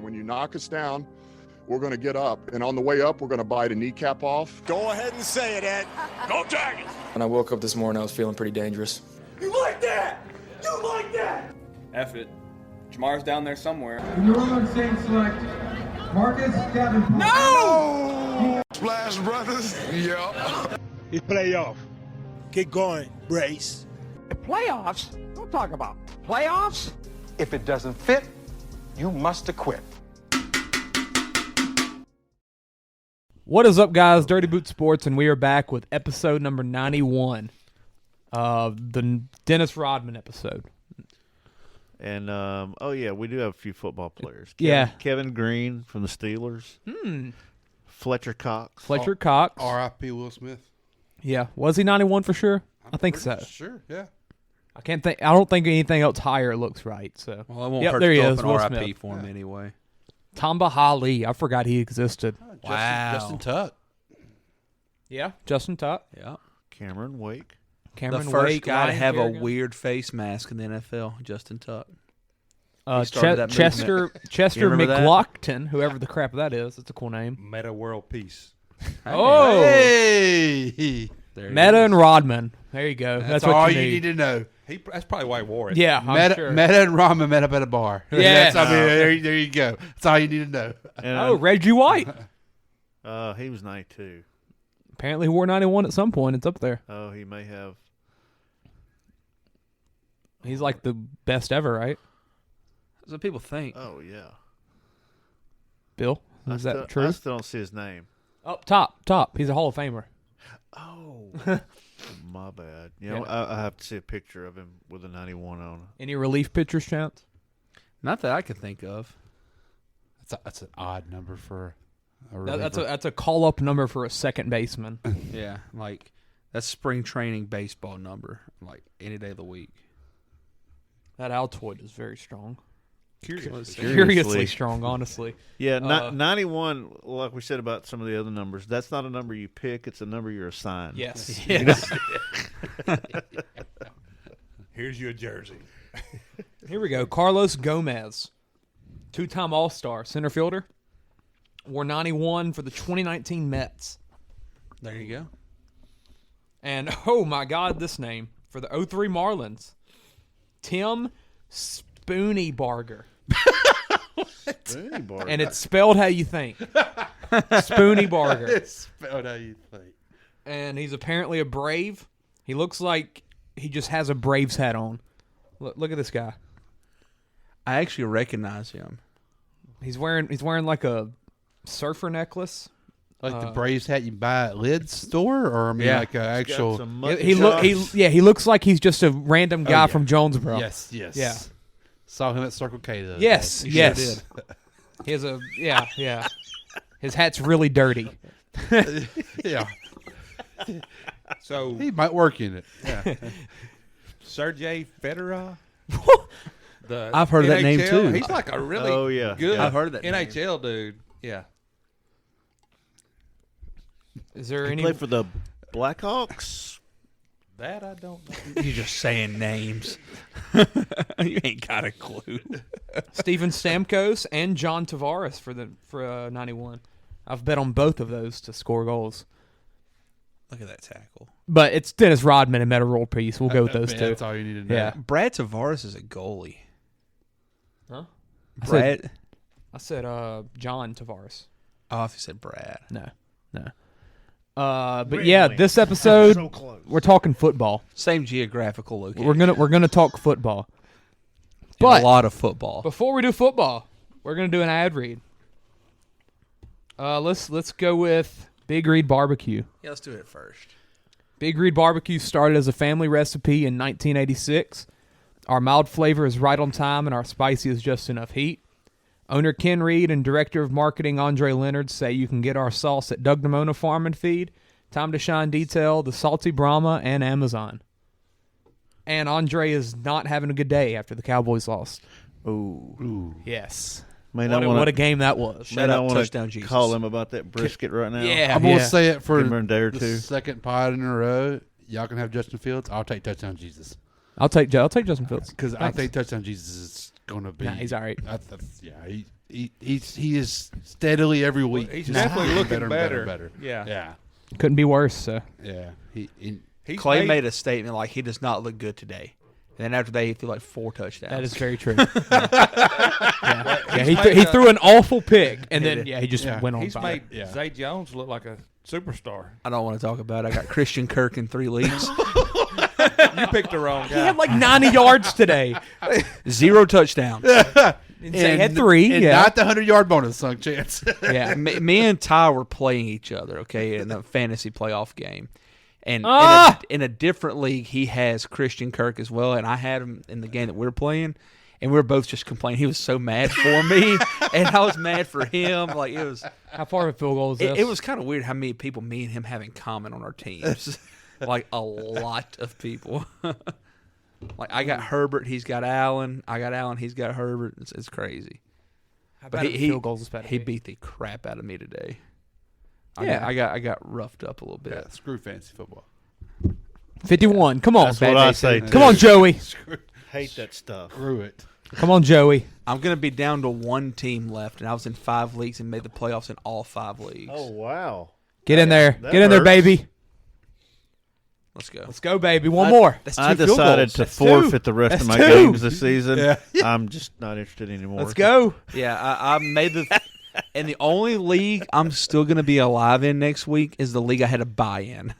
And when you knock us down, we're going to get up. And on the way up, we're going to bite a kneecap off. Go ahead and say it, Ed. Go Tigers! When I woke up this morning, I was feeling pretty dangerous. You like that? You like that? F it. Jamar's down there somewhere. In the room, saying select Marcus Davenport. No! Splash Brothers. Yeah. It's playoff. Keep going, Brace. Playoffs? Don't talk about playoffs. If it doesn't fit, you must acquit. What is up, guys? Dirty Boot Sports, and we are back with episode number 91 of the Dennis Rodman episode. And, we do have a few football players. Kevin Green from the Steelers. Fletcher Cox. R.I.P. Will Smith. Yeah. Was he 91 for sure? I think so. Sure, yeah. I don't think anything else higher looks right. So. Well, it won't hurt there to he go is, up an Will R.I.P. Smith. for him anyway. Tamba Hali. I forgot he existed. Wow. Justin Tuck. Yeah, Justin Tuck. Yeah. Cameron Wake. The first guy to have a weird face mask in the NFL, Justin Tuck. Chester McLaughlin, whoever the crap that is. That's a cool name. Meta World Peace. Oh. Hey! Meta and Rodman. There you go. That's what all you need to know. That's probably why he wore it. Yeah, I'm sure. Meta and Rodman met up at a bar. Yeah. There you go. That's all you need to know. And, Reggie White. He was 92. Apparently he wore 91 at some point. It's up there. Oh, he may have. He's like the best ever, right? That's what people think. Oh, yeah. Bill? Is that true? I still don't see his name. Up top. He's a Hall of Famer. Oh, my bad. I have to see a picture of him with a 91 on. Any relief pitchers, chance? Not that I can think of. That's an odd number for a reliever. That's a call-up number for a second baseman. Yeah, like that's spring training baseball number, like any day of the week. That Altoid is very strong. Curiously strong, honestly. Yeah, 91, like we said about some of the other numbers, that's not a number you pick, it's a number you're assigned. Yes. Here's your jersey. Here we go. Carlos Gomez, two-time All-Star, center fielder, wore 91 for the 2019 Mets. There you go. And, oh my God, this name, for the 03 Marlins, Tim Spoony Barger. Spoony Barger. And it's spelled how you think. Spoony Barger. It's spelled how you think. And he's apparently a Brave. He looks like he just has a Braves hat on. Look at this guy. I actually recognize him. He's wearing like a surfer necklace. Like the Braves hat you buy at Lid's store, or like an actual. He looks like he's just a random guy from Jonesboro. Yes. Yeah. Saw him at Circle K the other Yes, day. yes. Sure did. He has yeah. His hat's really dirty. Yeah. So he might work in it. Yeah. Sergey Fedorov. I've heard of that name too. He's like a really good I've heard of that NHL dude. Yeah. Is there He any played for the Blackhawks? That I don't know. You're just saying names. You ain't got a clue. Steven Stamkos and John Tavares for 91? I've bet on both of those to score goals. Look at that tackle. But it's Dennis Rodman and Meta World Peace. We'll go with those two. That's all you need to know. Yeah. Brad Tavares is a goalie. Huh? Brad? I said John Tavares. Oh, if you said Brad. No. But yeah, this episode So close. we're talking football. Same geographical location. We're gonna talk football. And But a lot of football. before we do football, we're gonna do an ad read. Let's go with Big Reed BBQ. Yeah, let's do it first. Big Reed BBQ started as a family recipe in 1986. Our mild flavor is right on time, and our spicy is just enough heat. Owner Ken Reed and Director of Marketing Andre Leonard say you can get our sauce at Doug Nimona Farm and Feed, Time to Shine Detail, The Salty Brahma, and Amazon. And Andre is not having a good day after the Cowboys lost. Ooh. Yes. What a game that was. Shout out want Touchdown to Jesus. call him about that brisket right now. Yeah. I'm gonna say it for Give him a day or two. the second pod in a row. Y'all can have Justin Fields. I'll take Touchdown Jesus. I'll take Justin Fields Because I think Touchdown Jesus is going to be. Nah, he's all right. he is steadily every week. He's definitely looking better. Yeah. Couldn't be worse. So. Yeah. Clay made a statement like he does not look good today. And then after that, he threw like 4 touchdowns. That is very true. He threw an awful pick, and then he just went on. He's made Zay Jones look like a superstar. I don't want to talk about it. I got Christian Kirk in 3 leagues. You picked the wrong guy. He had like 90 yards today. 0 touchdowns. And Zay had 3. And not the 100-yard bonus, sunk chance. Yeah, me and Ty were playing each other, okay, in the fantasy playoff game. And in a different league, he has Christian Kirk as well, and I had him in the game that we were playing, and we were both just complaining. He was so mad for me, and I was mad for him. Like it was. How far of a field goal was this? It was kind of weird how many people me and him have in common on our teams. Like a lot of people. Like I got Herbert, he's got Allen. I got Allen, he's got Herbert. It's crazy. How bad field goals is better? He beat the crap out of me today. Yeah, I got roughed up a little bit. Yeah, screw fantasy football. 51. Come on, that's what I say. Come on, Joey. Hate that stuff. Screw it. Come on, Joey. I'm gonna be down to 1 team left, and I was in 5 leagues and made the playoffs in all 5 leagues. Oh wow! Get in there. Get in there, baby. Let's go. Let's go, baby. One more. I decided to forfeit the rest of my games this season. Yeah. I'm just not interested anymore. Let's go. Yeah, I made the. And the only league I'm still going to be alive in next week is the league I had a buy in.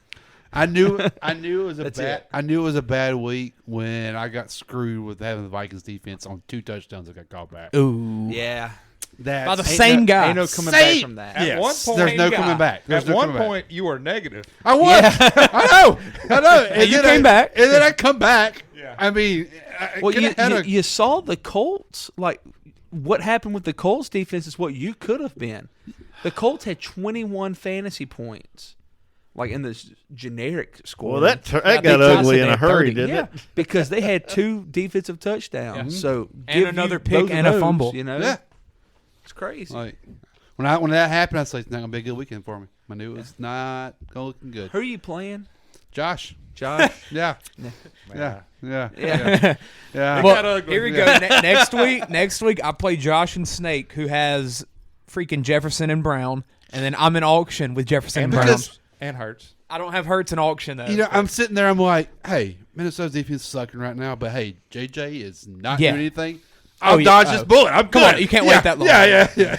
I knew it was I knew it was a bad week when I got screwed with having the Vikings defense on 2 touchdowns that got called back. Ooh. Yeah. By the same guy. Ain't no coming back from that. At one point, there's no coming back. At one point, you were negative. I was. Yeah. I know. And you came back. And then I come back. Yeah. I mean, you saw the Colts. Like, what happened with the Colts defense is what you could have been. The Colts had 21 fantasy points. Like in the generic score. Well, that got ugly in a hurry, didn't it? Because they had 2 defensive touchdowns. Yeah. So and another pick and a fumble. You know? Yeah. It's crazy. Like, when that happened, I was like, it's not going to be a good weekend for me. I knew it was not looking good. Who are you playing? Josh. Yeah. Yeah. Well, here we go. Next week, I play Josh and Snake, who has freaking Jefferson and Brown, and then I'm in auction with Jefferson and Brown. And Hurts. I don't have Hurts in auction, though. You know, I'm sitting there, I'm like, hey, Minnesota's defense is sucking right now, but hey, JJ is not doing anything. I'll dodge this bullet. I'm Come on, you can't wait that long. Yeah.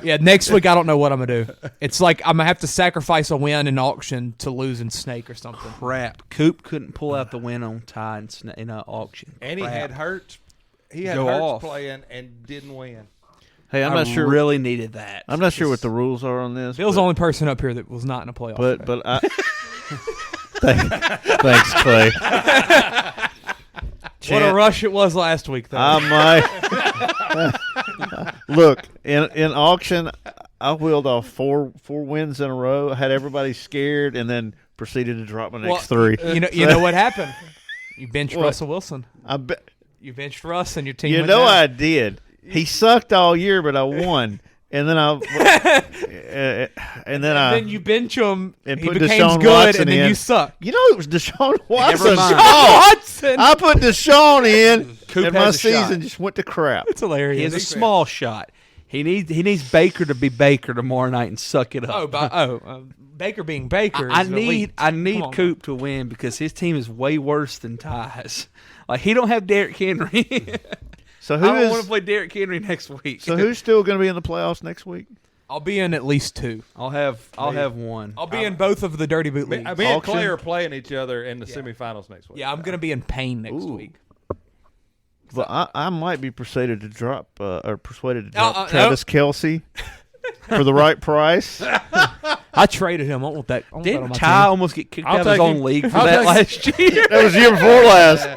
Yeah, next week I don't know what I'm going to do. It's like I'm going to have to sacrifice a win in auction to lose in Snake or something. Crap. Coop couldn't pull out the win on Ty in auction. And he had Hurts. He had Hurts playing and didn't win. Hey, I'm not sure. Really needed that. I'm not sure what the rules are on this. Bill's the only person up here that was not in a playoff. But I. Thanks, Clay. What a rush it was last week, though. Look, in auction, I wheeled off four wins in a row. I had everybody scared, and then proceeded to drop my next 3. You know what happened? You benched Russell Wilson. You benched Russ, and your team. You know I did. He sucked all year, but I won. And then then you bench him, and he put became Deshaun good, Watson and then in. you suck. You know it was Deshaun Watson. Never mind. Watson. I put Deshaun in, Coop and my has a season shot. just went to crap. It's hilarious. He has a small shot. He needs Baker to be Baker tomorrow night and suck it up. Baker being Baker. I need Coop to win because his team is way worse than Ty's. Like he don't have Derrick Henry. So I don't want to play Derrick Henry next week. So who's still going to be in the playoffs next week? I'll be in at least 2. I'll have 1. I'll be in both of the Dirty Boot leagues. Me and Clay are playing each other in the semifinals next week. Yeah, I'm going to be in pain next week. Well, I might be persuaded to drop Travis Kelce for the right price. I traded him. I want that. Didn't Ty almost get kicked out of his own league for that last year? That was the year before last.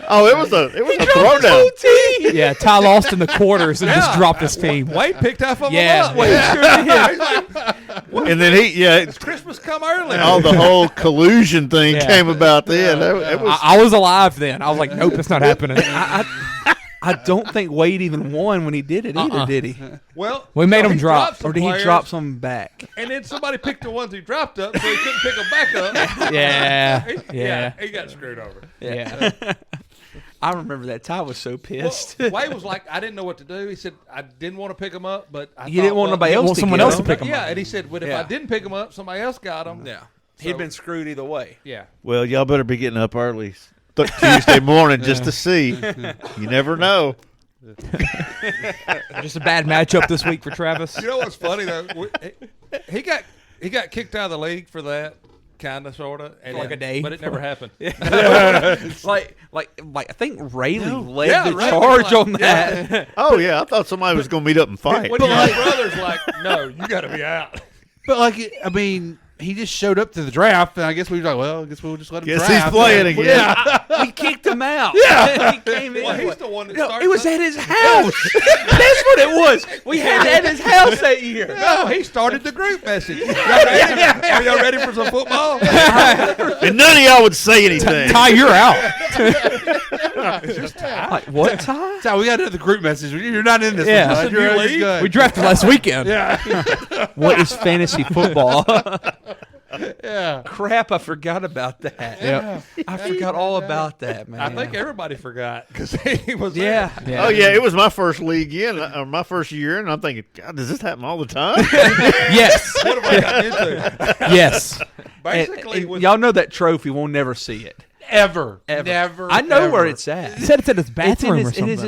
Oh, it was a throwdown. Yeah, Ty lost in the quarters and just dropped his team. Wade picked up on him. And then it's Christmas come early. The whole collusion thing came about then. I was alive then. I was like, nope, it's not happening. I don't think Wade even won when he did it either, did he? Well, we made him drop. Or did he drop some back? And then somebody picked the ones he dropped up, so he couldn't pick them back up. Yeah. He got screwed over. Yeah. I remember that. Ty was so pissed. Well, Wade was like, I didn't know what to do. He said, I didn't want to pick him up, but I You didn't want nobody else to someone get else him. to pick him up. Yeah, and he said, but if I didn't pick him up, somebody else got him. Yeah. He'd been screwed either way. Yeah. Well, y'all better be getting up early Tuesday morning just to see. You never know. Just a bad matchup this week for Travis. You know what's funny though? He got kicked out of the league for that, kind of, sort of, and like a day, but it never happened. like I think Rayleigh led the Rayleigh charge on that. Yeah. Oh yeah, I thought somebody was going to meet up and fight. When your brother's like, no, you got to be out. But like, I mean, he just showed up to the draft, and I guess we were like, well, I guess we'll just let him Guess draft. he's playing again. Yeah. We kicked him out. Yeah. He came in. Well, he's the one that started. It was at his house. That's what it was. We had it at his house that year. No, he started the group message. Are y'all ready for some football? And none of y'all would say anything. Ty, you're out. It's just Ty. Like, what, Ty? So we got another group message. You're not in this Yeah. one, bud. You're good. We drafted last weekend. Yeah. What is fantasy football? Yeah. Crap, I forgot about that. Yep. I forgot all about that, man. I think everybody forgot because he was there. Yeah. Oh yeah, it was my first league in, or my first year, and I'm thinking, God, does this happen all the time? Yes. What have I gotten into? Yes. Basically, And y'all know that trophy. We'll never see it. Ever. Never. I know ever. where it's at. He said it's in his bathroom or something.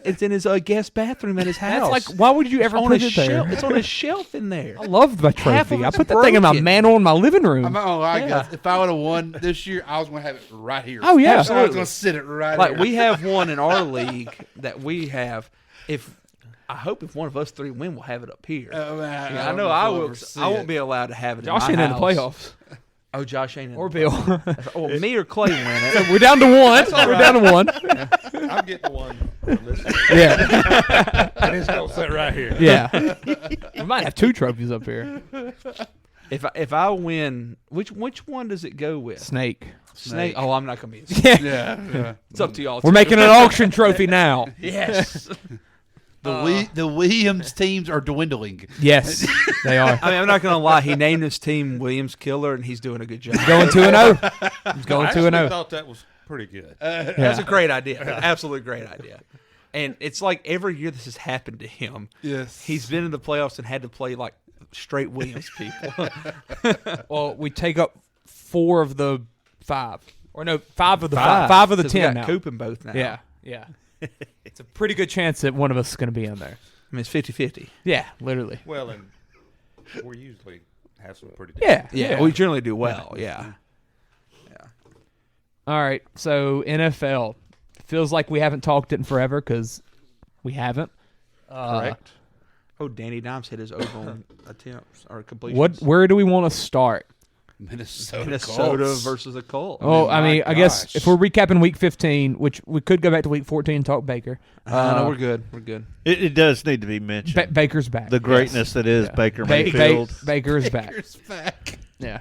It's in his guest bathroom at his house. That's like, why would you ever on put his it there? shelf. It's on his shelf in there. I loved my Half of trophy. I it's put that thing in my broken. mantle in my living room. I'm not gonna lie, guys. If I would have won this year, I was going to have it right here. Oh, yeah. I was going to sit it right Like here. we have one in our league that we have. I hope if one of us three win, we'll have it up here. I know I will. I won't be allowed to have it. Josh in ain't my in the house. playoffs. Oh, Josh ain't in Or the Bill. playoffs. Oh, me or Clay win it. So we're down to one. We're down to one. I'm getting one from this league. Yeah. And it's going to sit right here. Yeah. We might have two trophies up here. If I win, which one does it go with? Snake. Oh, I'm not gonna be. Yeah. It's up to y'all. We're making an auction trophy now. Yes. The Williams teams are dwindling. Yes, they are. I mean, I'm not gonna lie. He named his team Williams Killer, and he's doing a good job. Going 2-0. He's going 2-0. I thought that was pretty good. That's a great idea. Absolutely great idea. And it's like every year this has happened to him. Yes. He's been in the playoffs and had to play like straight Williams people. Well, we take up 4 of the 5. Or no, 5 of the 5. 5 of the 10 now. Coop in both now. Yeah. It's a pretty good chance that one of us is going to be in there. I mean, it's 50-50. Yeah, literally. Well, and we usually have some pretty good Yeah, we generally do well. Yeah. All right, so NFL. Feels like we haven't talked it in forever because we haven't. Correct. Danny Dimes hit his over on attempts or completions. Where do we want to start? Minnesota versus the Colts. Oh, I mean, I guess if we're recapping Week 15, which we could go back to Week 14 and talk Baker. No, we're good. We're good. It does need to be mentioned. Baker's back. The greatness that is Baker Mayfield. Baker's back. Baker's back. Yeah.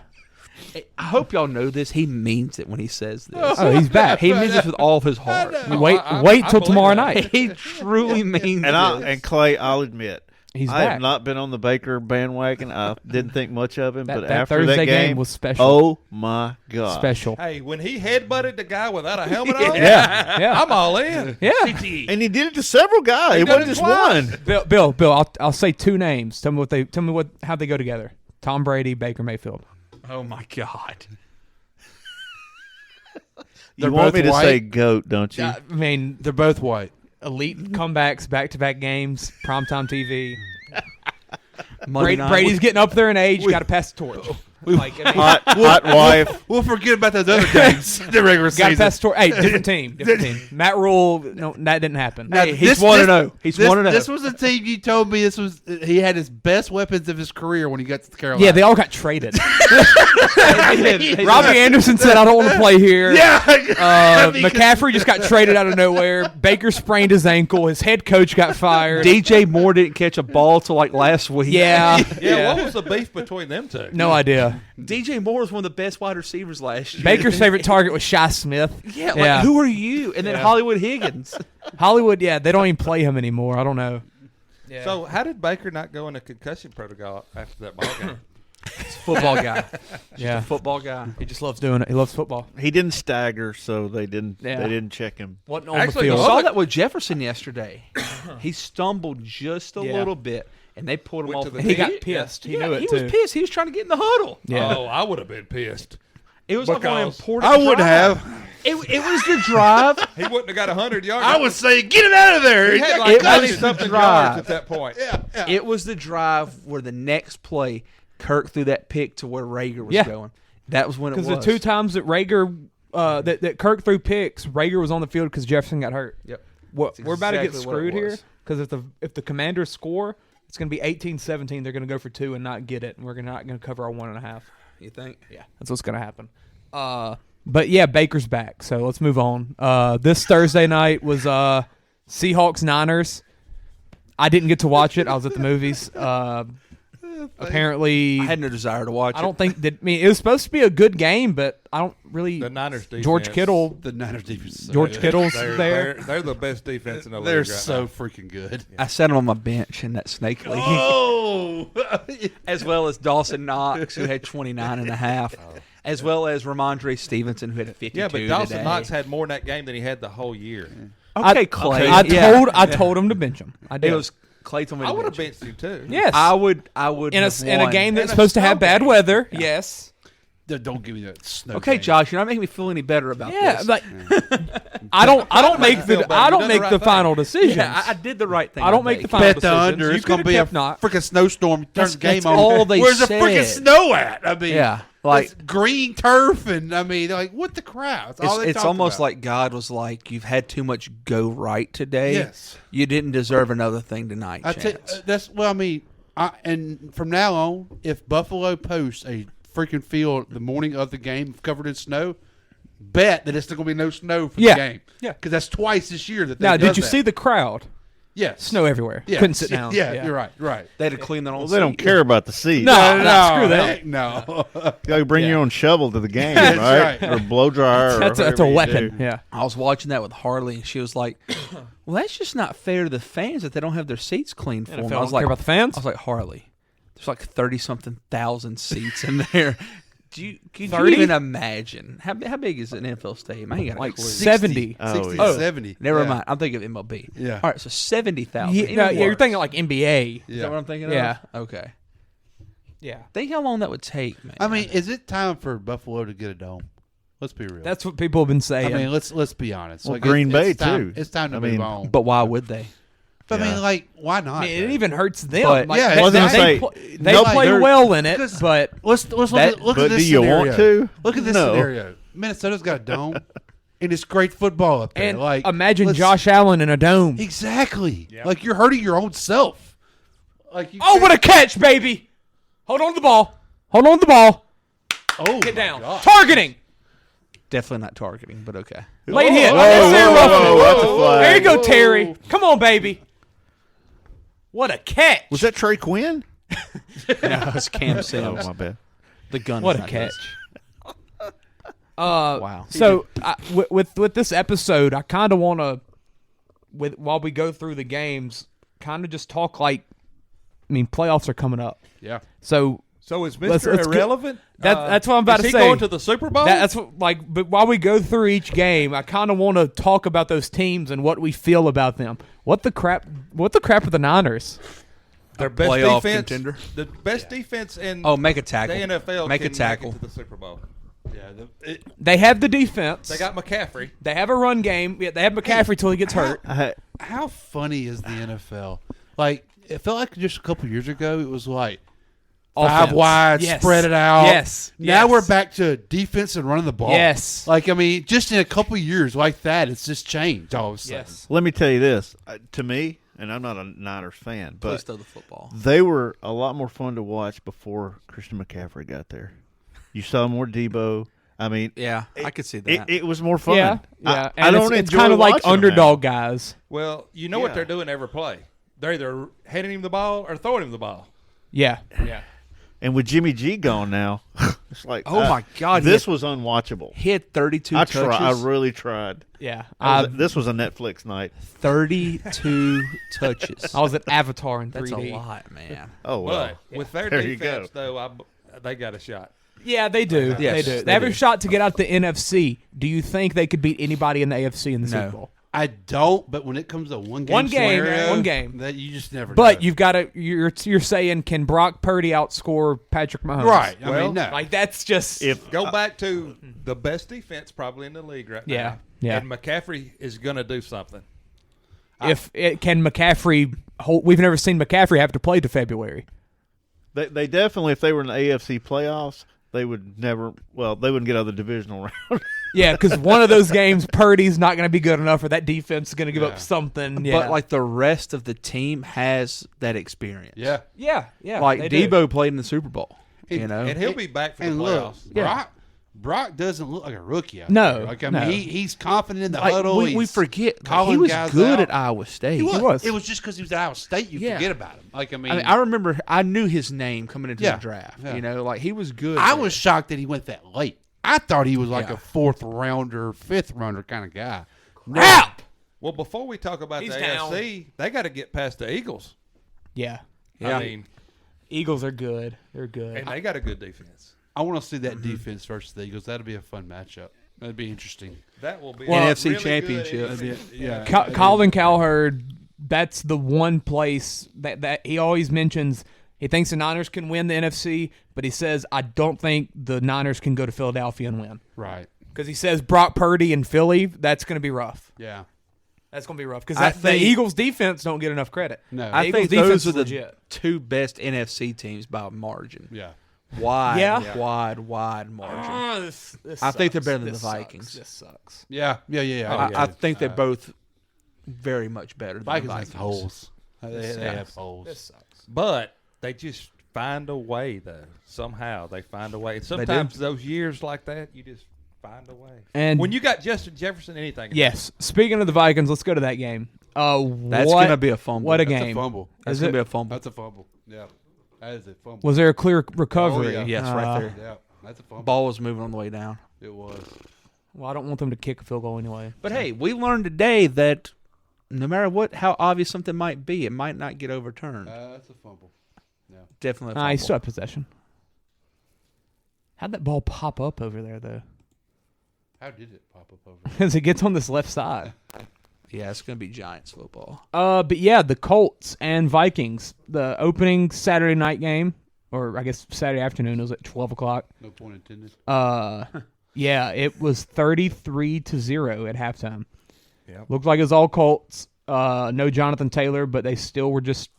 I hope y'all know this. He means it when he says this. Oh, he's back. He means it with all of his heart. Wait till tomorrow night. He truly means it. And Clay, I'll admit, He's I back. have not been on the Baker bandwagon. I didn't think much of him, but that after Thursday that game was special. Oh my God, Special. Hey, when he headbutted the guy without a helmet on, Yeah. I'm all in. Yeah. And he did it to several guys. He It done wasn't it just twice. one. Bill, I'll say 2 names. Tell me how they go together. Tom Brady, Baker Mayfield. Oh my God. You want me to say GOAT, don't you? I mean, They're both white. elite comebacks, back-to-back games, primetime TV. Monday night. Brady's getting up there in age. Got to pass the torch. Hot wife. We'll forget about those other games. The regular Got to season. pass the torch. Hey, different team. Matt Rule, no, that didn't happen. Now, Hey, he's 1-0. He's 1-0. This was a team you told me he had his best weapons of his career when he got to Carolina. Yeah, they all got traded. Robbie Anderson said, I don't want to play here. Yeah. McCaffrey just got traded out of nowhere. Baker sprained his ankle. His head coach got fired. DJ Moore didn't catch a ball till like last week. Yeah. Yeah, what was the beef between them two? No idea. DJ Moore was one of the best wide receivers last year. Baker's favorite target was Shy Smith. Yeah, like who are you? And then Hollywood Higgins. Hollywood, they don't even play him anymore. I don't know. So how did Baker not go into concussion protocol after that ball game? football guy. Yeah, football guy. He just loves doing it. He loves football. He didn't stagger, so they didn't. Yeah. They didn't check him. Wasn't on Actually, the I field. saw that with Jefferson yesterday. He stumbled just a little bit, and they pulled him Went off. to the He knee? got pissed. He knew it he too. was pissed. He was trying to get in the huddle. Yeah. Oh, I would have been pissed. It was like an Because important. I would drive. have. It was the drive. He wouldn't have got 100 yards. I would say, get it out of there. He had It like was 90 the something drive. yards at that point. Yeah. It was the drive where the next play, Kirk threw that pick to where Rager was going. That was when it was. Because the two times that Rager, that Kirk threw picks, Rager was on the field because Jefferson got hurt. Yep. We're about to get exactly what it screwed here was. because if the Commanders score, it's going to be 18-17. They're going to go for 2 and not get it, and we're not going to cover our 1.5. You think? Yeah, that's what's going to happen. But yeah, Baker's back, so let's move on. This Thursday night was Seahawks Niners. I didn't get to watch it. I was at the movies. Apparently, I had no desire to watch. I don't think that. I mean, it was supposed to be a good game, but I don't really. The Niners defense. George Kittle. The Niners defense. George Kittle's there. They're the best defense in the league. They're right so now. freaking good. I sat on my bench in that snake league. Oh, As well as Dawson Knox, who had 29 and a half. As well as Ramondre Stevenson, who had 52 Yeah, but Dawson today. Knox had more in that game than he had the whole year. Okay, Clay. I told him to bench him. I did. It was Clay told me I to would have bench him. benched you too. Yes, I would. in have a won. game that's In a supposed to have snow bad game. weather. Yes. don't give me that snow. Okay, game. Josh, you're not making me feel any better about Yeah, this. like I don't make feel the better. I You don't done make the right the thing. final decisions. Yeah, I did the right thing. I don't make the final Bet the decisions. under. You It's going to be a could've kept not. freaking snowstorm. Turn That's- the game that's on. all they Where's the said. freaking snow at? I mean, Yeah, like it's green turf, and I mean, like what the crap? That's all they it's talk almost about. like God was like, "You've had too much go right today. Yes. You didn't deserve another thing tonight." I tell, Chance. that's well. I mean, and from now on, if Buffalo posts a freaking field the morning of the game covered in snow, bet that it's still going to be no snow for Yeah. the game. Yeah. because that's twice this year that. Now, they've did you done see that. the crowd? Yes, Snow everywhere. Yeah. Couldn't sit down. Yeah, you're right. Right. They had to clean their own. Well, they don't seat. care about the seats. No, screw that. heck no. You got to bring your own shovel to the game, That's right? right. Or blow dryer. or That's a whatever you weapon. do. Yeah. I was watching that with Harley, and she was like, "Well, that's just not fair to the fans that they don't have their seats cleaned for them." NFL I was don't like, care about the fans? I was like, Harley, there's like 30-something thousand seats in there. Could you 30? even imagine how big is an NFL stadium? I ain't got a Like clue. 70. 60 yeah. to 70. Never Yeah. mind. I'm thinking of MLB. Yeah. All right, so 70,000. Yeah, you're thinking like NBA. Is that what I'm thinking Yeah. of? Okay. Yeah. Think how long that would take, man. I mean, is it time for Buffalo to get a dome? Let's be real. That's what people have been saying. I mean, let's be honest. Well, Like, Green Bay, it's time, too. It's time to I move mean, on. but why would they? But I Yeah. mean, like, why not? I mean, it though? even hurts them. But- Like, Yeah, they, well, then they, say- they no, play they're- well in it, because- but Let's look That- at look but at this do you scenario. want to? Look at this No. scenario. Minnesota's got a dome, and it's great football up there. and like, imagine let's- Josh Allen in a dome. Exactly. Like you're hurting your own self. Like you Oh, what a catch, baby! Hold on to the ball. Hold on to the ball. Oh, Get my down. God. Targeting. Definitely not targeting, but okay. Late hit. whoa, That's there, whoa, roughing whoa, it. that's a flag. There you go, Terry. Come on, baby. What a catch. Was that Trey Quinn? No, it's Cam Oh, Sims. my bad. The gun. What is a not catch. his. Wow. So with this episode, I kind of want to, while we go through the games, kind of just talk like, I mean, playoffs are coming up. Yeah. So So is Let's Mr. get- Irrelevant? that's what I'm about is to he say. going to the Super Bowl? that's what, like, but while we go through each game, I kind of want to talk about those teams and what we feel about them. What the crap are the Niners? Their best playoff defense, contender. the best defense in Oh, make a the tackle. NFL Make a can tackle. make it to the Super Bowl. Yeah. They have the defense. They got McCaffrey. They have a run game. Yeah, they have McCaffrey till he gets hurt. How funny is the NFL? Like it felt like just a couple years ago, it was like five Offense. wide, Yes. spread it out. Yes. Now Yes. we're back to defense and running the ball. Yes. Like I mean, just in a couple years like that, it's just changed all of a sudden. Yes. Let me tell you this. To me, and I'm not a Niners fan, Please but throw the football. they were a lot more fun to watch before Christian McCaffrey got there. You saw more Debo. I mean, Yeah, I could see that. it was more fun. Yeah. Yeah. I don't it's enjoy kind of like watching them underdog guys. Well, you know what Yeah. they're doing every play. They're either handing him the ball or throwing him the ball. Yeah. Yeah. And with Jimmy G gone now, it's like, Oh, my God, this was unwatchable. He had 32 I touches. I really tried. Yeah. This was a Netflix night. 32 touches. I was at Avatar in 3D. That's a lot, man. Oh well, But with their There you defense, go. though, they got a shot. Yeah, they do. Yes, they do. they They have do. a shot to get out the NFC. Do you think they could beat anybody in the AFC in the Super Bowl? I don't, but when it comes to one game, that you just never. But know. you've got to. You're saying, can Brock Purdy outscore Patrick Mahomes? Right. I Well, mean, no. Like that's just. Go back to the best defense probably in the league right Yeah, now. yeah. And McCaffrey is going to do something. Can McCaffrey hold? We've never seen McCaffrey have to play to February. They definitely, if they were in the AFC playoffs, they would never. Well, they wouldn't get out of the divisional round. Yeah, because one of those games, Purdy's not going to be good enough, or that defense is going to give up something. Yeah. But like the rest of the team has that experience. Yeah. yeah. Like they do. Debo played in the Super Bowl. And he'll be back for the And playoffs. look, Brock doesn't look like a rookie out No, there. Like, I mean, no. he's confident in the Like, huddle. we He's forget calling he was guys good out. at Iowa State. He was. was. It was just because he was at Iowa State. You Yeah. forget about him. Like, I mean, I remember I knew his name coming into Yeah, the draft. yeah. You know, like he was good. I there. was shocked that he went that late. I thought he was like Yeah. a 4th rounder, 5th rounder kind of guy. Crap! Well, before we talk about He's the down. AFC, they got to get past the Eagles. Yeah. I mean, Eagles are good. They're good. and they got a good defense. I want to see that defense versus the Eagles. That'll be a fun matchup. That'd be interesting. That will be NFC really Championship. good. Yeah. Colin Cowherd, that's the one place that he always mentions. He thinks the Niners can win the NFC, but he says, I don't think the Niners can go to Philadelphia and win. Right. Because he says Brock Purdy in Philly, that's going to be rough. Yeah. That's going to be rough. Because I the think- Eagles' defense don't get enough credit. No. The I Eagles' think defense those are is the legit. two best NFC teams by margin. Yeah. Wide margin. I think they're better than the Vikings. This sucks. Yeah. I think they're both very much better than Vikings the have Vikings. holes. They have holes. This sucks. But they just find a way, though. Somehow they find a way. And do. sometimes those years like that, you just find a way. And when you got Justin Jefferson, anything. Yes. Speaking of the Vikings, let's go to that game. That's going to be a fumble. What a That's game. a fumble. That's going to be a fumble. That's a fumble. Yeah. That is a fumble. Was there a clear recovery? Oh, yeah. Yes, right there. Yeah. That's a fumble. Ball was moving on the way down. It was. Well, I don't want them to kick a field goal anyway. But hey, we learned today that no matter how obvious something might be, it might not get overturned. That's a fumble. Yeah. Definitely a fumble. He still had possession. How'd that ball pop up over there, though? How did it pop up over? Because it gets on this left side. Yeah, it's going to be Giants football. But yeah, the Colts and Vikings. The opening Saturday night game, or I guess Saturday afternoon, it was at 12 o'clock. No point intended. Yeah, it was 33-0 at halftime. Yep. Looked like it was all Colts. No Jonathan Taylor, but they still were just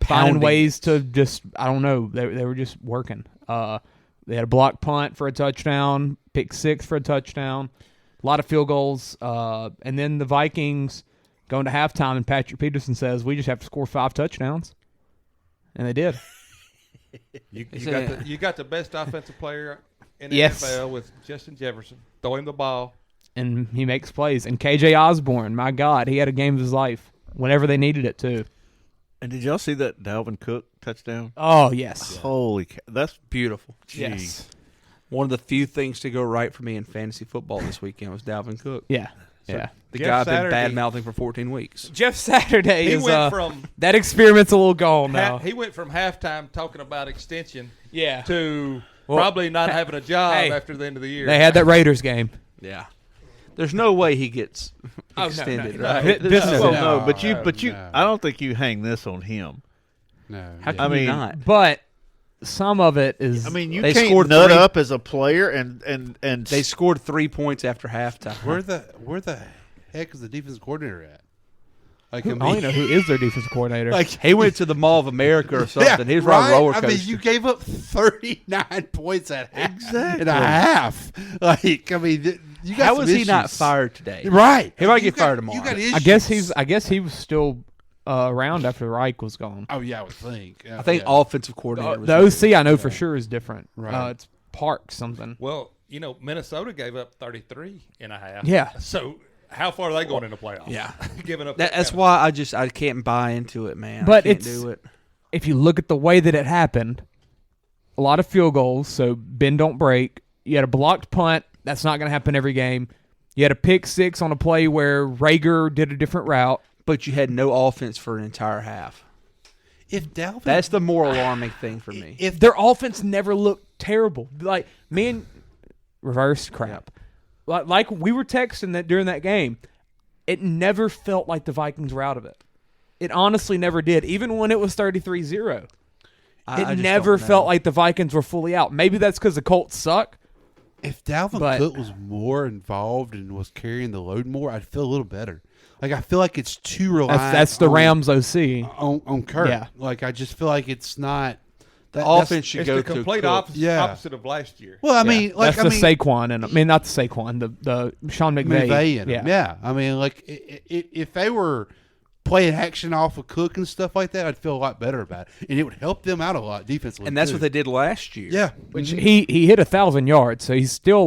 finding Pounding ways to just, I don't know, they were just working. They had a block punt for a touchdown, pick six for a touchdown, a lot of field goals. And then the Vikings going to halftime, and Patrick Peterson says, we just have to score 5 touchdowns. And they did. You got the best offensive player in the Yes. NFL with Justin Jefferson. Throw him the ball. And he makes plays. And KJ Osborne, my God, he had a game of his life whenever they needed it, too. And did y'all see that Dalvin Cook touchdown? Oh, yes. Holy cow. That's beautiful. Yes. One of the few things to go right for me in fantasy football this weekend was Dalvin Cook. Yeah. Yeah. The Jeff guy I've been Saturday- bad-mouthing for 14 weeks. Jeff Saturday He is went from that experiment's a little gone now. he went from halftime talking about extension Yeah. to Well, probably not having a job hey, after the end of the year. They had that Raiders game. Yeah. There's no way he gets no, extended, no. right? This is well, no. no, but you, I don't think you hang this on him. No. How yeah. can I you mean, not? But some of it is. I mean, you They can't scored nut 3 up as a player and They scored 3 points after halftime. Where the heck is the defensive coordinator at? Like, I don't even know who is their defensive coordinator. Like, He went to the Mall of America or something. He was riding a roller coaster. I mean, you gave up 39 points at Exactly. and a half. Like, I mean, you got How some was he not issues. fired today? Right. He might You get got- fired tomorrow. You got issues. I guess he was still around after Reich was gone. Oh yeah, I would think. I think offensive coordinator was The OC I know for sure is different. Right. It's Park something. Well, Minnesota gave up 33 and a half. Yeah. So how far are they going in the playoffs? Yeah. Giving up. That's why I can't buy into it, man. But I can't it's- do it. If you look at the way that it happened, a lot of field goals, so bend don't break. You had a blocked punt. That's not going to happen every game. You had a pick six on a play where Rager did a different route. But you had no offense for an entire half. If Dalvin, That's the more alarming thing for me. if Their offense never looked terrible. Like me and reverse crap. Like we were texting that during that game. It never felt like the Vikings were out of it. It honestly never did. Even when it was 33-0. It never felt like the Vikings were fully out. Maybe that's because the Colts suck. If Dalvin Cook was more involved and was carrying the load more, I'd feel a little better. Like, I feel like it's too reliant. That's the Rams OC. On Kirk. Yeah. Like, I just feel like it's not. The offense should go to the complete opposite of last year. Well, I mean, like, that's the Saquon, and I mean, not the Saquon, the Sean McVay. Yeah. I mean, like, if they were playing action off of Cook and stuff like that, I'd feel a lot better about it, and it would help them out a lot defensively. And that's what they did last year. Yeah, which he hit 1,000 yards, so he's still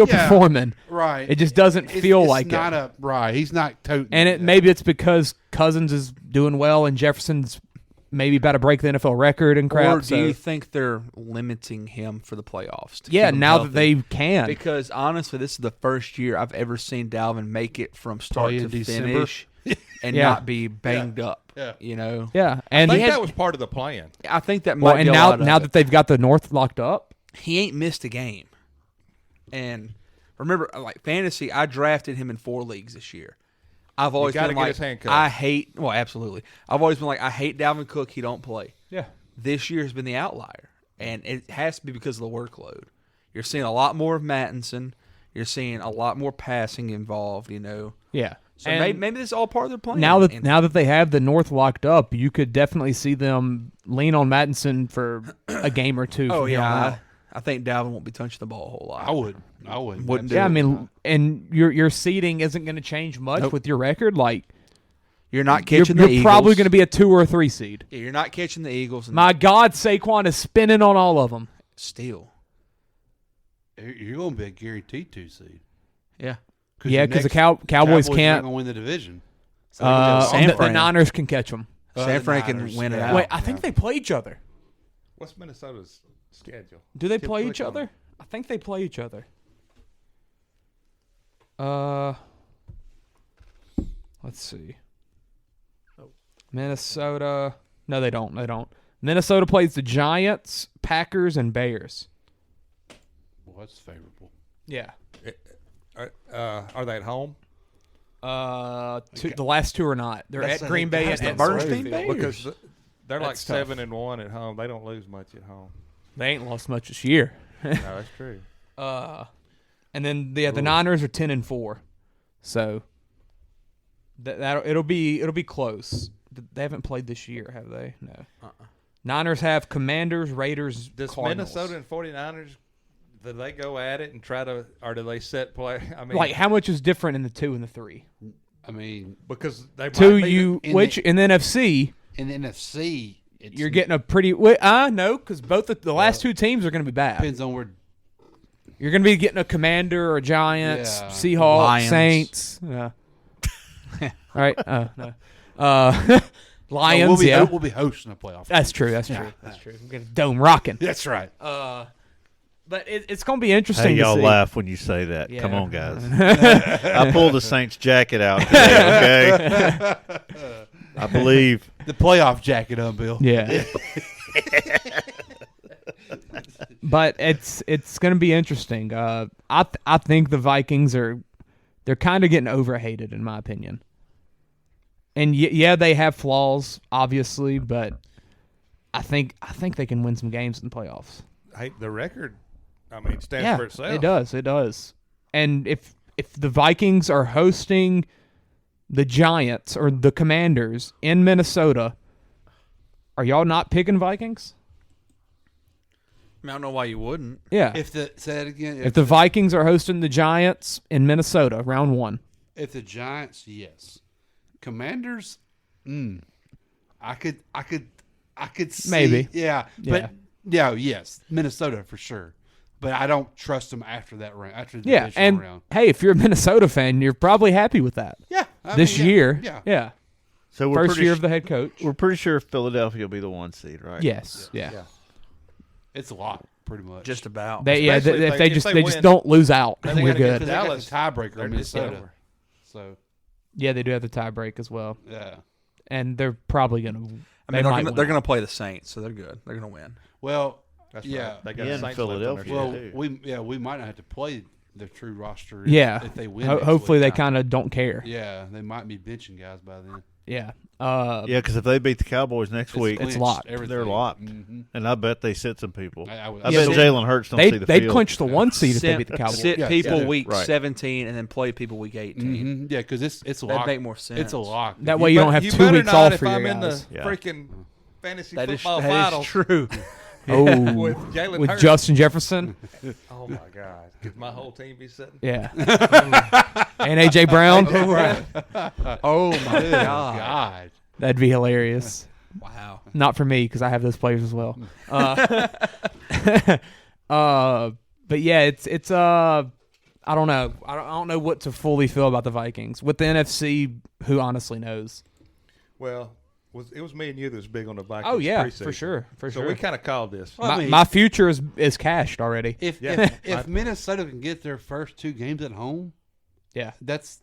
performing. Right. It just doesn't feel like it's not it. Right. He's not toting. And maybe it's because Cousins is doing well and Jefferson's maybe about to break the NFL record and crap. Or do you think they're limiting him for the playoffs? Yeah, now that they can. Because honestly, this is the first year I've ever seen Dalvin make it from start to finish and not be banged up. Yeah. You know? Yeah. And I think that was part of the plan. I think that might be a now lot of now it. that they've got the North locked up. He ain't missed a game. And remember, like fantasy, I drafted him in 4 leagues this year. I've always been like, absolutely. I've always been like, I hate Dalvin Cook. He don't play. Yeah. This year has been the outlier, and it has to be because of the workload. You're seeing a lot more of Mattinson. You're seeing a lot more passing involved. You know. Yeah. So maybe this is all part of their plan. Now that they have the North locked up, you could definitely see them lean on Mattinson for a game or two. Oh yeah. I think Dalvin won't be touching the ball a whole lot. I wouldn't. Wouldn't do Yeah, it. I mean, and your seeding isn't going to change much with your record. Like, you're not catching the Eagles. You're probably going to be a 2 or a 3 seed. Yeah, you're not catching the Eagles. My God, Saquon is spinning on all of them. Still. You're going to be a guaranteed 2 seed. Yeah. Because the Cowboys can't. Going to win the division. So the Niners can catch them. San Fran can win it out. Wait, I think they play each other. What's Minnesota's schedule? Do they play each other? I think they play each other. Let's see. Minnesota. No, they don't. Minnesota plays the Giants, Packers, and Bears. Well, that's favorable. Yeah. Are they at home? The last 2 are not. They're at Green Bay and Bernstein Bears. Because they're like That's tough. 7-1 at home. They don't lose much at home. They ain't lost much this year. No, that's true. And then the Niners are 10-4, so it'll be close. They haven't played this year, have they? No. Niners have Commanders, Raiders, Does Cardinals. Minnesota and 49ers, do they go at it and try to, or do they set play? I mean, like how much is different in the 2 and the 3? I mean, because they might 2 be in the NFC. In the NFC, you're getting a pretty. No, because both the last 2 teams are going to be bad. Depends on where. You're going to be getting a Commander or Giants, Seahawks, Lions. Saints. Yeah. All right. No. Lions. We'll be hosting a playoff. That's true. That's true. We're going to dome rocking. That's right. But it's going to be interesting. Hey, y'all to see. laugh when you say that. Yeah. Come on, guys. I pulled the Saints jacket out today, okay? I believe. The playoff jacket on, Bill. Yeah. But it's going to be interesting. I think the Vikings they're kind of getting overhated in my opinion. And yeah, they have flaws, obviously, but I think they can win some games in the playoffs. Hey, the record, I mean, stands for itself. It does. And if the Vikings are hosting the Giants or the Commanders in Minnesota, are y'all not picking Vikings? I don't know why you wouldn't. Yeah. Say that again. If the Vikings are hosting the Giants in Minnesota, round 1. If the Giants, yes. Commanders, I could see. Maybe. Yeah. But yes. Minnesota for sure. But I don't trust them after that round. After the divisional round. Hey, if you're a Minnesota fan, you're probably happy with that. Yeah. This year. Yeah. So we're first year of the head coach. We're pretty sure Philadelphia will be the 1 seed, right? Yes. Yeah. It's a lot, pretty much. Just about. If they just don't lose out, we're good. They got the tiebreaker in Minnesota. So yeah, they do have the tiebreak as well. Yeah. And they're probably going to. I mean, they're going to play the Saints, so they're good. They're going to win. Well, That's Yeah. right. They got Yeah, the in Saints left on their Philadelphia. schedule. Well, we might not have to play the true roster. Yeah. if they win. Hopefully next they week. kind of don't care. Yeah, they might be benching guys by then. Yeah. Yeah, because if they beat the Cowboys next week, it's locked. They're locked. Mm-hmm. And I bet they sit some people. I would- bet Yeah, Jalen Hurts don't see the They'd field. clinch the 1 seed if they beat the Cowboys. Sit people week Right. 17 and then play people week 18. Yeah, because it's That'd locked. make more sense. It's a lock. That way you don't have 2 better weeks not off if for your I'm in guys. the freaking fantasy That is football finals. true. Oh, With Jalen with Hurts. Justin Jefferson. Oh my God! Could my whole team be sitting? Yeah. And AJ Brown. Oh my Good God. God. That'd be hilarious. Wow. Not for me because I have those players as well. But yeah, it's I don't know. I don't know what to fully feel about the Vikings with the NFC. Who honestly knows? Well, it was me and you that was big on the Vikings. Oh yeah, preseason. for sure, So we kind of called this. My future is cashed already. If Minnesota can get their first 2 games at home, yeah, that's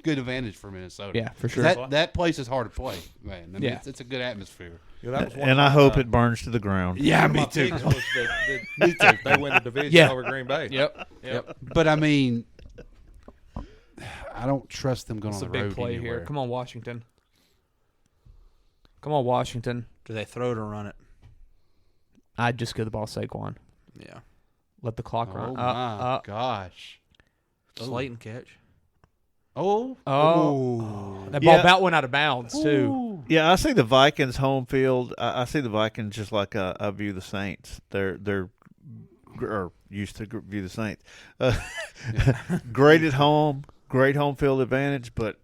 good advantage for Minnesota. Yeah, for sure. That place is hard to play, man. I mean, Yeah. it's a good atmosphere. Yeah, that was one And of I my, hope it burns to the ground. Yeah, one of me my too. picks was that they win the division Yeah. over Green Bay. Yep. But I mean, I don't trust them going It's on a the road big play anywhere. here. Come on, Washington. Come on, Washington. Do they throw it or run it? I'd just give the ball Saquon. Yeah. Let the clock Oh run. my gosh! Slayton catch. Oh, That ball about went out of bounds too. Yeah, I see the Vikings home field. I see the Vikings just like I view the Saints. They're or used to view the Saints. Great at home, great home field advantage, but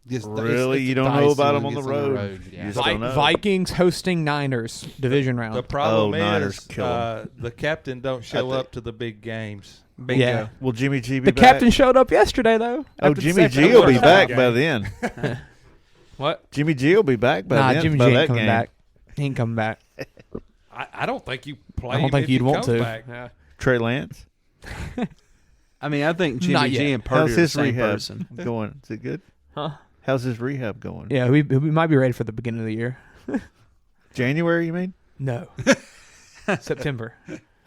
really you don't know about them on the road. Yeah. You just don't know. Vikings hosting Niners division round. The problem Niners is kill 'em. the captain don't show up to the big games. Bingo. Yeah. Will Jimmy G be The back? captain showed up yesterday though. Oh, after the Jimmy second G will be overtime. back by then. What? Jimmy G will be back by Nah, then. Jimmy by G that ain't coming game. back. He ain't coming back. I don't think you play. I don't him think if you'd he want comes to. back. Yeah. Trey Lance. I mean, I think Not Jimmy yet. G and Purdy How's are the his same rehab person. going? Is it good? Huh? How's his rehab going? Yeah, we might be ready for the beginning of the year. January, you mean? No. September.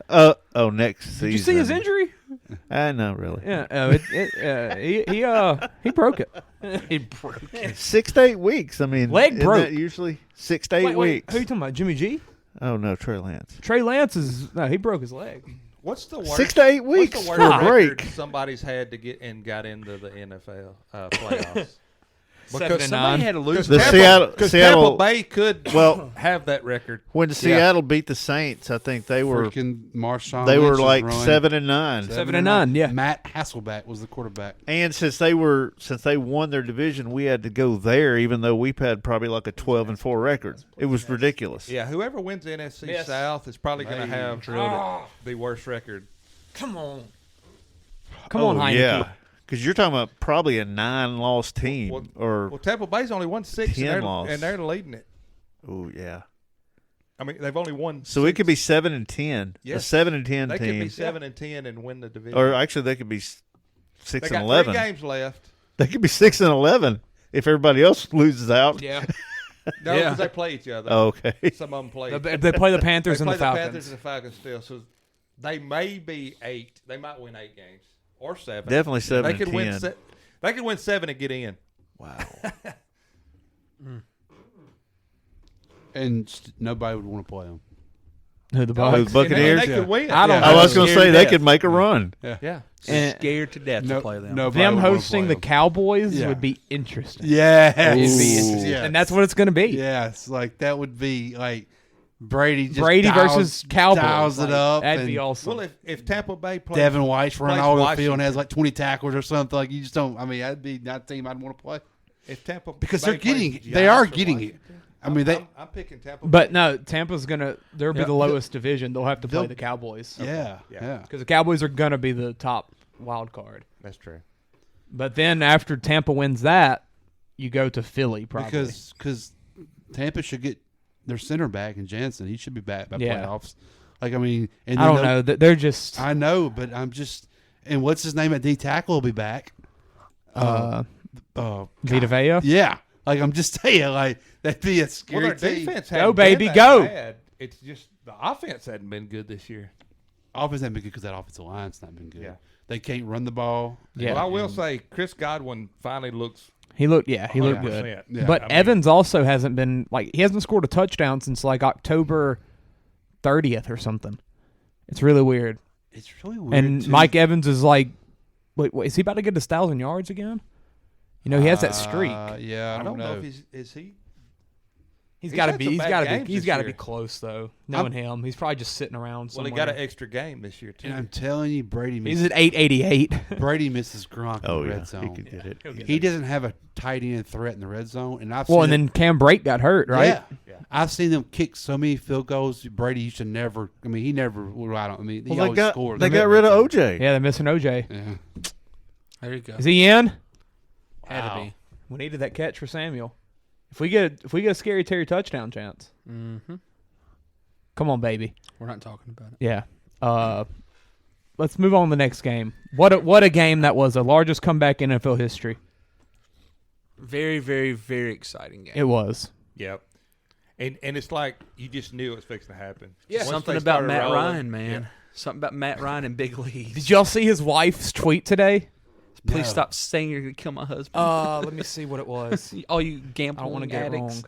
Next season. Did you see his injury? Not really. Yeah. He broke it. He broke it. 6 to 8 weeks. I mean, Leg isn't broke. that usually 6 to 8 Wait, weeks. who you talking about? Jimmy G? Oh no, Trey Lance. Trey Lance he broke his leg. What's the worst? 6 to 8 weeks What's the for worst a break. record somebody's had to get into the NFL playoffs? 7-9. Somebody had to lose. The Because Seattle Tampa Bay could have that record. when Seattle beat the Saints, I think they were Freaking Marshawn they were Lynch's like run. 7-9. 7-9, yeah. Matt Hasselbeck was the quarterback. And since they won their division, we had to go there, even though we've had probably like a 12-4 record. It was ridiculous. Yeah, whoever wins the NFC Yes. South is probably going to have the worst record. Come on. Come on, Heineke. Yeah, because you're talking about probably a 9-loss team Well, Tampa Bay's only won 6, 10 loss. and they're leading it. Oh yeah. I mean, they've only won. So it could be 7-10. Yes. A 7-10 They team. could be 7-10 and win the division. Or actually, they could be 6-11. They got 3 games left. They could be 6-11 if everybody else loses out. Yeah. No, because they play each other. Okay. Some of them play. They play the Panthers They and play the the Falcons. Panthers and the Falcons still. So they may be 8. They might win 8 games or 7. Definitely 7 They and could 10. win. They could win 7 and get in. Wow. And nobody would want to play them. Who the Who, Bucs? the Buccaneers? And they could win. I don't know. I was going to say they Scared to could make a run. Yeah. And Scared to death to play them. Nobody them would wanna hosting play the them. Cowboys Yeah. would be interesting. Yeah, It'd be interesting. Yes. And that's what it's going to be. Yes, like that would be like Brady versus Cowboys. dials it up. That'd be and awesome. Well, if Tampa Bay plays, Devin White's running plays all over the Washington. field and has like 20 tackles or something. Like you just don't. I mean, that'd be not a team I'd want to play if Tampa because Bay they're getting plays it. They are Giants or getting it. Washington, I mean, I'm picking Tampa. But no, Tampa's gonna. They'll be the lowest division. They'll have to play they'll- the Cowboys. Yeah, yeah. Because the Cowboys are gonna be the top wild card. That's true. But then after Tampa wins that, you go to Philly probably. Because Tampa should get their center back in Jansen. He should be back by Yeah. playoffs. Like I mean, and I then don't know. They're just I know, but I'm just. And what's his name at D tackle will be back. Vita God. Vea. Yeah, like I'm just saying, like that'd be a scary Well, their team. defense Go, hadn't baby, been that go. bad it's just the offense hadn't been good this year. Offense hasn't been good because that offensive line's not been good. Yeah. They can't run the ball. Yeah. Well, I will say Chris Godwin finally looks. He looked good. Yeah. But Evans also hasn't been he hasn't scored a touchdown since like October 30th or something. It's really weird. It's really weird. And too. Mike Evans is like, wait, is he about to get to 1,000 yards again? You know, he has that streak. Yeah, I don't know. If is he. He's got to be. He's got to be. He's got to be year. close though. Knowing him, he's probably just sitting around. Well, Somewhere. he got an extra game this year too. And I'm telling you, Brady. He's at 888. Brady misses Gronk in the red zone. He could get it. He doesn't have a tight end threat in the red zone, and I've Well, seen and then Cam Brake got hurt, right? Yeah. I've seen them kick so many field goals. Brady used to never. I mean, he never. He always scored. They got rid of OJ. Yeah, they're missing OJ. Yeah. There you go. Is he in? Had to be. We needed that catch for Samuel. If we get a scary Terry touchdown chance, come on, baby. We're not talking about it. Yeah. Let's move on to the next game. What a game that was! The largest comeback in NFL history. Very, very, very exciting game. It was. Yep. And it's like you just knew it was fixing to happen. Yeah. Something about Matt Ryan, man. Something about Matt Ryan and Big League. Did y'all see his wife's tweet today? Please stop saying you're going to kill my husband. Let me see what it was. All you gambling I don't want to get it addicts.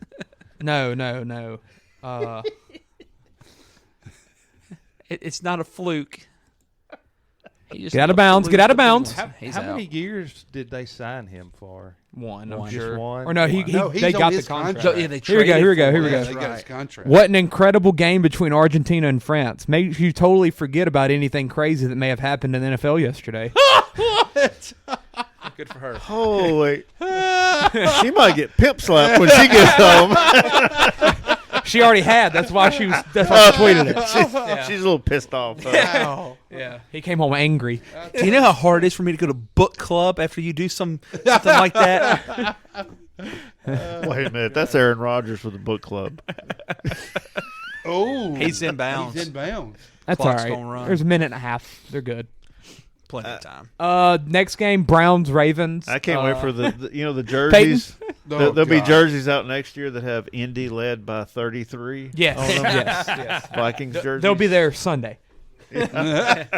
wrong. No. It's not a fluke. Get out of bounds. Get out of bounds. How many years did they sign him for? One, I'm One. sure. Just one? Or no, they got the contract. Yeah, they Here we go. traded Yeah, for they it. got his contract. What an incredible game between Argentina and France. Makes you totally forget about anything crazy that may have happened in the NFL yesterday. Good for her. Holy. She might get pimp slapped when she gets home. She already had. That's why she tweeted it. She's a little pissed off. Yeah. He came home angry. Do you know how hard it is for me to go to book club after you do something like that? Wait a minute. That's Aaron Rodgers with the book club. Oh, He's in bounds. He's in bounds. That's Clock's all gonna right. run. There's a minute and a half. They're good. Plenty of time. Next game, Browns Ravens. I can't wait for the jerseys. Oh, There'll be God. jerseys out next year that have Indy led by 33. Yes. on them. yes. Vikings jerseys. They'll be there Sunday.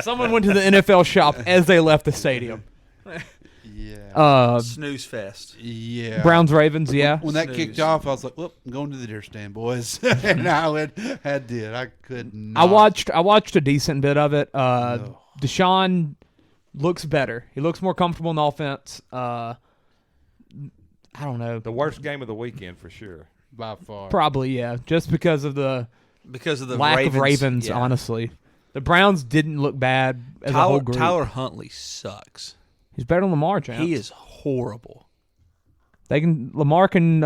Someone went to the NFL shop as they left the stadium. Yeah. Snooze fest. Yeah. Browns Ravens. Yeah. When that Snooze. kicked off, I was like, "Well, I'm going to the deer stand, boys." And I did. I could not. I watched a decent bit of it. Deshaun looks better. He looks more comfortable in the offense. I don't know. The worst game of the weekend for sure. by far. Probably, yeah. Just because of the lack Ravens, of Ravens, yeah. honestly. The Browns didn't look bad as a whole group. Tyler Huntley sucks. He's better than Lamar, Chance. He is horrible. Lamar can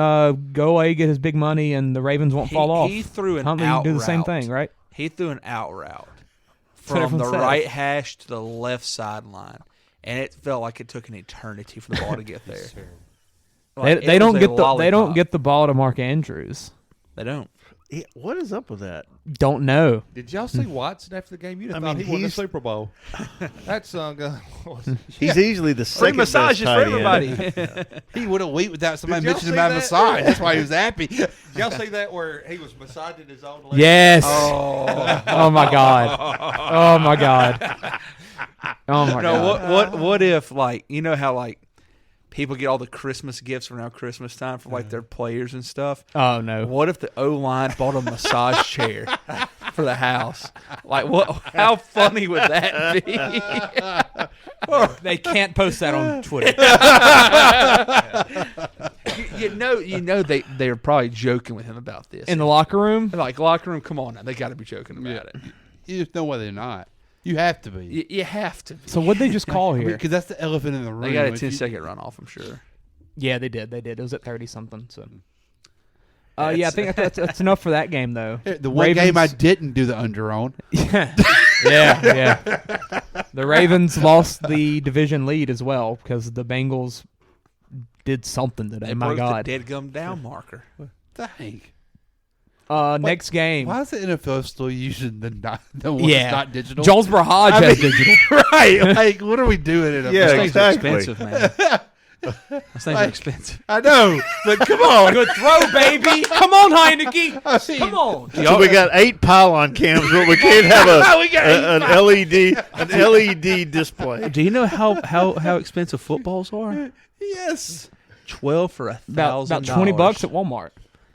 go away, get his big money, and the Ravens won't fall off. He threw an Huntley out can do the same route. thing, right? He threw an out route what from everyone the says. right hash to the left sideline, and it felt like it took an eternity for the ball to get there. Like, They it don't was a get they don't lollipop. get the ball to Mark Andrews. They don't. What is up with that? Don't know. Did y'all see Watson after the game? You'd have I thought mean, he won the he's- Super Bowl. That song. He's easily the Free second best massages tight for end. everybody. He would have wait without somebody Did y'all mentioning see my that? massage. That's why he was happy. Did y'all see that where he was massaging his own leg? Yes. Oh. Oh my God. Oh my God. Oh my God. What if, like, you know how, like, people get all the Christmas gifts around Christmas time for, like, their players and stuff? Oh no. What if the O-line bought a massage chair for the house? Like, what? How funny would that be? They can't post that on Twitter. you know they're probably joking with him about this. In the locker room? Like, locker room, come on now. They got to be joking about it. There's no way they're not. You have to be. You have to be. So what'd they just call here? Because that's the elephant in the room. They got a If you- 10-second runoff, I'm sure. Yeah, they did. It was at 30-something. So, yeah, I think that's enough for that game, though. The one game I didn't do the under on. Yeah. The Ravens lost the division lead as well because the Bengals did something today. They My broke God. the dead gum down marker. Dang. Next game. Why is the NFL still using the one that's not digital? Jonesboro Hodge has digital. Right. Like, what are we doing in a Yeah, Those things are exactly. expensive, man. Those things are expensive. I know, but come on. Good throw, baby. Come on, Heineke. Come on. So we got 8 pylon cams, but we can't have an LED display. Do you know how expensive footballs are? Yes. 12 for $1,000. About $20 at Walmart.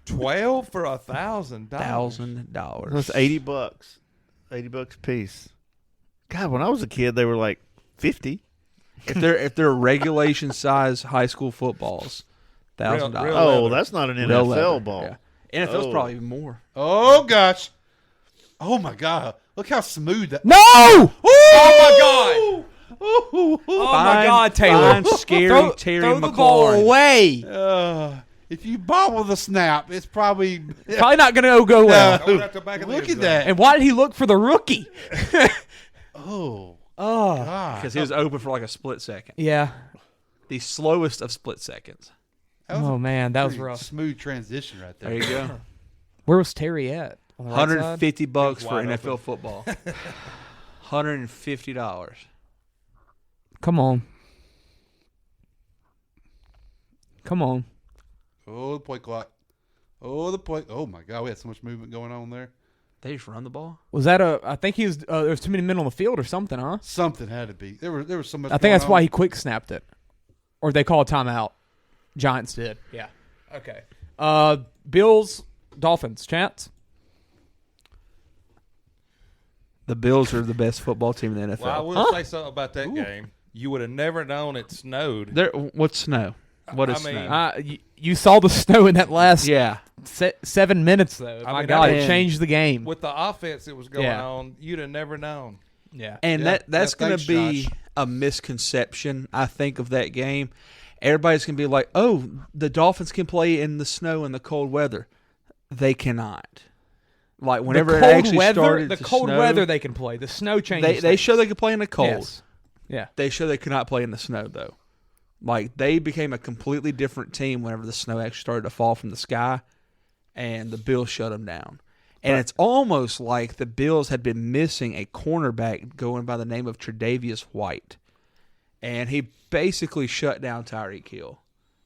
12 for $1,000. $1,000. That's $80. $80 a piece. God, when I was a kid, they were like 50. If they're regulation size high school footballs, $1,000. Oh, that's not an NFL ball. Yeah. NFL's probably even more. Oh gosh. Oh my God. Look how smooth that. No! Oh my God! Oh my God, Taylor! Fine, scary Terry throw the McLaurin. ball away. If you bobble the snap, it's probably not going to go well. Look at that. And why did he look for the rookie? Oh, God! Because he was open for like a split second. Yeah. The slowest of split seconds. Oh man, that was rough. Smooth transition right there. There you go. Where was Terry at? On the right side? $150 for NFL football. $150. Come on. Come on. Oh, the point clock. Oh, the point. Oh my God, we had so much movement going on there. They just run the ball. Was that I think he was. There was too many men on the field or something, huh? Something had to be. There was so much. I think that's why he quick snapped it, or they call a timeout. Giants did. Yeah. Okay. Bills, Dolphins, chance. The Bills are the best football team in the NFL. Well, I will say something about that game. You would have never known it snowed. What's snow? What is snow? You saw the snow in that last 7 minutes, though. I My mean, God, it changed the game. With the offense that was going on, you'd have never known. Yeah. And that's going to be a misconception, I think, of that game. Everybody's going to be like, oh, the Dolphins can play in the snow and the cold weather. They cannot. Like, whenever it actually started the to cold snow, weather they can play. The snow changes. They show they could play in the cold. Yes. Yeah. They show they could not play in the snow, though. Like, they became a completely different team whenever the snow actually started to fall from the sky, and the Bills shut them down. And it's almost like the Bills had been missing a cornerback going by the name of Tre'Davious White. And he basically shut down Tyreek Hill,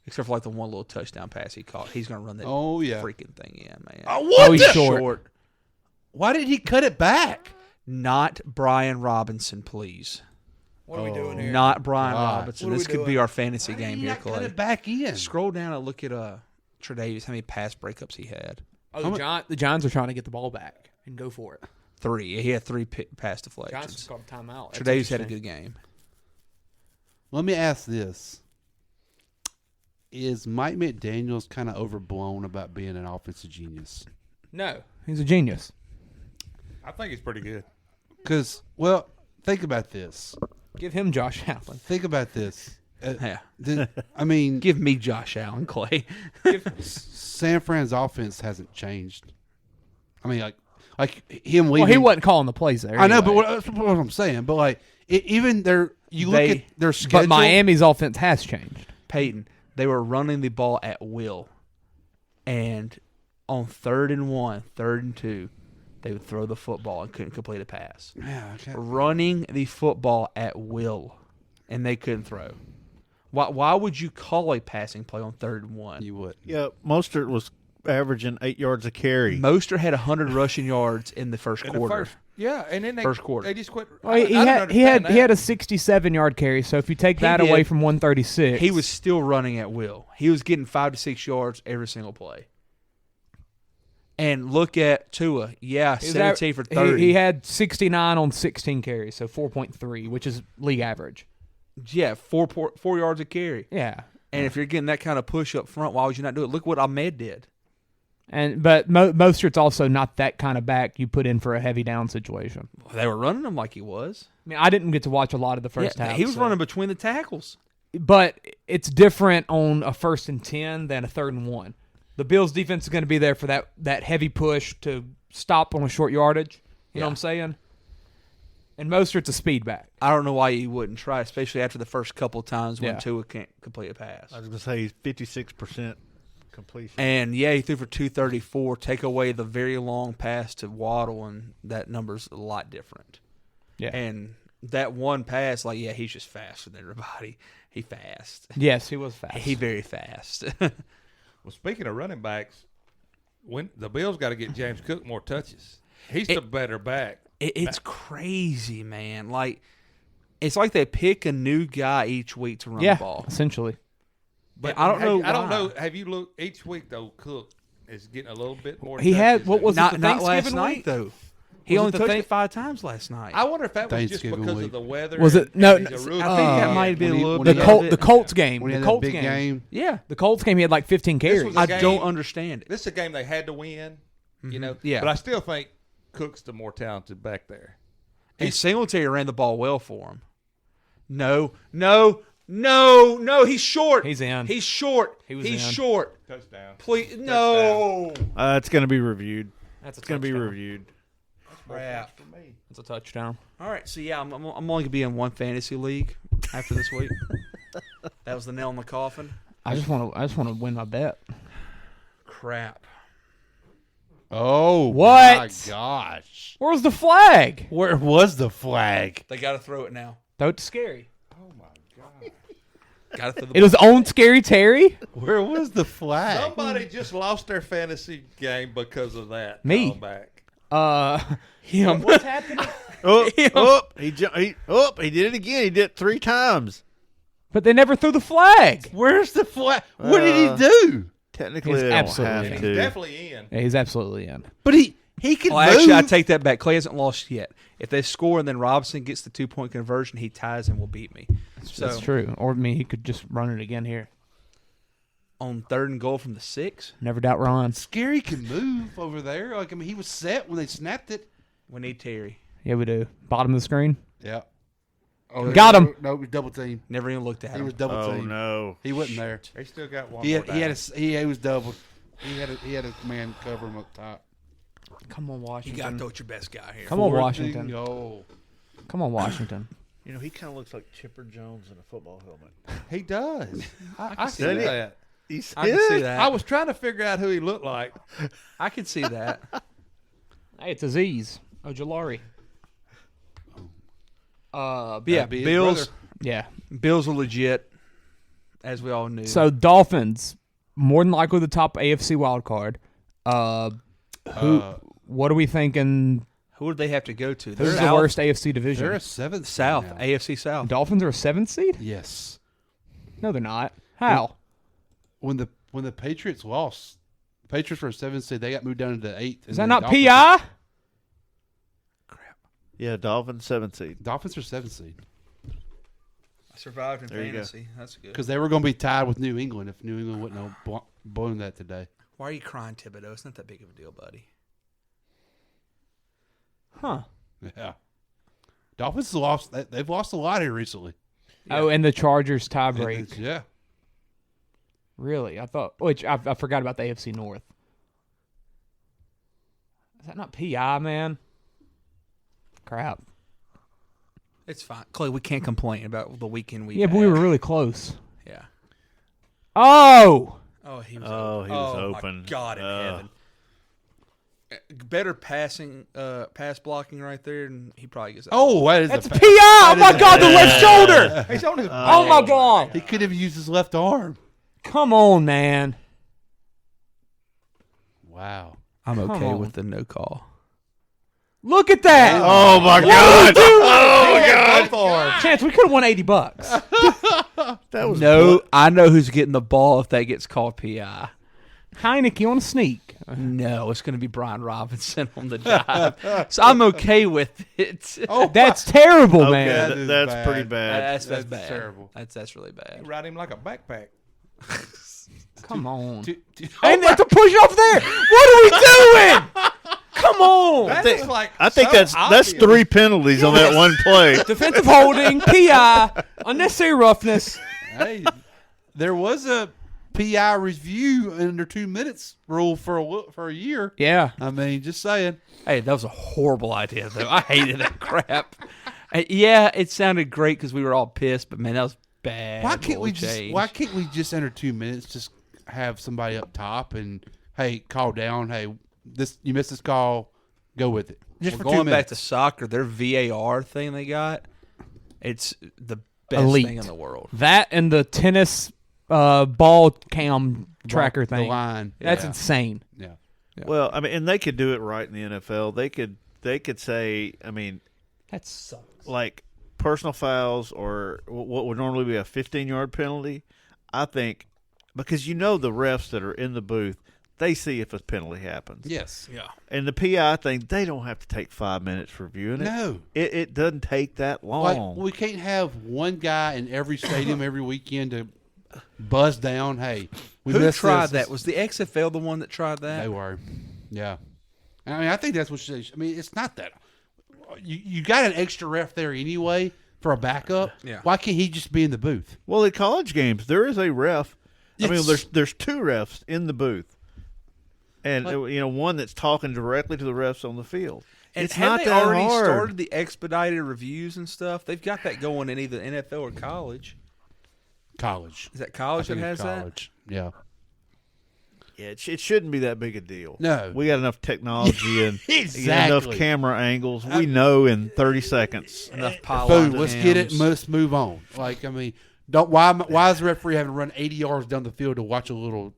except for like the one little touchdown pass he caught. He's going to run that freaking thing in, man. He's short. Why did he cut it back? Not Brian Robinson, please. What are we doing here? Not Brian Robinson. This could be our fantasy game here, Clay. Cut it back in. Scroll down and look at Tre'Davious, how many pass breakups he had. Oh, the Giants are trying to get the ball back and go for it. 3. He had 3 pass deflections. Giants called a timeout. Tre'Davious had a good game. Let me ask this. Is Mike McDaniels kind of overblown about being an offensive genius? No, he's a genius. I think he's pretty good. Because, well, think about this. Give him Josh Allen. Think about this. I mean, give me Josh Allen, Clay. San Fran's offense hasn't changed. I mean, like him leaving. Well, he wasn't calling the plays there. I know, but that's what I'm saying. But like, even look at their schedule. But Miami's offense has changed. Peyton, they were running the ball at will, and on 3rd and 1, 3rd and 2. They would throw the football and couldn't complete a pass. Yeah, running the football at will, and they couldn't throw. Why would you call a passing play on 3rd and 1? You wouldn't. Yeah, Mostert was averaging 8 yards a carry. Mostert had 100 rushing yards in the first quarter. And then first quarter. They just quit. Well, he had a 67-yard carry. So if you take that away from 136, he was still running at will. He was getting 5 to 6 yards every single play. And look at Tua. Yeah, 17 for 30. He had 69 on 16 carries, so 4.3, which is league average. Yeah, 4 yards a carry. Yeah. And if you're getting that kind of push up front, why would you not do it? Look what Ahmed did. But Mostert's also not that kind of back you put in for a heavy down situation. Well, they were running him like he was. I mean, I didn't get to watch a lot of the first half. He was running between the tackles. But it's different on a 1st and 10 than a 3rd and 1. The Bills' defense is going to be there for that heavy push to stop on a short yardage. You know what I'm saying? And Mostert's a speed back. I don't know why you wouldn't try, especially after the first couple of times when Tua can't complete a pass. I was going to say he's 56% completion. And, he threw for 234. Take away the very long pass to Waddle, and that number's a lot different. Yeah. And that one pass, he's just faster than everybody. He fast. Yes, he was fast. He very fast. Well, speaking of running backs, when the Bills got to get James Cook more touches. He's the better back. It's crazy, man. Like it's like they pick a new guy each week to run the ball. Essentially. But I don't know. I don't know. Have you looked each week though? Cook is getting a little bit more. He had what was not it? The not last Thanksgiving night week? though. He Was only it the touched thing- it 5 times last night. I wonder if that was just Thanksgiving because week. of the weather. Was it? and No, he's a no, rookie. I think that might have been a when he- little when bit. he The had of it- the Colts game. When he The had Colts that big game. Yeah, The Colts game. He had like 15 carries. was a I game- don't understand it. This is a game they had to win. You know. Yeah. But I still think Cook's the more talented back there. And Singletary ran the ball well for him. No. He's short. He's in. He's short. He was He's in. short. Touchdown. Please, no. It's going to be reviewed. That's a It's going to be touchdown. reviewed. Crap. It's a touchdown. All right, so yeah, I'm only going to be in one fantasy league after this week. That was the nail in the coffin. I just want to win my bet. Crap. Oh, What? my gosh. Where was the flag? Where was the flag? They got to throw it now. Throw it to Scary. Got to throw the It was on Scary Terry. Where was the flag? Somebody just lost their fantasy game because of that. Me. Back. him. What's happening? He did it again. He did it 3 times. But they never threw the flag. Where's the flag? What did he do? Technically, He's they don't absolutely have in. to. Definitely in. Yeah, he's absolutely in. But he could Well, move. actually, I take that back. Clay hasn't lost yet. If they score and then Robinson gets the 2-point conversion, he ties and will beat me. That's true. Or he could just run it again here. On 3rd and goal from the 6, Never doubt Ron. Scary can move over there. Like, I mean, he was set when they snapped it. we need Terry. Yeah, we do. Bottom of the screen. Yeah. Oh, Got him. No, he was double team. Never even looked at He him. was double Oh team. no! He wasn't there. They still got one. He more had down. he was double. He had a man cover him up top. Come on, You Washington. got to throw it your best guy here. Come on, 4th and Washington. goal. Come on, Washington. You know, he kind of looks like Chipper Jones in a football helmet. He does. I see Does he? that. I can see that. I was trying to figure out who he looked like. I can see that. Hey, it's Aziz Ojolari. But yeah, be his Bills. brother. Yeah. Bills are legit, as we all knew. So Dolphins, more than likely the top AFC wild card. What are we thinking? who would they have to go to? Who's the worst AFC division? They're a 7th South, now. AFC South. Dolphins are a 7th seed? Yes. No, they're not. How? When the Patriots lost, the Patriots were a 7th seed. They got moved down to the 8th. Is that not PI? Yeah, Dolphins 7th seed. Dolphins are 7th seed I survived in There you go. fantasy. That's good. because they were going to be tied with New England if New England wouldn't have blown that today. Why are you crying, Thibodeau? It's not that big of a deal, buddy. Huh. Yeah. Dolphins lost. They've lost a lot here recently. Oh, and the Chargers tie break. Yeah. Really? I thought. Which I forgot about the AFC North. Is that not PI, man? Crap. It's fine. Clay, we can't complain about the weekend we Yeah, but we were really close. Yeah. Oh! Oh, he was Oh, open. he was Oh, open. My God in heaven. Better passing, pass blocking right there, and he probably gets. Oh, That's PI! Oh my God, the left shoulder! He's on his. Oh my God! He could have used his left arm. Come on, man. Wow. I'm Come okay on. with the no call. Look at that! Oh my What God! are we doing? Oh my God! Chance, we could have won $80. That was No, I know who's getting the ball if that gets called PI. Heineke on a sneak. No, it's going to be Brian Robinson on the dive. So I'm okay with it. Oh, That's terrible, Okay, man. That is that's bad. pretty bad. That's That's bad. terrible. That's really bad. Ride him like a backpack. Come on. Oh, And that's a push off there. What are we doing? Come on. That's like. I think so that's obvious. 3 penalties on that one play. Defensive holding, PI, unnecessary roughness. Hey, there was a PI review under 2 minutes rule for a year. Yeah. I mean, just saying. Hey, that was a horrible idea, though. I hated that crap. Yeah, it sounded great because we were all pissed, but man, that was bad. Why can't we change. Why can't we just under 2 minutes just have somebody up top and hey, call down. Hey, you missed this call. Go with it. Just for 2 going back minutes. to soccer, their VAR thing they got, it's the best elite. thing in the world. That and the tennis ball cam tracker The thing. line. That's Yeah. insane. Yeah. Well, I mean, and they could do it right in the NFL. They could say, I mean, that sucks. Like personal fouls or what would normally be a 15-yard penalty. I think because the refs that are in the booth, they see if a penalty happens. Yes. Yeah. And the PI thing, they don't have to take 5 minutes reviewing it. No. It doesn't take that long. Like, we can't have one guy in every stadium every weekend to buzz down. Hey, we Who missed tried this. that? Was the XFL the one that tried that? They were. Yeah. I mean, I think that's what she. I mean, it's not that. You got an extra ref there anyway for a backup. Yeah. Why can't he just be in the booth? Well, at college games, there is a ref. Yes. I mean, there's two refs in the booth, and one that's talking directly to the refs on the field. And it's have not they that already hard. started the expedited reviews and stuff? They've got that going in either NFL or college. College. Is that college that has college. Yeah. Yeah, it shouldn't be that big a deal. No. We got enough technology and Exactly. enough camera angles. We know in 30 seconds. Enough Boom. Let's get it. Let's move on. Like, I mean, why is the referee having to run 80 yards down the field to watch a little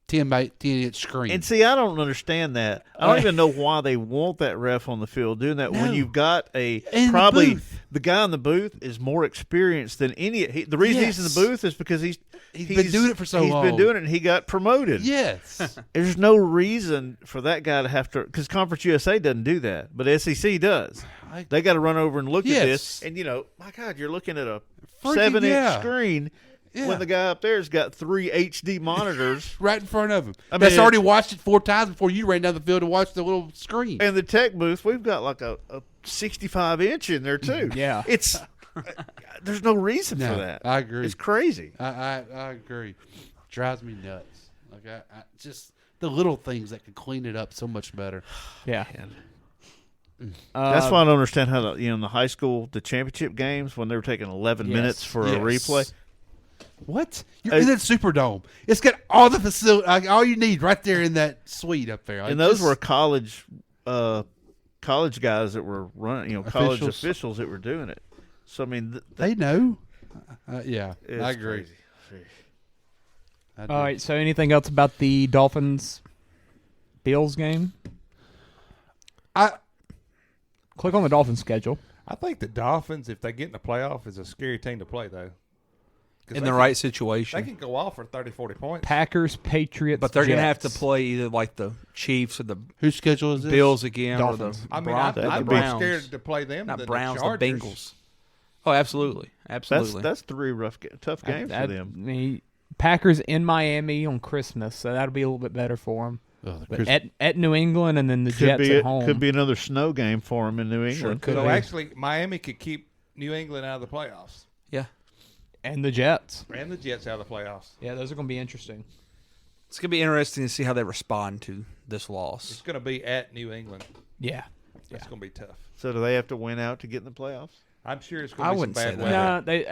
10-inch screen? And see, I don't understand that. I don't even know why they want that ref on the field doing that when you've got probably the guy in the booth is more experienced than any. The reason he's in the booth is because he's been doing it for so long. He's been doing it, and he got promoted. Yes. There's no reason for that guy to have to, because Conference USA doesn't do that, but SEC does. They got to run over and look at this, and my God, you're looking at a 7-inch screen. Yeah. When the guy up there's got 3 HD monitors right in front of him. I mean, that's already watched it 4 times before you ran down the field to watch the little screen. And the tech booth, we've got like a 65-inch in there too. Yeah, it's there's no reason for that. I agree. It's crazy. I agree. Drives me nuts. Like I just the little things that could clean it up so much better. Yeah. That's why I don't understand how in the high school, the championship games, when they were taking 11 minutes for a replay. What? You're in that Superdome. It's got all the facility, all you need right there in that suite up there. And those were college guys that were running, college officials that were doing it. So I mean, they know. Yeah, I agree. All right. So, anything else about the Dolphins-Bills game? Click on the Dolphins schedule. I think the Dolphins, if they get in the playoff, is a scary team to play, though. In the right situation. They can go off for 30, 40 points. Packers, Patriots, but they're going to have Jets. to play either like the Chiefs or the whose schedule is this? Bills again. Dolphins. Or the I'd be Browns. scared to play them. Not than Browns, the the Bengals. Oh, absolutely. That's 3 tough games for them. Packers in Miami on Christmas, so that'll be a little bit better for them. But at New England and then the Jets at home. Could be another snow game for them in New England. Sure could so be. Actually, Miami could keep New England out of the playoffs. Yeah. And the Jets. And the Jets out of the playoffs. Yeah, those are going to be interesting. It's going to be interesting to see how they respond to this loss. It's going to be at New England. Yeah. It's going to be tough. So do they have to win out to get in the playoffs? I'm sure it's going to be some bad weather. No, they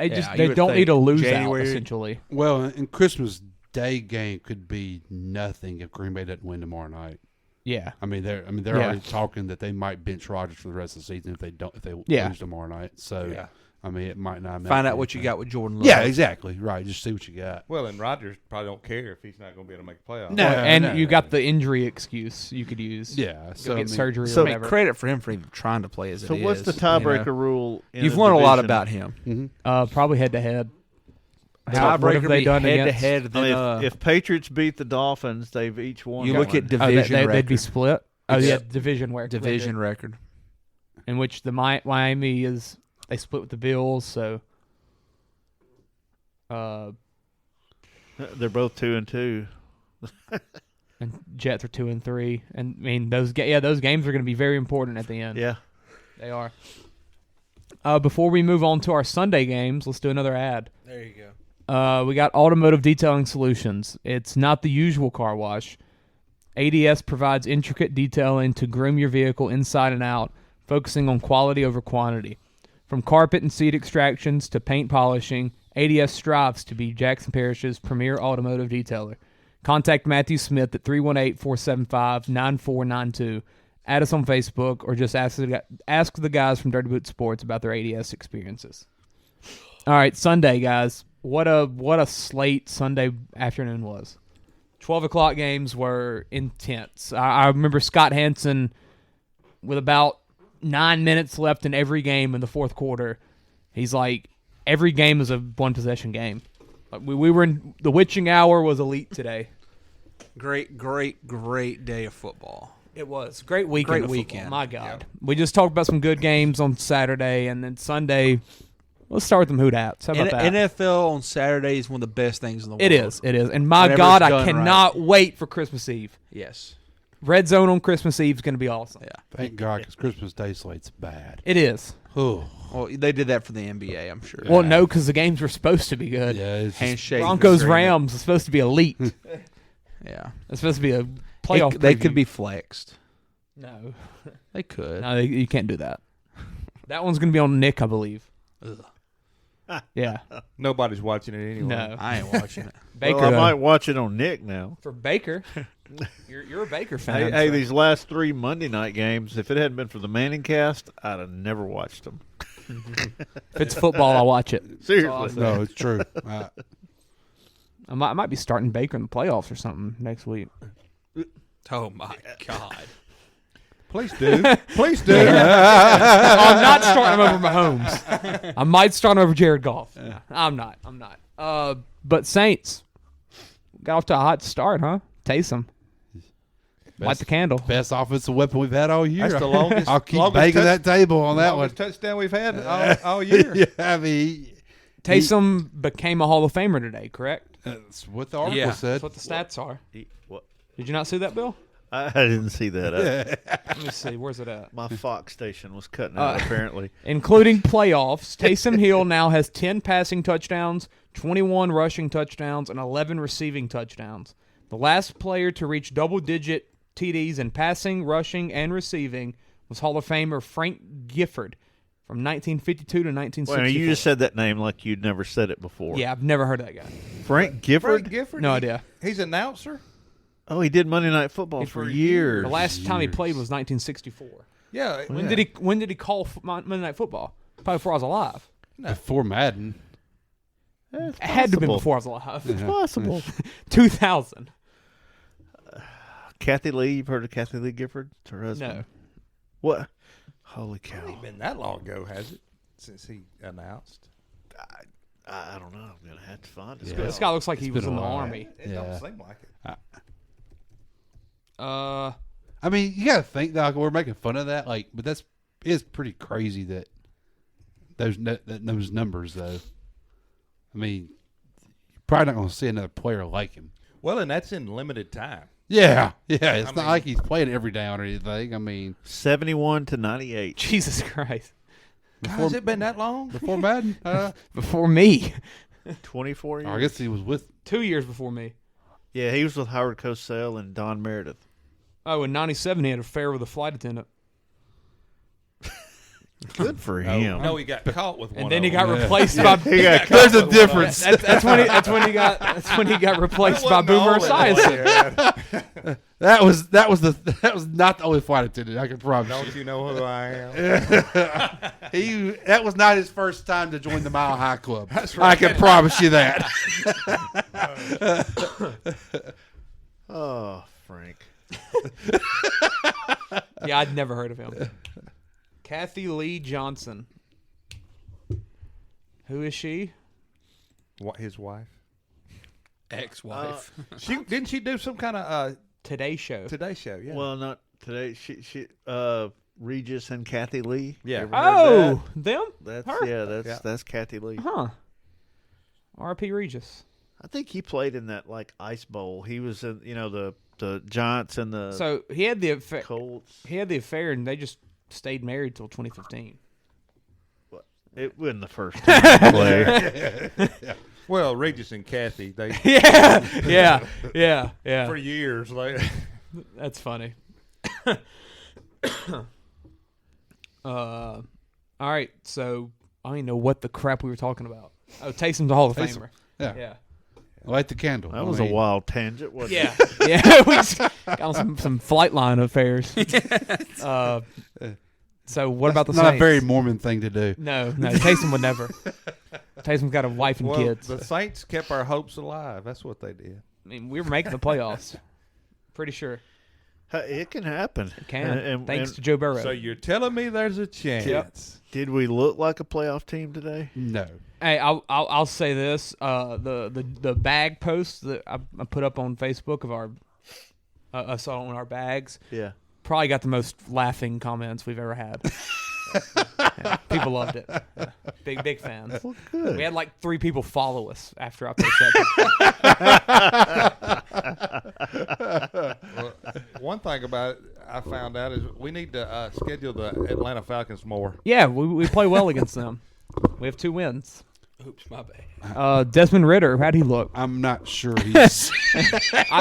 don't need to lose out, essentially. Well, and Christmas Day game could be nothing if Green Bay doesn't win tomorrow night. Yeah. I mean they're already talking that they might bench Rodgers for the rest of the season if they lose tomorrow night. So I mean it might not find out what you got with Jordan Love. Yeah, exactly. Right. Just see what you got. Well, and Rodgers probably don't care if he's not going to be able to make the playoffs. No, you got the injury excuse you could use. Yeah. So get surgery so or whatever. credit for him for even trying to play as it is. So what's the tiebreaker rule? You've learned a lot about him. Mm-hmm. Probably head-to-head. Tiebreaker they done head-to-head. If Patriots beat the Dolphins, they've each won. You look at division record. They'd be split. Oh, yeah, division record. Division record. In which the Miami is, they split with the Bills, so. They're both 2-2. And Jets are 2-3. And I mean, those games are going to be very important at the end. Yeah. They are. Before we move on to our Sunday games, let's do another ad. There you go. We got Automotive Detailing Solutions. It's not the usual car wash. ADS provides intricate detailing to groom your vehicle inside and out, focusing on quality over quantity. From carpet and seat extractions to paint polishing, ADS strives to be Jackson Parish's premier automotive detailer. Contact Matthew Smith at 318-475-9492. Add us on Facebook or just ask the guys from Dirty Boot Sports about their ADS experiences. All right, Sunday, guys. What a slate Sunday afternoon was. 12 o'clock games were intense. I remember Scott Hansen with about 9 minutes left in every game in the fourth quarter. He's like, every game is a one-possession game. Like we were in the witching hour was elite today. Great day of football. It was great weekend. Great weekend. My God, we just talked about some good games on Saturday, and then Sunday. Let's start with them Hoot-Outs. How about that? NFL on Saturday is one of the best things in the world. It is, and my Whenever God, it's I done cannot right. wait for Christmas Eve. Yes. Red Zone on Christmas Eve is going to be awesome. Yeah. Thank God, because Christmas Day slate's bad. It is. Oh. Well, they did that for the NBA, I'm sure. Well, no, because the games were supposed to be good. Yeah, it's handshake. Broncos Rams is supposed to be elite. Yeah, it's supposed to be a playoff. They preview. could be flexed. No, they could. No, you can't do that. That one's going to be on Nick, I believe. Ugh. Yeah. Nobody's watching it anyway. No, I ain't watching it. Baker, well, I might watch it on Nick now. For Baker, you're a Baker fan. Hey, these last 3 Monday night games, if it hadn't been for the Manning cast, I'd have never watched them. If it's football, I'll watch it. Seriously. No, it's true. I might be starting Baker in the playoffs or something next week. Oh, my God. Please do. Please do. I'm not starting him over Mahomes. I might start him over Jared Goff. Yeah. I'm not. But Saints got off to a hot start, huh? Taysom. Light the candle. Best offensive weapon we've had all year. That's the longest. I'll keep banging that table on that one. Touchdown we've had all year. Yeah, I mean, Taysom became a Hall of Famer today, correct? That's what the article said. That's what the stats are. What? Did you not see that, Bill? I didn't see that. Let me see. Where's it at? My Fox station was cutting out, apparently. Including playoffs, Taysom Hill now has 10 passing touchdowns, 21 rushing touchdowns, and 11 receiving touchdowns. The last player to reach double-digit TDs in passing, rushing, and receiving was Hall of Famer Frank Gifford from 1952 to 1964. Well, you just said that name like you'd never said it before. Yeah, I've never heard of that guy. Frank Gifford? Frank Gifford? No idea. He's an announcer? Oh, he did Monday Night Football for years. The last time he played was 1964. Yeah. When did he call Monday Night Football? Probably before I was alive. No. Before Madden. It had to have been before I was alive. It's possible. 2000. Kathy Lee, you've heard of Kathy Lee Gifford? It's her husband. No. What? Holy cow. It ain't been that long ago, has it? Since he announced? I don't know. I'm going to have to find it. Yeah. This guy looks like he was in the Army. It don't seem like it. I mean, you got to think that we're making fun of that, but it's pretty crazy that those numbers, though. I mean, you're probably not going to see another player like him. Well, and that's in limited time. Yeah. It's not like he's playing every down or anything. I mean, 71 to 98. Jesus Christ. Has it been that long? Before Madden? Before me. 24 years. I guess he was with 2 years before me. Yeah, he was with Howard Cosell and Don Meredith. Oh, in 97 he had an affair with a flight attendant. Good for him. No, he got caught with one. And then he of got them. replaced by. There's a difference. That's when he got replaced by Boomer Esiason. That was not the only flight attendant. I can promise. Don't you know who I am? That was not his first time to join the Mile High Club. That's right. I can promise you that. Oh, Frank. Yeah, I'd never heard of him. Kathy Lee Johnson. Who is she? His wife. Ex-wife. Didn't she do some kind of Today Show? Today Show, yeah. Well, not today. She Regis and Kathy Lee. Yeah. Oh, them? That's Her? that's Kathy Lee. Huh. R.P. Regis. I think he played in that Ice Bowl. He was in the Giants and the So he had the affair. Colts. He had the affair, and they just stayed married till 2015. It wasn't the first time he played. Well, Regis and Kathy, they yeah. for years. That's funny. All right, so I don't even know what the crap we were talking about. Oh, Taysom's a Hall of Famer. Yeah. Light the candle. That was a wild tangent, wasn't it? Yeah. We just got on some flight line affairs. So what about the Not Saints? a very Mormon thing to do. No, Taysom would never. Taysom's got a wife and Well, kids. the Saints kept our hopes alive. That's what they did. I mean, we were making the playoffs. Pretty sure. It can happen. It can. Thanks to Joe Burrow. So you're telling me there's a chance? Did we look like a playoff team today? No. Hey, I'll say this: the bag post that I put up on Facebook of our us on our bags, Yeah. probably got the most laughing comments we've ever had. Yeah, people loved it. Yeah, big fans. Well, good. We had like 3 people follow us after I posted that. Well, one thing about it I found out is we need to schedule the Atlanta Falcons more. Yeah, we play well against them. We have 2 wins. Oops, my bad. Desmond Ritter, how'd he look? I'm not sure he's.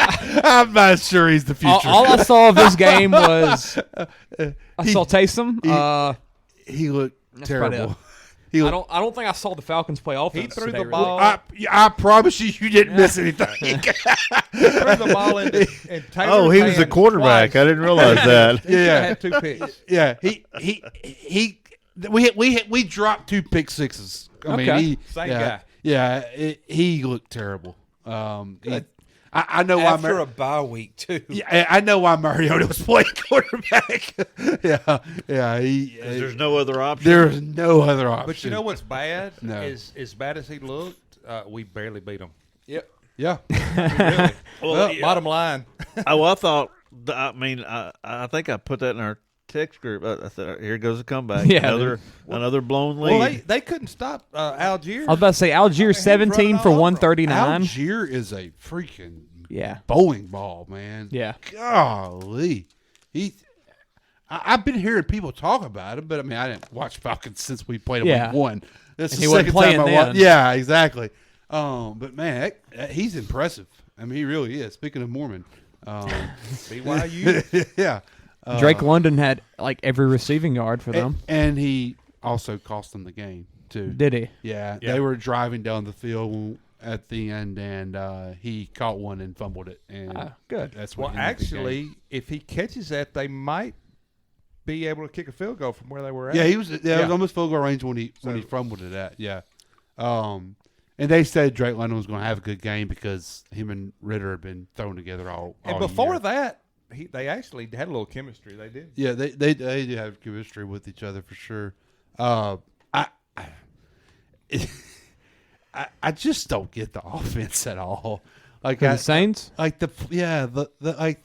I'm not sure he's the future. All I saw of this game was I saw Taysom. He looked That's about terrible. I don't think I saw the Falcons play offense. He threw today, the really. ball. I promise you didn't miss anything. He threw the ball in Taylor's Oh, he was the hands quarterback. twice. I didn't realize that. He had 2 picks. Yeah, we dropped 2 pick sixes. I mean, Same guy. Yeah, he looked terrible. I know why. After a bye week too. Yeah, I know why Mariota was playing quarterback. yeah. There's no other option. There's no other option. But you know what's bad? No. Is as bad as he looked, we barely beat him. Yep. Yeah. Really. Well, Bottom line. I thought. I think I put that in our text group. I said, "Here goes a comeback. Yeah, another blown lead." Well, they couldn't stop Algier. I was about to say Algier 17 for 139. Algier is a freaking Yeah. bowling ball, man. Yeah. Golly. I've been hearing people talk about him, but I mean, I didn't watch Falcons since we played him Yeah. week 1. That's And the he wasn't second time playing I watched. then. Yeah, exactly. But man, he's impressive. I mean, he really is. Speaking of Mormon, BYU. yeah. Drake London had like every receiving yard for them. And he also cost them the game too. Did he? Yeah, they were driving down the field at the end, and he caught one and fumbled it. And good. That's Well, what ended the game. actually, if he catches that, they might be able to kick a field goal from where they were at. Yeah, he was. Yeah, it was almost field goal range when he fumbled it at. Yeah, and they said Drake London was going to have a good game because him and Ritter had been thrown together all. And all before year. that, they actually had a little chemistry. They did. Yeah, they do have chemistry with each other for sure. I just don't get the offense at all. Like The Saints? like the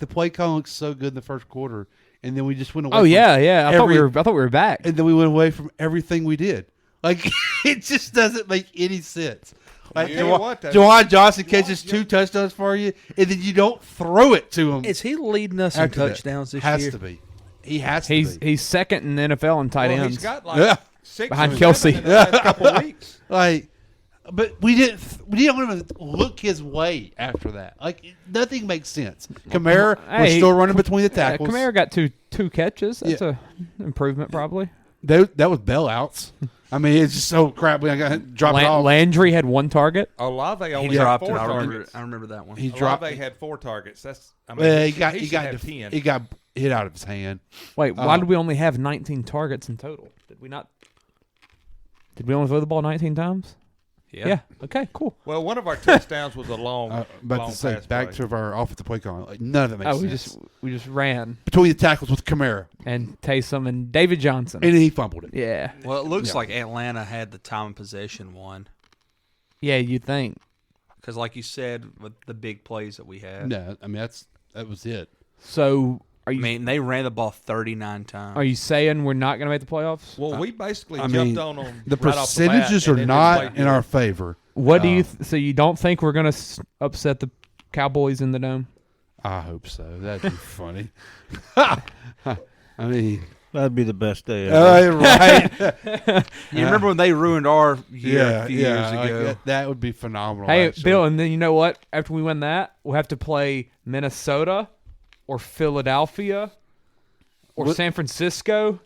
play call looks so good in the first quarter, and then we just went away. Oh from yeah. I thought we were back. and then we went away from everything we did. Like it just doesn't make any sense. Like You know what, though? Jawan Johnson catches 2 touchdowns for you, and then you don't throw it to him. Is he leading us in after that. touchdowns this Has year? to be. He has to be. He's second in the NFL in tight Well, ends. he's got like 6 Behind or Kelsey. 7 in the last couple of weeks. Like, but we didn't even look his way after that. Like nothing makes sense. Kamara was still running between the tackles. Kamara got two catches. That's a improvement probably. That was bailouts. I mean, it's just so crap. We got to drop it off. Landry had 1 target. Olave He only dropped had it. 4 I targets. remember that one. He dropped. Olave had 4 targets. That's Well, he he have 10. got hit out of his hand. Wait, why did we only have 19 targets in total? Did we not? Did we only throw the ball 19 times? Yeah. Okay. Cool. Well, one of our touchdowns was a long, But long to say, pass back play. to our offensive play call, like none of that makes sense. we just ran Between the tackles with Kamara, and Taysom and David Johnson. and then he fumbled it. Yeah. Well, it looks like Atlanta had the time of possession one. Yeah, you think? Because, like you said, with the big plays that we had. No, I mean that was it. So I mean, they ran the ball 39 times. Are you saying we're not going to make the playoffs? Well, we basically I jumped mean, on them. the right off the bat, percentages and are then not played in good. our favor. What do you? So you don't think we're going to upset the Cowboys in the dome? I hope so. That'd be funny. I mean, That'd be the best day ever. right? You remember when they ruined our year a few years like ago? that would be phenomenal. Hey, actually. Bill, and then you know what? After we win that, we'll have to play Minnesota or Philadelphia or San Francisco.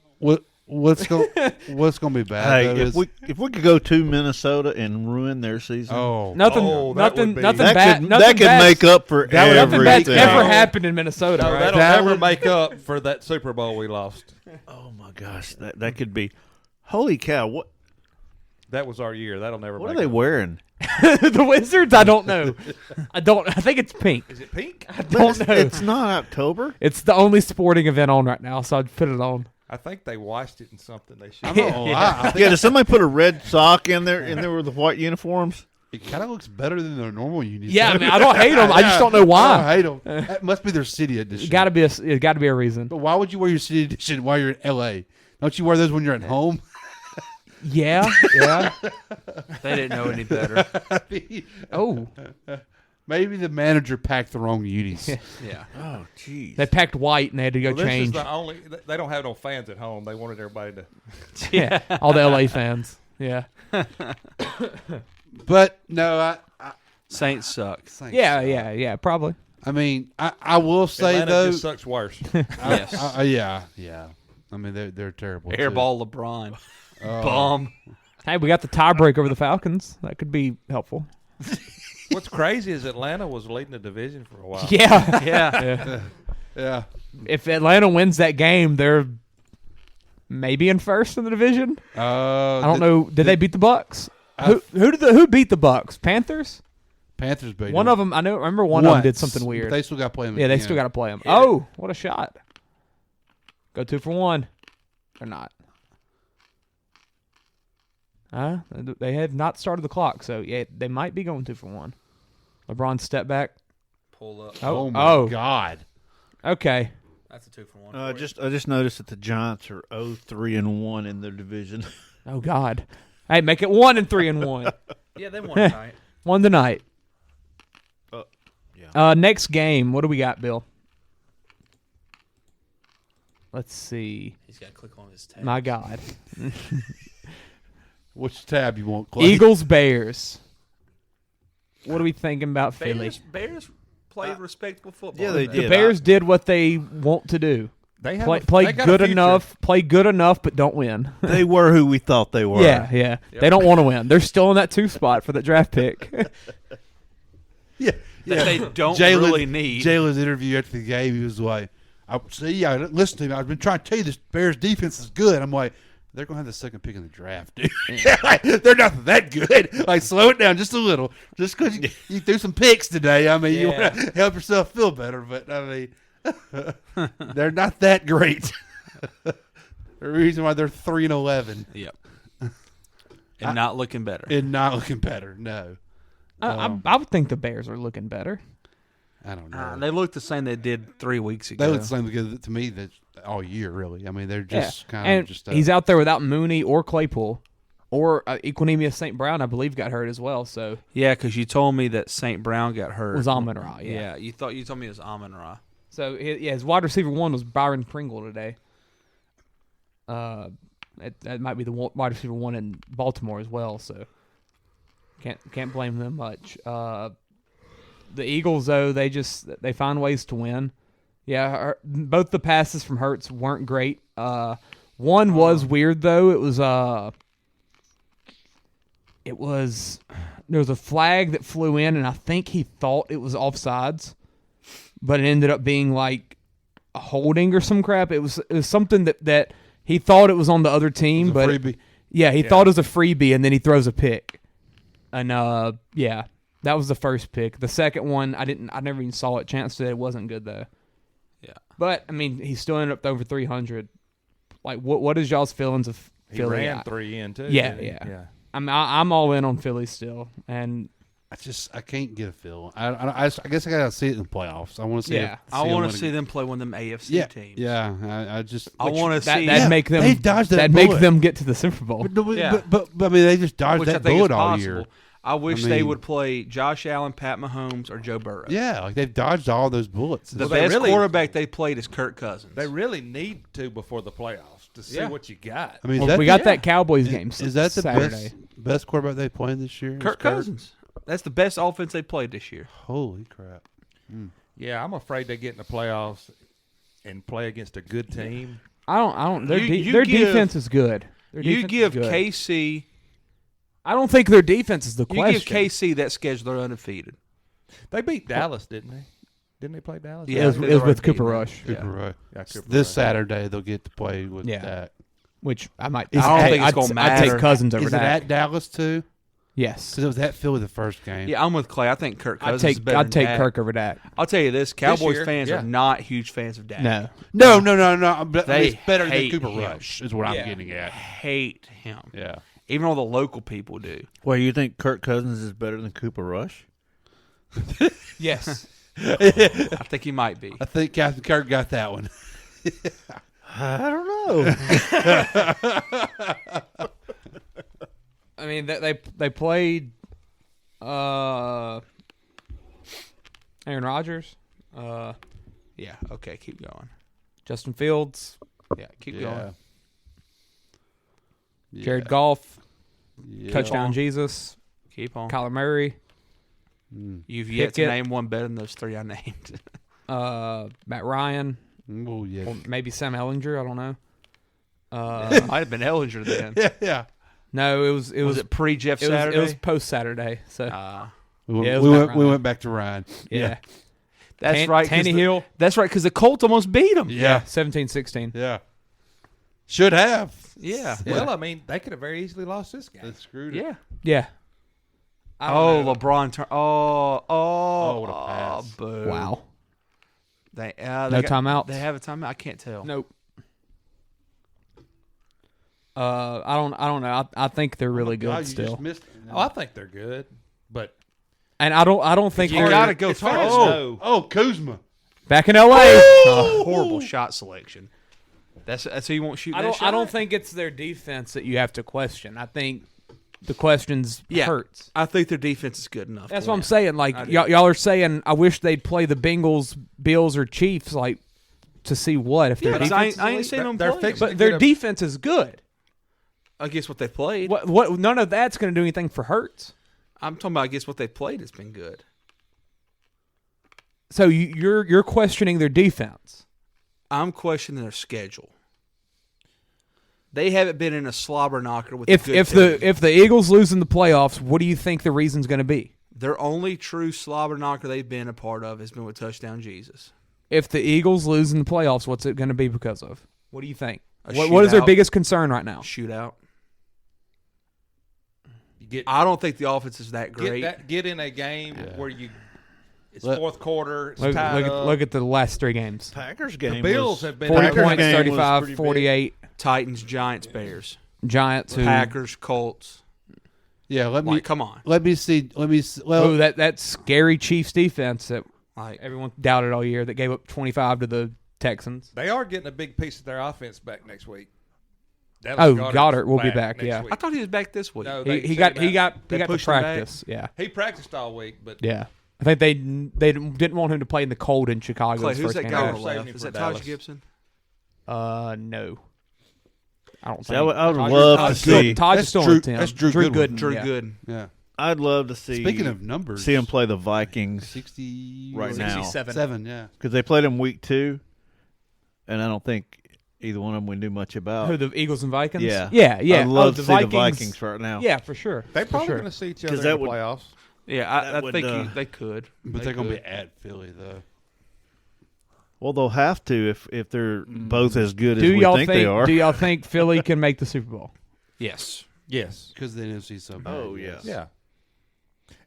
What's going to be bad? Hey, though, if we could go to Minnesota and ruin their season, nothing that would be- bad. that could make up for Nothing bad's everything. ever happened in Minnesota. No, right? that'll That never would- make up for that Super Bowl we lost. Oh my gosh, that could be. Holy cow! What That was our year. That'll never. What are make they it. wearing? The Wizards? I don't know. I think it's pink. Is it pink? I don't know. It's not October. It's the only sporting event on right now, so I'd put it on. I think they washed it in something they should. Yeah, does somebody put a red sock in there with the white uniforms? It kind of looks better than their normal uniforms. Yeah, I mean, I don't hate them. I just don't know why. I don't hate them. That must be their city edition. It got to be a reason. But why would you wear your city edition while you're in L.A.? Don't you wear those when you're at home? Yeah. They didn't know any better. Maybe the manager packed the wrong unis. Yeah. Oh, jeez. They packed white and they had to go change. This is the only. They don't have no fans at home. They wanted everybody to. Yeah, all the LA fans. Yeah. But no, Saints suck. Yeah, probably. I mean, I will say Atlanta though, just sucks worse. Yes. yeah. I mean, they're terrible. Airball LeBron. Bomb. Hey, we got the tiebreak over the Falcons. That could be helpful. What's crazy is Atlanta was leading the division for a while. Yeah. If Atlanta wins that game, they're maybe in first in the division. I don't know. Did they beat the Bucks? Who beat the Bucks? Panthers. Panthers beat one them. of them. I remember one of them did something weird. But they still got to play them. Yeah, they still got to play them. Oh, what a shot! Go 2 for 1. They're not. They have not started the clock, so yeah, they might be going 2 for 1. LeBron step back. Pull up. Oh my God. Okay. That's a 2 for 1. I just noticed that the Giants are 0-3-1 in their division. Oh God. Hey, make it 1-3-1. Yeah, they won tonight. Won tonight. Yeah. Next game, what do we got, Bill? Let's see. He's got to click on his tab. My God. Which tab you want, Clay? Eagles, Bears. What are we thinking about Philly? Bears played respectable football. Yeah, they The did. Bears did what they want to do. They have Play good enough. Play good enough, but don't win. They were who we thought they were. Yeah. Yep. They don't want to win. They're still in that 2 spot for the draft pick. Yeah. That they don't really need. Jalen's interview after the game, he was like, listen to me. I've been trying to tell you this Bears defense is good. I'm like, they're going to have the second pick in the draft, dude. They're not that good. Like, slow it down just a little. Just because you threw some picks today, I mean, you want to help yourself feel better. But, I mean, they're not that great. The reason why they're 3-11. Yep. And not looking better. And not looking better, no. I would think the Bears are looking better. I don't know. They look the same they did 3 weeks ago. They look the same to me that all year, really. I mean, they're just kind of just. He's out there without Mooney or Claypool, or Equinemius St. Brown, I believe, got hurt as well. So yeah, because you told me that St. Brown got hurt. It was Amon-Ra. Yeah, you told me it was Amon-Ra. So his wide receiver 1 was Byron Pringle today. That might be the wide receiver 1 in Baltimore as well. So can't blame them much. The Eagles, though, they find ways to win. Yeah, both the passes from Hurts weren't great. One was weird though. There was a flag that flew in, and I think he thought it was offsides, but it ended up being like a holding or some crap. It was something that he thought it was on the other team, but freebie. He thought it was a freebie, and then he throws a pick, and that was the first pick. The second one, I never even saw it. Chance said it wasn't good though. Yeah, but I mean, he still ended up over 300. Like, what is y'all's feelings of Philly? He ran 3 in too. Yeah. I'm all in on Philly still, and I can't get a feel. I guess I gotta see it in the playoffs. I want to see. Yeah, I want to see them play one of them AFC teams. Yeah, I want to see that make them. They dodged that make bullet. them get to the Super Bowl. But I mean, they just dodged that bullet all year. I wish they would play Josh Allen, Pat Mahomes, or Joe Burrow. Yeah, like they've dodged all those bullets. The best quarterback they played is Kirk Cousins. They really need to before the playoffs to see what you got. I mean, we got that Cowboys game. Is that the Saturday? best quarterback they played this year? Kirk Cousins. That's the best offense they played this year. Holy crap! Yeah, I'm afraid they get in the playoffs and play against a good team. I don't. Their defense is good. You give KC. I don't think their defense is the question. You give KC that schedule, they're undefeated. They beat Dallas, didn't they? Didn't they play Dallas? Yeah, it was with Cooper Rush. Cooper Rush. Yeah, Cooper This Rush. Saturday they'll get to play with that. which I might. I don't think it's gonna I'd take matter. Cousins over Is it Dak. at Dallas too? Yes. Because it was at Philly the first game. Yeah, I'm with Clay. I think Kirk Cousins is better I'd than take Dak. Kirk over Dak. I'll tell you this: Cowboys year, fans yeah. are not huge fans of Dak. No. No. But I mean, They it's better than hate Cooper him. Rush, is what Yeah. I'm getting at. Hate him. Yeah. Even all the local people do. Well, you think Kirk Cousins is better than Cooper Rush? Yes. I think he might be. I think Captain Kirk got that one. I don't know. I mean, they played Aaron Rodgers, Yeah. Okay. Keep going. Justin Fields, Yeah. Keep going. Jared Goff, Yeah. touchdown Jesus, Keep on. Kyler Murray, You've yet to Pickett. name one better than those three I named. Matt Ryan, Oh, yeah. or maybe Sam Ellinger. I don't know. Might have been Ellinger then. Yeah. No, it was Was it pre Jeff it was, Saturday? it was post Saturday. So We, Yeah, it was we Matt went, we Ryan. went back to Ryan. yeah, That's right. 'cause Tannehill. That's right, because the Colts almost beat them. Yeah. 17-16. Yeah. Should have. Yeah. Well, I mean, they could have very easily lost this game. They screwed it. Yeah. Yeah. I don't Oh, know. LeBron turn. Oh, what a pass. boo. Wow. They, No timeouts? They have a timeout. I can't tell. Nope. I don't know. I think they're really good God, you still. just missed it. Oh, I think they're good, but And I don't think You they're gotta go it's hard to fast. know. Oh, Kuzma. back in LA. Horrible shot selection. That's who you won't shoot. I don't think it's their defense that you have to question. I think the questions hurts. I think their defense is good enough. That's to what I'm win. saying. Like y'all are saying, I wish they'd play the Bengals, Bills, or Chiefs. Like to see what if their Yeah, 'cause defense. I ain't seen them they're play. fixing to But their get a- defense is good. I guess what they played. What? None of that's going to do anything for Hurts. I'm talking about. I guess what they played has been good. So you're questioning their defense. I'm questioning their schedule. They haven't been in a slobber knocker with If a good if the Eagles lose in the playoffs, what do you think the reason's going to be? their only true slobber knocker they've been a part of has been with Touchdown Jesus. If the Eagles lose in the playoffs, what's it going to be because of? What do you think? A What is their shootout. biggest concern right now? Shootout. Get I don't think the offense is that great. get in a game where it's Let- fourth quarter. It's Look tied up. at the last three games. Packers game. The Bills have been 40 Packers points, game was 35, pretty big. 48. Titans, Giants, Bears, Giants. Who, Packers, Colts. Yeah, let me Like, come on. let me see. Well, oh, that scary Chiefs defense that Like, everyone doubted all year that gave up 25 to the Texans. They are getting a big piece of their offense back next week. Oh, Dallas Goddard will be back, next yeah. week. I thought he was back this week. No, He they got said he got They he got to pushed him back? practice. Yeah, he practiced all week, but yeah. I think they didn't want him to play in the cold in Chicago. Clay, his who's first that game guy back. on the Saving left? him Is for that Taj Dallas. Gibson? No, I don't See, think. I would love to Todd's still- see. Todd's That's still Drew- on the team. that's Drew Goodwin. Drew yeah. Gooden. yeah. I'd love to see. Speaking of numbers, see him play the Vikings 60 right now 67. 7, yeah. because they played him week 2, and I don't think either one of them we knew much about. Who, the Eagles and Vikings? Yeah. yeah. I'd love to see the Vikings right now. Yeah, for sure. they're For probably sure. going to see each 'Cause other in that the would- playoffs. Yeah, I That would, think they could. But They they're going to could. be at Philly, though. Well, they'll have to if they're both as good as Do we y'all think they are. Do y'all think Philly can make the Super Bowl? Yes. Yes. Because the NFC so bad. Oh, yes. Yeah.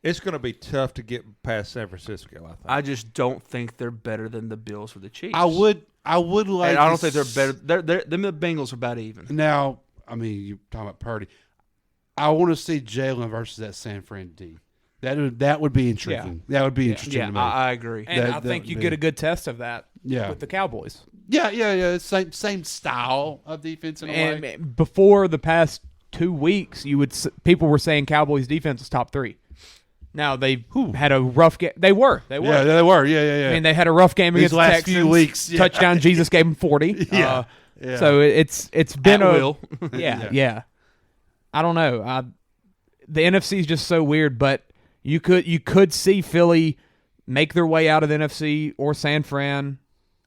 It's going to be tough to get past San Francisco, I think. I just don't think they're better than the Bills or the Chiefs. I would like. And I don't to think they're better. Them and the Bengals are about even. Now, I mean, you talking about Purdy. I want to see Jalen versus that San Fran D. That would be intriguing. That would be interesting Yeah, to me. I agree. And That- I think that you would get be- a good test of that Yeah. with the Cowboys. Yeah. Same style of defense in a way. And before the past 2 weeks, people were saying Cowboys defense was top 3. Now they had a rough game. They were. Yeah, they were. Yeah. I mean, they had a rough game These against the last Texans. few weeks, yeah. Touchdown Jesus gave them 40. Yeah. So it's been At a will. yeah. I don't know. The NFC is just so weird, but you could see Philly make their way out of the NFC or San Fran.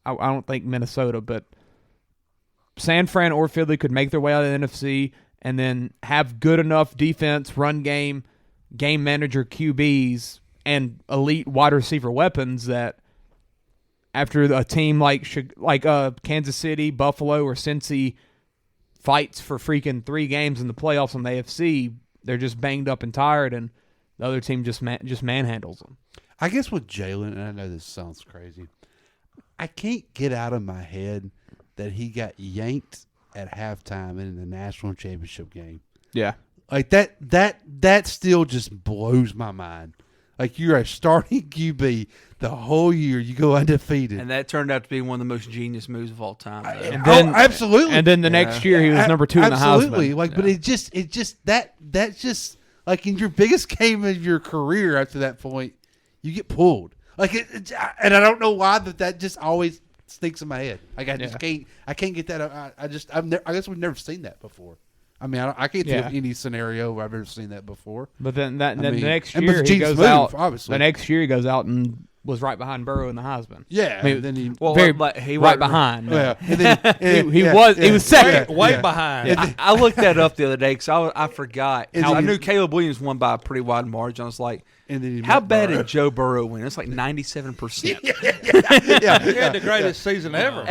I don't think Minnesota, but San Fran or Philly could make their way out of the NFC and then have good enough defense, run game, game manager QBs, and elite wide receiver weapons that after a team like Kansas City, Buffalo, or Cincy fights for freaking 3 games in the playoffs on the AFC, they're just banged up and tired, and the other team just manhandles them. I guess with Jalen, and I know this sounds crazy, I can't get out of my head that he got yanked at halftime in the national championship game. Yeah. Like that still just blows my mind. Like, you're a starting QB the whole year, you go undefeated, and that turned out to be one of the most genius moves of all time. And then, absolutely. And then the next year he was number 2 in the Heisman. Absolutely. Like, but that's just like in your biggest game of your career. After that point, you get pulled. Like, and I don't know why that just always sticks in my head. Like, I just can't get that. I guess we've never seen that before. I mean, I can't think of any scenario where I've ever seen that before. But then the next year he goes out. Obviously, the next year he goes out and was right behind Burrow in the Heisman. Yeah, I mean, then he right behind. Yeah, he was second, way behind. Yeah. I looked that up the other day because I forgot. I knew Caleb Williams won by a pretty wide margin. I was like, how bad did Joe Burrow win? It's like 97%. He had the greatest season ever.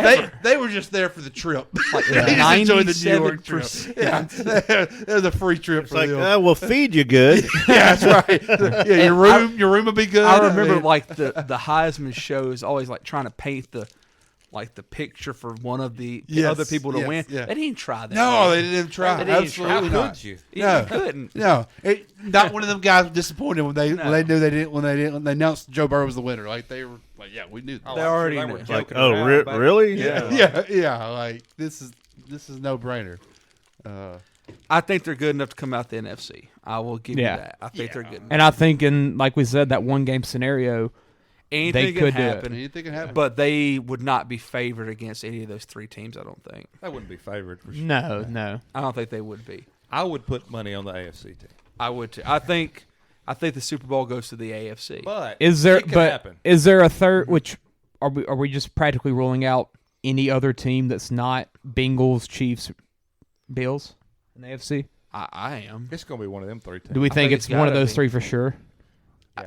They were just there for the trip. Like, they just enjoyed the New York trip. Yeah, that was a free trip for them. We'll feed you good. Yeah, that's right. Yeah, your room will be good. I remember like the Heisman shows always like trying to paint the picture for one of the other people to win. Yeah. They didn't try that. No, they didn't try. Absolutely How not. could you? No, couldn't. No, not one of them guys disappointed when they knew when they announced Joe Burrow was the winner. Like, they were like, yeah, we knew that. They already were knew. joking Like, around, really? Yeah. Like, this is no brainer. I think they're good enough to come out the NFC. I will give you that. I think they're good enough. And I think in, like we said, that 1-game scenario, Anything can happen. Anything can happen. But they would not be favored against any of those 3 teams, I don't think. They wouldn't be favored for sure. No. I don't think they would be. I would put money on the AFC team. I would too. I think the Super Bowl goes to the AFC. But is there happen. Is there a third, which are we just practically ruling out any other team that's not Bengals, Chiefs, Bills in the AFC? I am. It's going to be one of them 3 teams. Do we think it's one of those 3 for sure?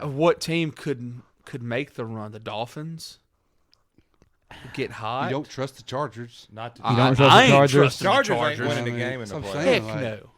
What team could make the run? The Dolphins get hot. You don't trust the Chargers. You don't trust the Chargers. Chargers ain't winning the game in the playoffs. Heck no.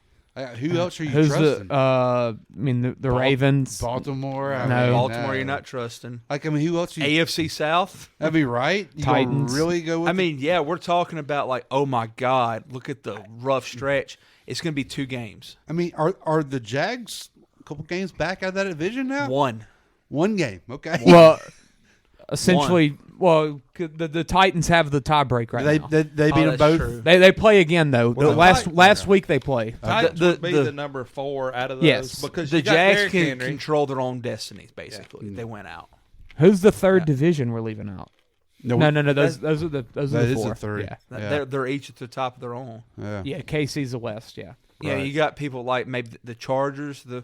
Who else are you Who's trusting? the Ravens. Baltimore. Baltimore, you're not trusting. Who else? AFC South. That'd be right. You Titans. Really go with we're talking about like, oh my God, look at the rough stretch. It's going to be 2 games. I mean, are the Jags a couple games back out of that division now? 1 game. Okay. Well, essentially, the Titans have the tiebreak right now. They beat them both. True. They play again though. Well, last week they play. Titans would be the number 4 out of those. Yes, because the you got Jags Derrick can Henry. control their own destinies. Basically, they went out. Who's the third division we're leaving out? No. Those are the 4. The third. Yeah. They're each at the top of their own. Yeah. KC's the West. Yeah. Yeah, you got people like maybe the Chargers, the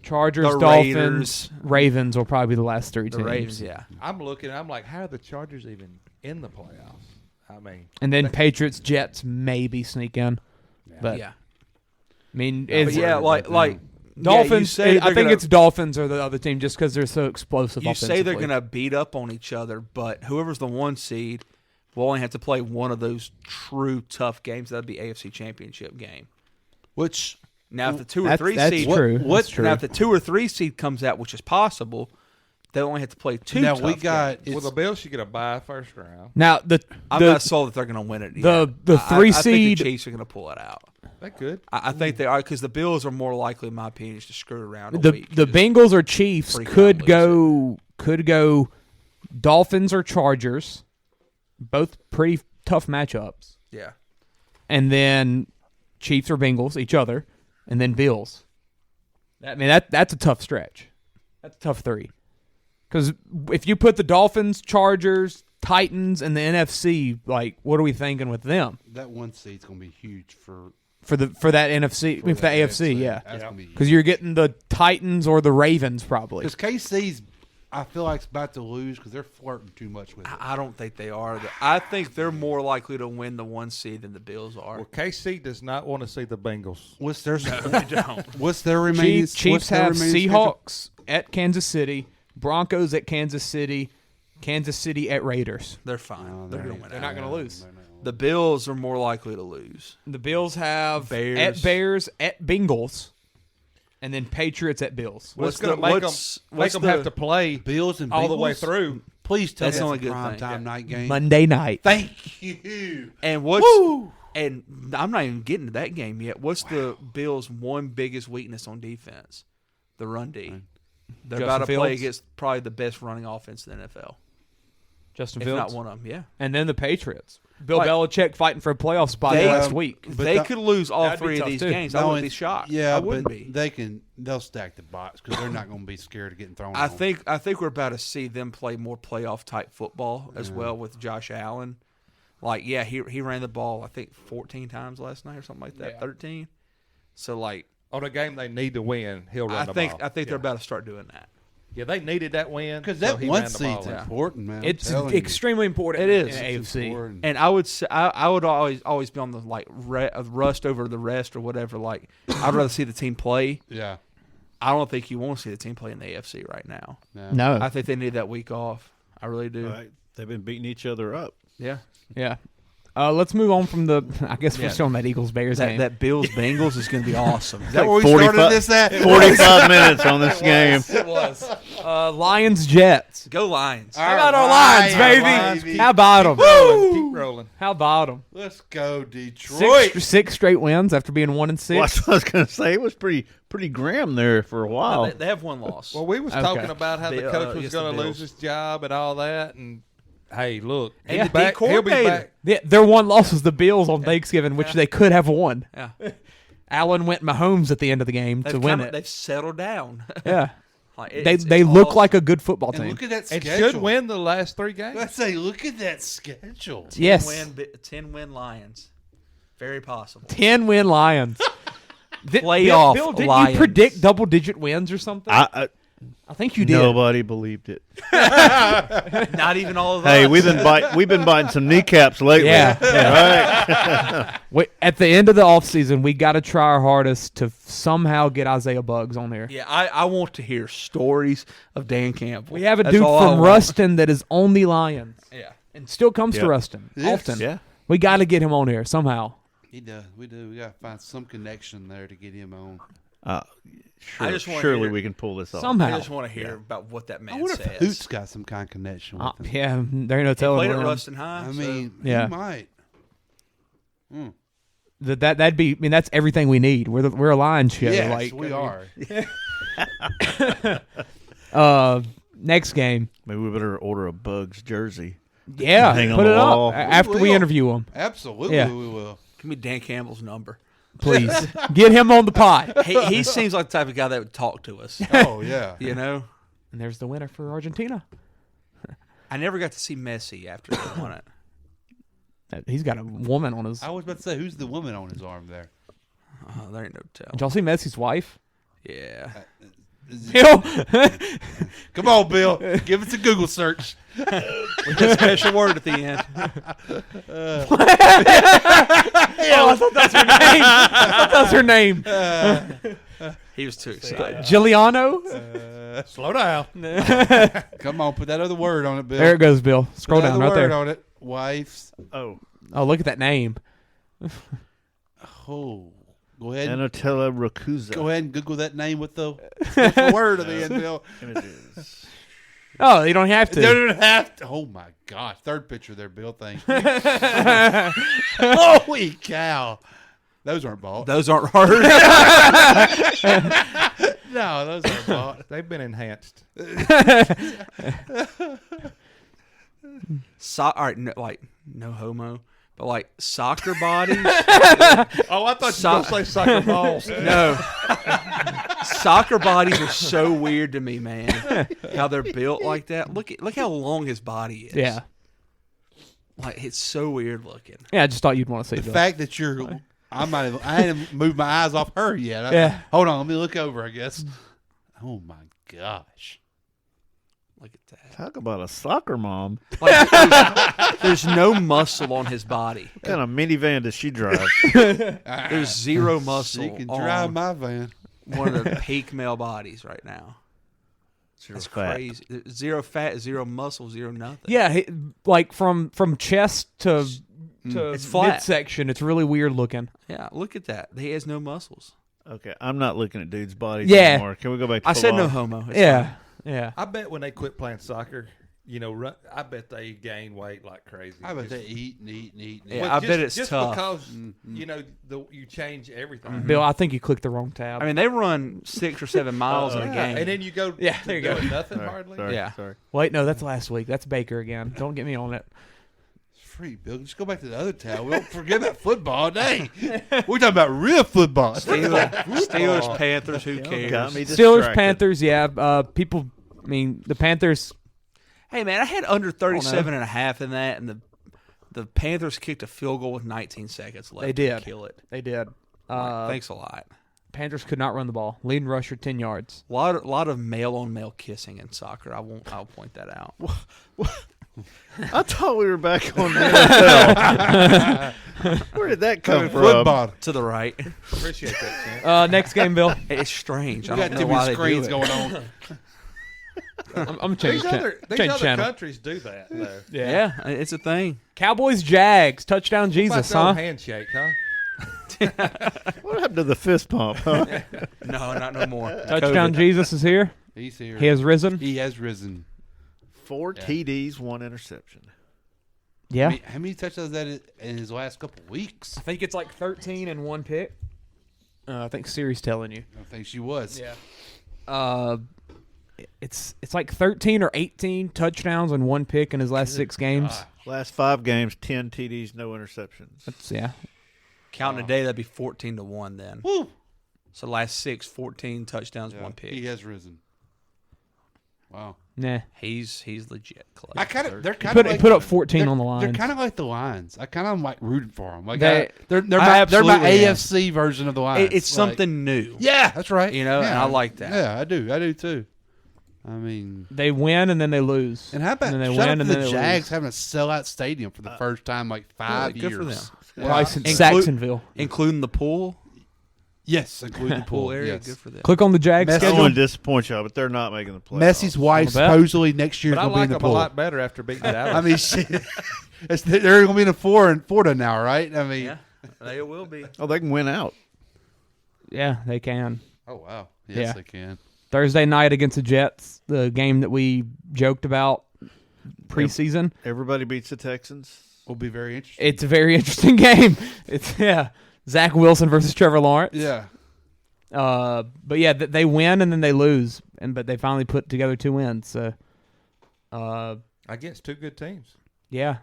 Dolphins, Raiders. Ravens will probably be the last 3 teams. The Ravens, yeah. I'm like, how are the Chargers even in the playoffs? I mean, and then Patriots, Jets maybe sneak in. But yeah. I mean, like Dolphins. I think it's Dolphins or the other team just because they're so explosive. You say they're going to beat up on each other, but whoever's the 1 seed will only have to play one of those true tough games. That'd be AFC Championship game. Which now, if the 2 or 3 seed, That's true. Now if the 2 or 3 seed comes out, which is possible, they only have to play 2. Now tough games. Well, the Bills should get a bye first round. Now I'm not sold that they're going to win it. The 3 I seed. think the Chiefs are going to pull it out. They could. I think they are because the Bills are more likely, in my opinion, to screw around. The Bengals or Chiefs could go Dolphins or Chargers, both pretty tough matchups. Yeah, and then Chiefs or Bengals, each other, and then Bills. I mean that's a tough stretch. That's a tough 3. Because if you put the Dolphins, Chargers, Titans, and the NFC, like, what are we thinking with them? That 1 seed's going to be huge for that NFC, for the AFC, yeah. Because you're getting the Titans or the Ravens probably. Because KC's, I feel like, it's about to lose because they're flirting too much with it. I don't think they are. I think they're more likely to win the 1 seed than the Bills are. Well, KC does not want to see the Bengals. What's their What's their remaining? Chiefs have Seahawks at Kansas City, Broncos at Kansas City at Raiders. They're fine. They're going to win. They're not going to lose. The Bills are more likely to lose. The Bills have Bears. at Bears, at Bengals, and then Patriots at Bills. What's going to make them have to play Bills and all the way Bengals? through? Please tell me That's the only that's a good prime thing. time night game. Monday night. Thank you. And and I'm not even getting to that game yet. What's the Bills' one biggest weakness on defense? The run D. They're Justin about to play Fields? against probably the best running offense in the NFL. Justin If Fields. not one of them, yeah. And then the Patriots. Bill Like, Belichick fighting for a playoff spot last week. They could lose all That'd be three of tough, these too. games. I wouldn't be shocked. Yeah, I wouldn't but be. they'll stack the box because they're not going to be scared of getting thrown. I on. think we're about to see them play more playoff type football as well with Josh Allen. Like, yeah, he ran the ball I think 14 times last night or something like that, 13. So like On a game they need to win, he'll run the ball. I think they're about to start doing that. Yeah, they needed that win because so that he one ran the ball seed's in. important, man. It's extremely important. It is. in AFC. Important. And I would say I would always be on the like rust over the rest or whatever. Like I'd rather see the team play. Yeah. I don't think you want to see the team play in the AFC right now. No. I think they need that week off. I really do. Right. They've been beating each other up. Yeah. Yeah. Let's move on from the. I guess we're still on that Eagles Bears game. That Bills Bengals is going to be awesome. Is that where we started this at? 45 minutes on this game. It was. Lions Jets. Go Lions. How about our Lions, baby? How about them? Keep rolling. How about them? Let's go, Detroit. Six straight wins after being 1-6. Well, that's what I was going to say. It was pretty grim there for a while. They have one loss. Well, we was Okay. talking about how the The, coach was against the going to Bills. lose his job and all that, and hey, look, And he's the back. He'll be coordinator. back. Yeah, their one loss was the Bills on Thanksgiving, which they could have won. Yeah. Allen went Mahomes at the end of the game to win it. They've settled down. Yeah. Like, They it's look awesome. like a good football And team. look at that And schedule. should win the last 3 games. Let's say, look at that schedule. Yes. 10-win Lions. Very possible. 10-win Lions. Playoff Bill, did Lions. you predict double-digit wins or something? I think you did. Nobody believed it. Not even all of us. Hey, we've been biting some kneecaps lately. Yeah. Right. At the end of the offseason, we got to try our hardest to somehow get Isaiah Buggs on there. Yeah, I want to hear stories of Dan Campbell. We have a That's dude all I from want. Ruston that is only Lions. Yeah. And still comes to Yep. Ruston often. Yeah. We got to get him on here somehow. He does. We do. We got to find some connection there to get him on. I just wanna surely hear- we can pull this off. Somehow. I just want to hear about what that man I wonder says. if Hoot's got some kind of connection with him. Yeah, there ain't no telling. Played at where. Ruston High. I so- mean, Yeah. he might. That'd be. I mean, that's everything we need. We're a Lions show. Yes, like we are. Next game. Maybe we better order a Bugs jersey. Yeah, Hang on put the it wall. up after we will. interview him. Absolutely, Yeah. we will. Give me Dan Campbell's number. Please get him on the pod. He seems like the type of guy that would talk to us. Oh yeah. You know? And there's the winner for Argentina. I never got to see Messi after they won it. He's got a woman on his. I was about to say, who's the woman on his arm there? Oh, there ain't no tell. Did y'all see Messi's wife? Yeah. Bill, Come on, Bill. Give us a Google search. With a special word at the end. I thought that was her name. He was too excited. Giuliano. Slow down. Come on, put that other word on it, Bill. There it goes, Bill. Scroll Put down that right other word there. on it. Wives. Oh. Oh, look at that name. Oh. Go ahead. Anatella Rakuza. Go ahead and Google that name with the special word at the end, Bill. Images. Oh, you don't have to. You don't have to. Oh my gosh. Third picture there, Bill. Thank you. Holy cow. Those aren't bought. Those aren't hard. No, those aren't bought. They've been enhanced. All right, no homo, but like soccer bodies. Oh, I thought you were going to say soccer balls. No. Soccer bodies are so weird to me, man. How they're built like that. Look how long his body is. Yeah. Like it's so weird looking. Yeah, I just thought you'd want to see The Bill. fact that you're, I haven't moved my eyes off her yet. Yeah. Hold on, let me look over. I guess. Oh my gosh. Look at that. Talk about a soccer mom. Like, there's no muscle on his body. What kind of minivan does she drive? There's zero muscle. She can drive on my van. one of the peak male bodies right now. That's fat. crazy. Zero fat, zero muscle, zero nothing. Yeah, like from chest to to It's flat. midsection. It's really weird looking. Yeah, look at that. He has no muscles. Okay, I'm not looking at dudes' bodies Yeah. anymore. Can we go back to I said football? no homo. It's Yeah, fine. yeah. I bet when they quit playing soccer, I bet they gain weight like crazy. I bet they eat and eat and eat. And Yeah, eat. I bet it's just tough. because you change everything. Bill, I think you clicked the wrong tab. I mean, they run 6 or 7 miles in a game. And then you go. Yeah, there you go. doing Nothing Sorry, hardly. Sorry, Yeah. sorry. Wait, no, that's last week. That's Baker again. Don't get me on it. It's free, Bill. Just go back to the other tab. We don't forget about football today. We're talking about real football. Steelers, Panthers, who cares? Got me Steelers, distracted. Panthers, yeah. People, I mean, the Panthers. Hey, man, I had under 37 and a half in that, and the Panthers kicked a field goal with 19 seconds left. They did. To kill it. They did. Thanks a lot. Panthers could not run the ball. Leading rusher 10 yards. A lot of male on male kissing in soccer. I'll point that out. I thought we were back on the NFL. Where did that come from? Football. To the right. Appreciate that, Sam. Next game, Bill. It's strange. We I got don't too know why many they do screens it. going on. I'm changing These other channel. countries do that, though. Yeah, it's a thing. Cowboys, Jags, touchdown Jesus, What about huh? the old handshake, huh? What happened to the fist pump? Huh? No, not no more. Touchdown Jesus is here. He's here. He has risen. He has risen. 4 TDs, 1 interception. Yeah. How many touchdowns that in his last couple of weeks? I think it's like 13 and 1 pick. I think Siri's telling you. I think she was. Yeah. It's like 13 or 18 touchdowns and 1 pick in his last 6 games. Last 5 games, 10 TDs, no interceptions. That's yeah. Counting today, that'd be 14-1 then. Woo! So last 6, 14 touchdowns, Yeah, 1 pick. He has risen. Wow. Nah. He's legit. Clay. I kind of. They're He kind put, of. he put up 14 on the line. They're kind of like the Lions. I kind of like rooting for them. Like They- they're I my absolutely am. AFC version of the Lions. It's Like- something new. Yeah, that's right. You know, yeah. and I like that. Yeah, I do. I do too. I mean, They win and then they lose. and how about and then they shout win out and to then the they Jags lose. having a sellout stadium for the first time like 5 good years. for them. Probably since Inclu- Saxonville. Including the pool. Yes, including the pool area. Yes. Good for them. Click on the Jags Messi- I don't schedule. want to disappoint y'all, but they're not making the playoffs. Messi's wife bet. supposedly next year But I going to be like in the them pool. a lot better after beating Dallas. I mean, shit. They're going to be in a Florida now, right? I mean, Yeah, they will be. Oh, they can win out. Yeah, they can. oh wow, yes, Yeah. they can. Thursday night against the Jets, the game that we joked about preseason. Everybody beats the Texans. Will be very interesting. It's a very interesting game. It's Zach Wilson versus Trevor Lawrence. Yeah, But yeah, they win and then they lose, but they finally put together 2 wins. So, Against 2 good teams. yeah.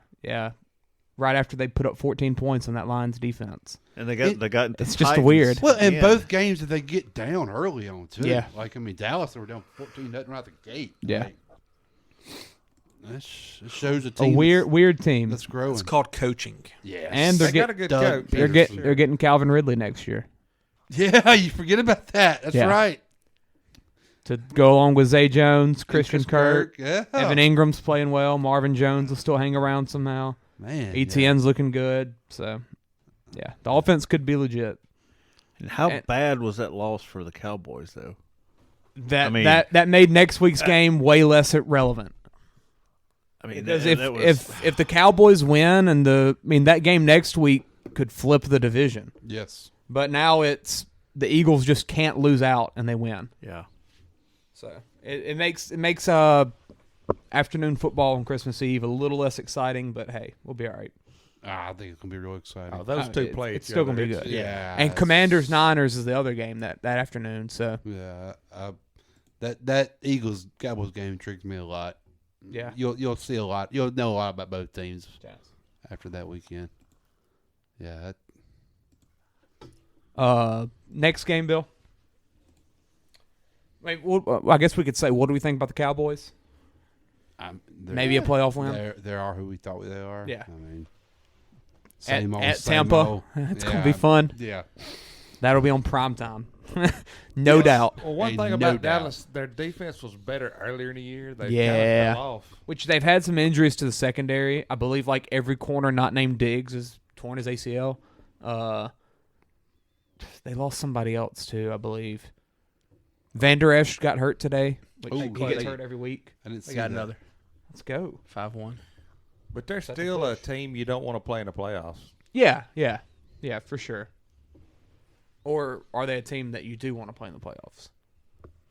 Right after they put up 14 points on that Lions defense. And they got the it's just Titans. weird. well, in Yeah. both games that they get down early on too. Yeah. Like I mean, Dallas they were down 14 nothing right out the gate. Yeah. Like, it shows a A team weird team. that's growing. It's called coaching. Yes. And they're They got a good Doug coach. Peterson. they're getting Calvin Ridley next year Yeah, you forget about that. That's Yeah. right. to go along with Zay Jones, Christian Kirk. Yeah. Evan Ingram's playing well. Marvin Jones will still hang around somehow. Man. ETN's looking good. So, yeah, the offense could be legit. And how And- bad was that loss for the Cowboys, though? That I mean- that made next week's game way less relevant. I mean, Because that was, if the Cowboys win and that game next week could flip the division. Yes. But now it's the Eagles just can't lose out and they win. yeah. So it makes afternoon football on Christmas Eve a little less exciting, but hey, we'll be all right. I think it's gonna be real exciting. Oh, those two play It's each still other. gonna be It's- good. yeah. And Commanders Niners is the other game that afternoon. So Yeah. That Eagles Cowboys game intrigues me a lot. yeah, You'll see a lot. You'll know a lot about both teams after that weekend. Yeah. next game, Bill. Wait, well, I guess we could say, what do we think about the Cowboys? Maybe a playoff win. They are who we thought they are. Yeah. I mean, At Tampa, it's gonna be fun. Yeah. That'll be on prime time, no doubt. Well, one Hey, thing no about doubt. Dallas, their defense was better earlier in the year. They Yeah. kind of fell off. Which they've had some injuries to the secondary. I believe like every corner not named Diggs is torn his ACL. They lost somebody else too, I believe. Van Der Esch got hurt today. Which Ooh, he gets they- hurt every week. I didn't see They got that. another Let's go. 5-1. But they're still a team you don't want to play in the playoffs. Yeah, for sure. Or are they a team that you do want to play in the playoffs?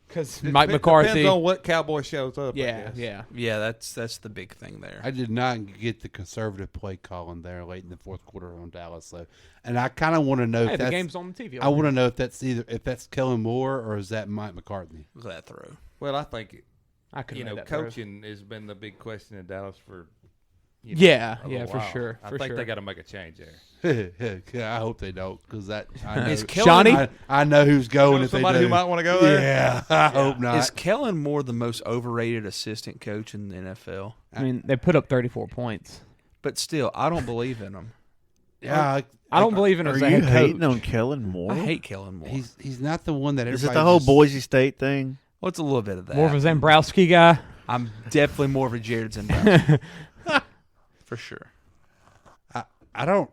Because Mike McCarthy depends on what Cowboy shows up. Yeah. That's the big thing there. I did not get the conservative play calling there late in the fourth quarter on Dallas, though, and I kind of want to know if the that's, game's on the TV. I want to know if that's Kellen Moore or is that Mike McCarthy? Look at that throw. Well, I think I could coaching has been the big question in Dallas for. For sure. I think they got to make a change there. I hope they don't, because that I know who's going. If somebody they do. who might want to go there. Yeah, I hope not. Is Kellen Moore the most overrated assistant coach in the NFL? I mean, they put up 34 points, but still, I don't believe in him. Yeah, I don't believe in him. Are as a you head hating coach. on Kellen Moore? I hate Kellen Moore. He's not the one that Is everybody. it the whole Boise State thing? Well, it's a little bit of that. More of a Zambrowski guy. I'm definitely more of a Jared Zambrowski. For sure. I don't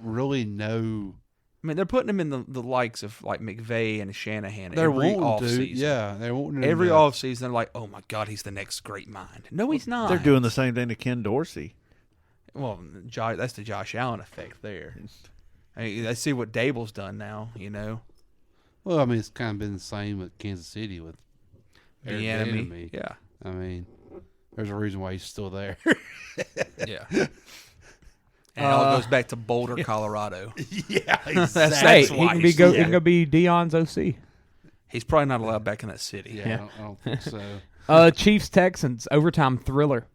really know. I mean, they're putting him in the likes of like McVay and Shanahan. They're every wanting off to. season. Yeah, they're wanting every to. off season. They're like, oh my God, he's the next great mind. No, he's not. They're doing the same thing to Ken Dorsey. Well, that's the Josh Allen effect there. I mean, I see what Dable's done now. Well, I mean, it's kind of been the same with Kansas City with the enemy. Yeah, I mean, there's a reason why he's still there. Yeah. And it all goes back to Boulder, Colorado. Yeah, exactly. That's he can go be Dion's OC. He's probably not allowed back in that city. Yeah. I don't think so. Chiefs Texans overtime thriller.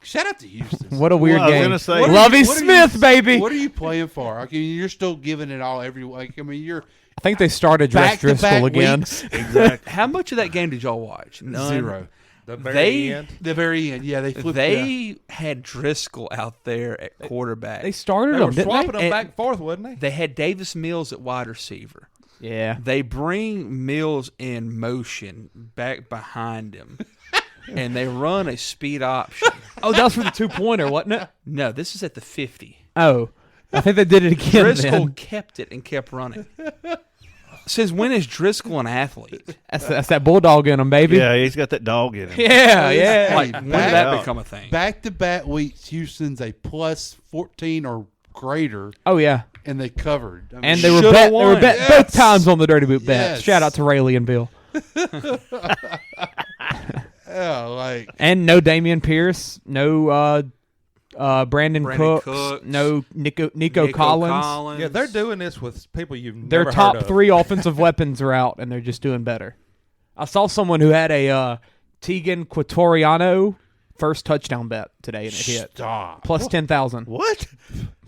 Shout out to Houston. What a weird I was game. gonna say, Lovie Smith, baby. What are you playing for? I mean, you're still giving it all every. Like, I mean, you're. I think they started Dress Driscoll again. Exactly. How much of that game did y'all watch? None. 0. The very end. The very end. Yeah, they flipped. They had Driscoll out there at quarterback. They started They him, were didn't swapping they? them back and forth, wasn't they? They had Davis Mills at wide receiver. Yeah. They bring Mills in motion back behind him, and they run a speed option. Oh, that was for the 2-pointer, wasn't it? No, this is at the 50. Oh, I think they did it again. Driscoll then. kept it and kept running. Says, when is Driscoll an athlete? That's that bulldog in him, baby. Yeah, he's got that dog in him. Yeah. Like, when did that become a thing? Back-to-back weeks, Houston's a plus 14 or greater. Oh yeah. And they covered. I mean, And they were bet Yes. both times on the Dirty Boot bet. Yes. Shout out to Rayleigh and Bill. Yeah, like. And no Damian Pierce, no Brandon Cooks, Cooks, no Nico Collins. Yeah, they're doing this with people you've Their never top heard of. 3 offensive weapons are out, and they're just doing better. I saw someone who had a Tegan Quatoriano first touchdown bet today, and it hit. Stop. Plus 10,000. What?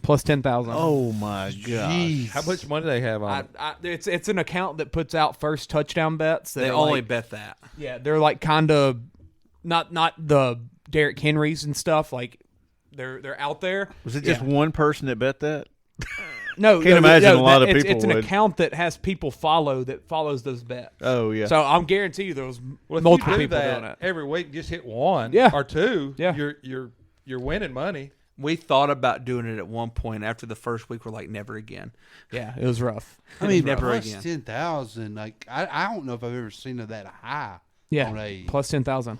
Plus 10,000. Oh my God! Jeez. How much money do they have on it? It's an account that puts out first touchdown bets. They only bet that. Yeah, they're like kind of not the Derrick Henrys and stuff. Like they're out there. Was it just one person that bet that? No, Can't imagine a lot of it's, people It's an would. account that has people that follows those bets. Oh yeah. So I'm guarantee you there was Well, if multiple you do people that doing it. every week, just hit one Yeah. or two. Yeah. You're winning money. We thought about doing it at one point. After the first week, we're like, never again. Yeah, it was rough. I mean, never plus again. 10,000. Like, I don't know if I've ever seen it that high. Yeah, On a, plus 10,000.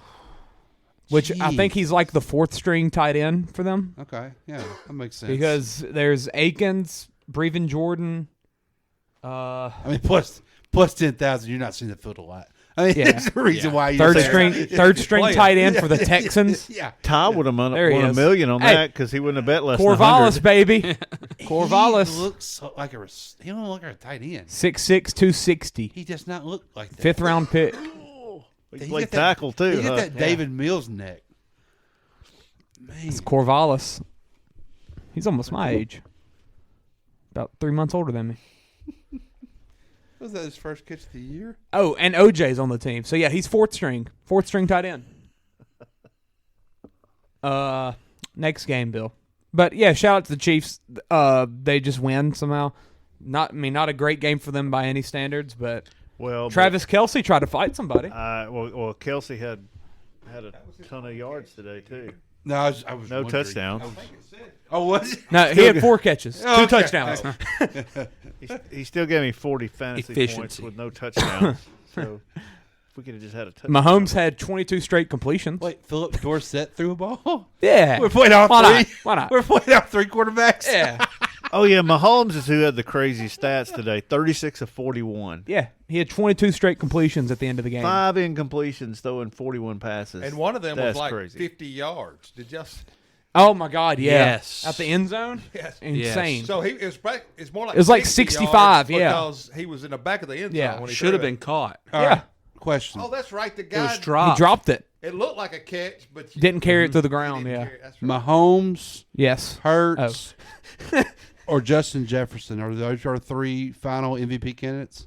Which I think he's like the 4th string tight end for them. Okay, yeah, that makes sense. Because there's Akins, Brevin Jordan. I mean, plus 10,000. You're not seeing the field a lot. I mean, Yeah. there's a reason why you're Third there. string tight end for the Texans. Yeah. Ty would have won There he a is. million on Hey, that because he wouldn't have bet less than Corvallis, 100. baby. He Corvallis. looks like he don't look like a tight end. 6'6", 260. He does not look like that. 5th round pick. He He's played got that- tackle too. He got huh? that David Mills neck. Man, It's Corvallis. He's almost my age. About 3 months older than me. was that his first catch of the year? Oh, and OJ's on the team. So yeah, he's 4th string tight end. Next game, Bill. But yeah, shout out to the Chiefs. They just win somehow. Not a great game for them by any standards, but Well, Travis Kelce tried to fight somebody. well, Kelsey had a ton of yards today too. No, I was No wondering. touchdowns. Oh, was it? No, he had 4 catches, 2 okay. touchdowns. He still gave me 40 fantasy points Efficiency. with no touchdowns. So we could have just had a touchdown. Mahomes had 22 straight completions. Wait, Philip Dorsett threw a ball? Yeah. We're playing all Why three. not? Why not? We're playing all three quarterbacks. Yeah. Oh, yeah, Mahomes is who had the crazy stats today, 36 of 41. Yeah. He had 22 straight completions at the end of the game. 5 incompletions, throwing 41 passes. And one of them That's was like crazy. 50 yards. Did y'all? Oh, my God, yeah. Yes. At the end zone? Yes. Insane. So it's more like It was like 60 65, yards yeah. because he was in the back of the end zone Yeah. when he Should have threw been it. caught. All Yeah. right. Question. Oh, that's right. The It guy was dropped. He dropped it. It looked like a catch, but you Didn't carry it to the ground, didn't yeah. carry it. That's right. Mahomes, Yes. Hurts, or Justin Jefferson are those our three final MVP candidates?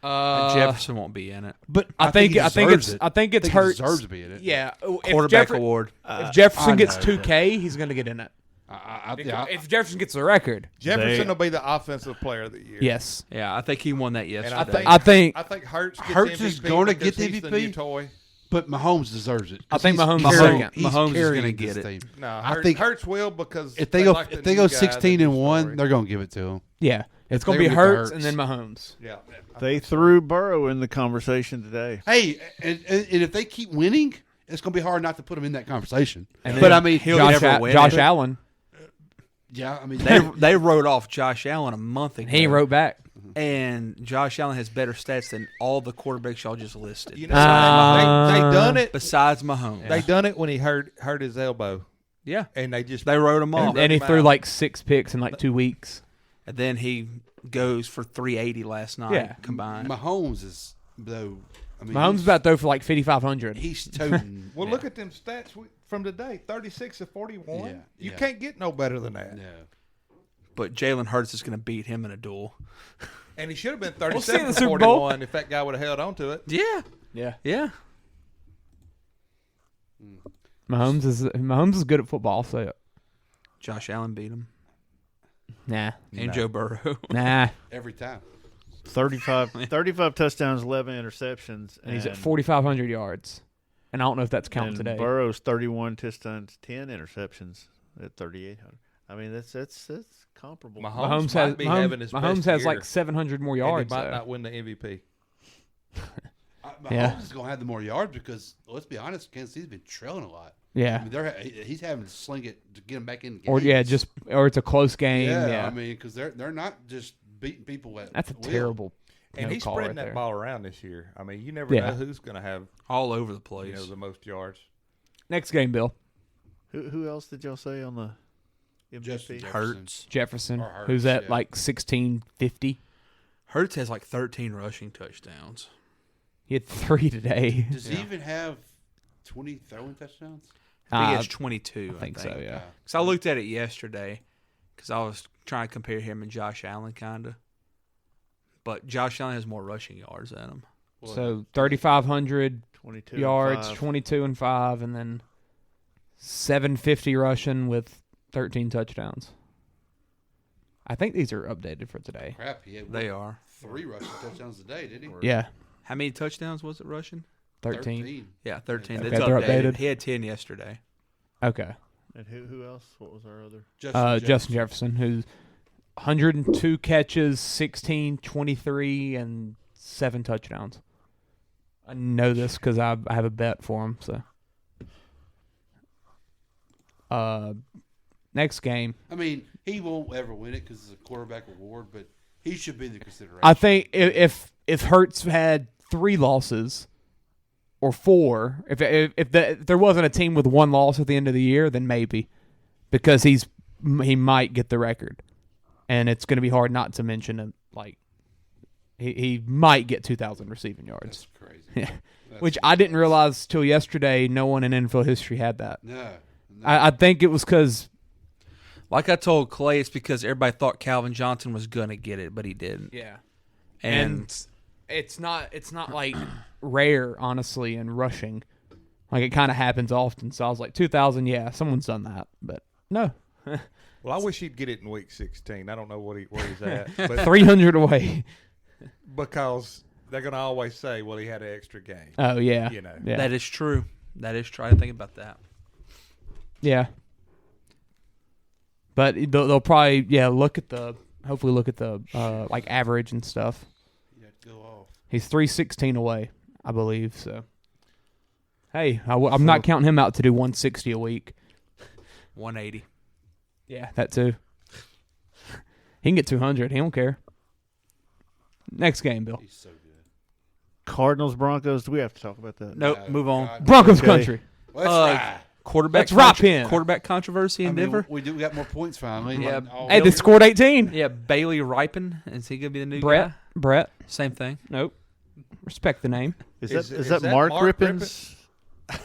Jefferson won't be in it. But I think he it's deserves it. I think it's he Hurts. deserves to be in it. Yeah. Quarterback award. If Jefferson I gets know, 2K, he's going to get in it. If Jefferson gets the record. Jefferson will be the offensive player of the year. Yes. Yeah, I think he won that And yesterday. I think Hurts gets Hurts MVP is going to because get the he's MVP. new toy. But Mahomes deserves it. I think Mahomes he's is carrying- second. he's Mahomes is carrying gonna this get it. No, I think Hurts will because if they go like the if they new go guy, 16 the and new 1, story. they're going to give it to him. Yeah. It's going to They be would get Hurts the and then Mahomes. Yeah. They threw Burrow in the conversation today. Hey, and if they keep winning, it's going to be hard not to put him in that conversation. And But then I mean, he'll Josh, never win Josh it. Allen. yeah, I mean, They wrote off Josh Allen a month ago. He wrote back. And Josh Allen has better stats than all the quarterbacks y'all just listed. You know, they done it. Besides Mahomes. They done it when he hurt his elbow, Yeah. and they just They wrote him off. And he him threw out. like 6 picks in like 2 weeks. And then he goes for 380 last night Yeah. combined. Mahomes is, though, I mean, Mahomes about to throw for like 5,500. he's toting. Well, look at them stats from today: 36 of 41. Yeah, You yeah. can't get no better than that. Yeah. But Jalen Hurts is going to beat him in a duel. And he should have been We'll see in 37 the of Super Bowl. 41 if that guy would have held on to it. Yeah. Yeah. Yeah. Mahomes is good at football, so Josh Allen beat him. nah. And Joe Burrow. Nah. Every time. 35 touchdowns, 11 interceptions. And he's at 4,500 yards. And I don't know if that's counting and today. Burrow's 31 touchdowns, 10 interceptions at 3,800. I mean, that's comparable. Mahomes might be having his Mahomes best has year, like 700 more and yards. he might though. not win the MVP. Mahomes Yeah. is going to have the more yards because, let's be honest, Kansas City's been trailing a lot. Yeah. I mean, he's having to sling it to get him back in games. Or it's a close game. Yeah, Yeah. I mean, because they're not just beating people at That's a will. terrible. And he's call spreading right that there. ball around this year. I mean, you never Yeah. know who's going to have All over the place. the most yards. Next game, Bill. Who else did y'all say on the MVP? Justin Hurts. Jefferson, Or Hurts, who's at yeah. like 1,650. Hurts has like 13 rushing touchdowns. He had 3 today. Does he even have 20 throwing touchdowns? I think he has 22. I think so, yeah. Because I looked at it yesterday because I was trying to compare him and Josh Allen kind of. But Josh Allen has more rushing yards than him. So 3,500 22 and yards, 5. 22 and 5, and then 750 rushing with 13 touchdowns. I think these are updated for today. Crap, he had They are. 3 rushing touchdowns a day, didn't he? Yeah, How many touchdowns was it rushing? 13. Yeah, 13. Okay, It's they're updated. He had 10 yesterday. Okay. And who else? What was our other? Justin Jefferson, who's 102 catches, 16, 23, and 7 touchdowns. I know this because I have a bet for him. So, next game. I mean, he won't ever win it because it's a quarterback award, but he should be the consideration. I think if Hurts had 3 losses or 4, if there wasn't a team with 1 loss at the end of the year, then maybe, because he might get the record, and it's going to be hard not to mention him. Like he might get 2,000 receiving yards. That's crazy. Yeah. Which I didn't realize till yesterday. No one in NFL history had that. No. I think it was because, like I told Clay, it's because everybody thought Calvin Johnson was going to get it, but he didn't. yeah, And it's not like rare, honestly, in rushing. Like it kind of happens often. So I was like, 2,000. Yeah, someone's done that, but no. Well, I wish he'd get it in week 16. I don't know where he's at. But 300 away. because they're going to always say, well, he had an extra game. Oh yeah, You know. yeah. that is true. That is true. I didn't think about that. Yeah. But they'll probably hopefully look at the like average and stuff. You have to go off. He's 316 away. I believe. So, hey, I'm not counting him out to do 160 a week. 180. Yeah, that too. He can get 200. He don't care. Next game, Bill. He's so good. Cardinals, Broncos. Do we have to talk about that? Nope. No, Move on. God. Broncos Okay. country. Let's ride. Quarterback. Let's rock in. Quarterback controversy in Denver. We got more points finally. Yeah. Hey, they scored 18. Yeah, Bailey Ripon. Is he gonna be the new Brett. guy? Brett. Same thing. Nope. Respect the name. Is that Mark Rippon's?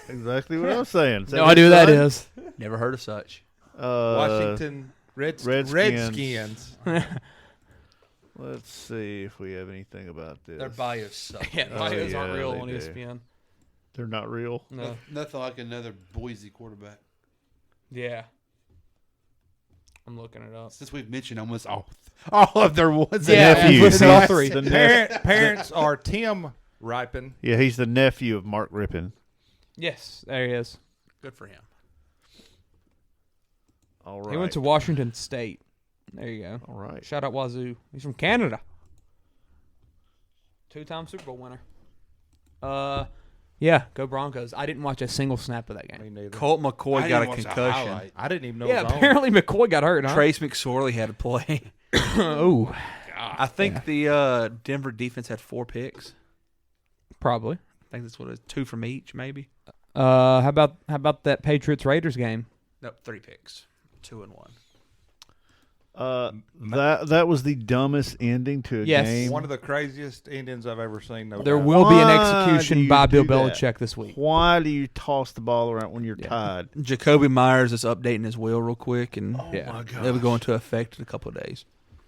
Exactly what I was saying. No idea who that is. Never heard of such. Washington Redskins. Let's see if we have anything about this. Their bios suck. Yeah, bios aren't real they on do. ESPN. They're not real. No. Nothing like another Boise quarterback. Yeah. I'm looking it up. Since we've mentioned almost all of their ones. Yeah, nephew. we've listed all three. Parents are Tim Ripon. Yeah, he's the nephew of Mark Ripon. Yes, there he is. Good for him. All right. He went to Washington State. There you go. All right. Shout out Wazoo. He's from Canada. 2-time Super Bowl winner. Yeah, go Broncos. I didn't watch a single snap of that game. Me neither. Colt McCoy got a watch the concussion. highlight. I didn't even know. Yeah, it was on. apparently McCoy got hurt, huh? Trace McSorley had to play. Oh, I think the Denver defense had 4 picks. probably. I think that's what it is. 2 from each, maybe. How about that Patriots Raiders game? Nope, 3 picks. 2 and 1. That was the dumbest ending to a Yes. game. One of the craziest endings I've ever seen. No There doubt. will be an Why execution do you by Bill do that? Belichick this week. Why do you toss the ball around when you're tied? Jacoby Myers is updating his will real quick, and Yeah. it'll go into effect in a couple of days.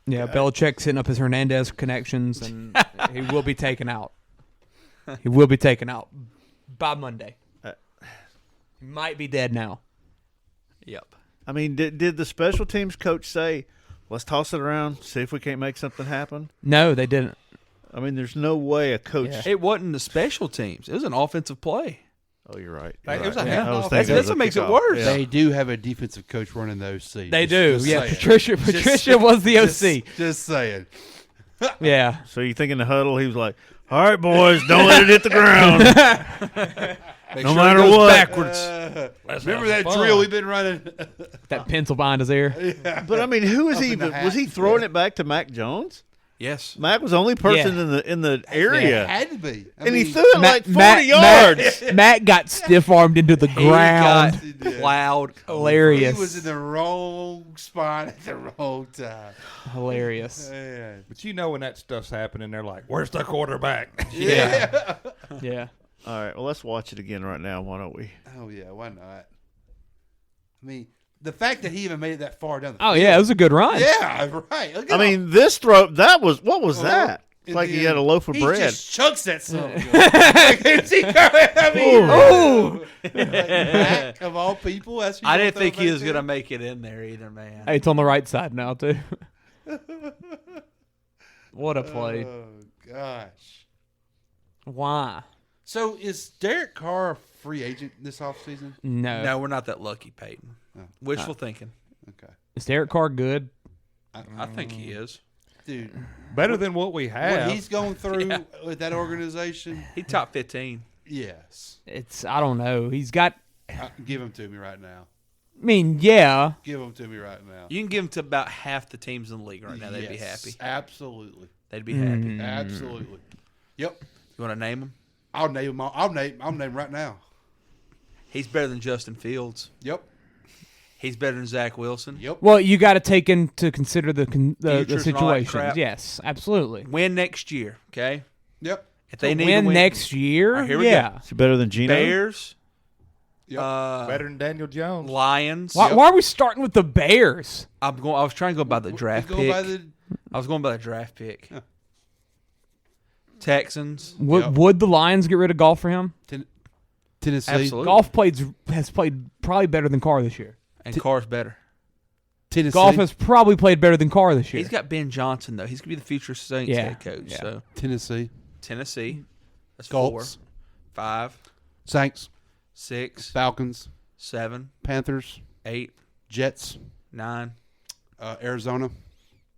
Yeah, Belichick's hitting up his Hernandez connections, and he will be taken out. He will be taken out by Monday. He might be dead now. Yep. I mean, did the special teams coach say, let's toss it around, see if we can't make something happen? No, they didn't. I mean, there's no way a coach. Yeah. It wasn't the special teams. It was an offensive play. Oh, you're right. It was a I handoff. was thinking That's it was what a makes it kickoff. worse. Yeah. They do have a defensive coach running those seats. They do. Just Yeah, saying. Patricia was the OC. Just saying. Yeah. So you think in the huddle, he was like, all right, boys, don't let it hit the ground. No matter what. Let's Remember have that fun. drill we've been running? That pencil behind his ear. But I mean, who was Up he? in the hat. Was he throwing it back to Mac Jones? Yes. Mac was the only person Yeah. in the area, It had to be. I and he mean, threw it like 40 yards. Matt got stiff armed into the ground. He got plowed. Hilarious. He was in the wrong spot at the wrong time. Hilarious. Man. But you know when that stuff's happening, they're like, "Where's the quarterback?" Yeah. Yeah. All right, well, let's watch it again right now. Why don't we? Oh yeah, why not? I mean, the fact that he even made it that far down the Oh, yeah. It was a good run. yeah, right. Look I at mean, this throw, that was, what was that? It's And like he then had a loaf of he bread. just chucks that son of a gun. Is he coming? I mean, Ooh. like, Mac, of all people, that's who I you didn't think throw he back was going to there? make it in there either, man. Hey, it's on the right side now, too. What a play. Oh gosh. Why? So is Derek Carr a free agent this offseason? No. No, we're not that lucky, Peyton. Oh. Wishful thinking. Okay, Is Derek Carr good? I think he is. dude. Better than what we have. What he's going through with that organization? He top 15. Yes. I don't know. He's got, Give him to me right now. I mean, yeah. Give him to me right now. You can give him to about half the teams in the league right now. They'd be Yes, happy. Absolutely. They'd be happy. Absolutely. Yep. You want to name him? I'll name him. I'll name him right now. He's better than Justin Fields. Yep. He's better than Zach Wilson. Yep. Well, you got to take into consider the Futures and all that situations. crap. Yes, absolutely. Win next year, okay? Yep. If they need Win to win next year? All right, here we yeah. go. Is he better than Gino? Bears, Yep. better than Daniel Jones. Lions. Why are we starting with the Bears? I was trying to go by the draft Go pick. by the I was going by the draft pick. Texans. Would the Lions get rid of Golf for him? Tennessee. Absolutely. Golf has played probably better than Carr this year. And Carr's better. Tennessee. Golf has probably played better than Carr this year. He's got Ben Johnson, though. He's going to be the future Saints Yeah, head coach. yeah. So Tennessee. Tennessee. That's Colts. 4. 5. Saints. 6. Falcons. 7. Panthers. 8. Jets. 9. Arizona.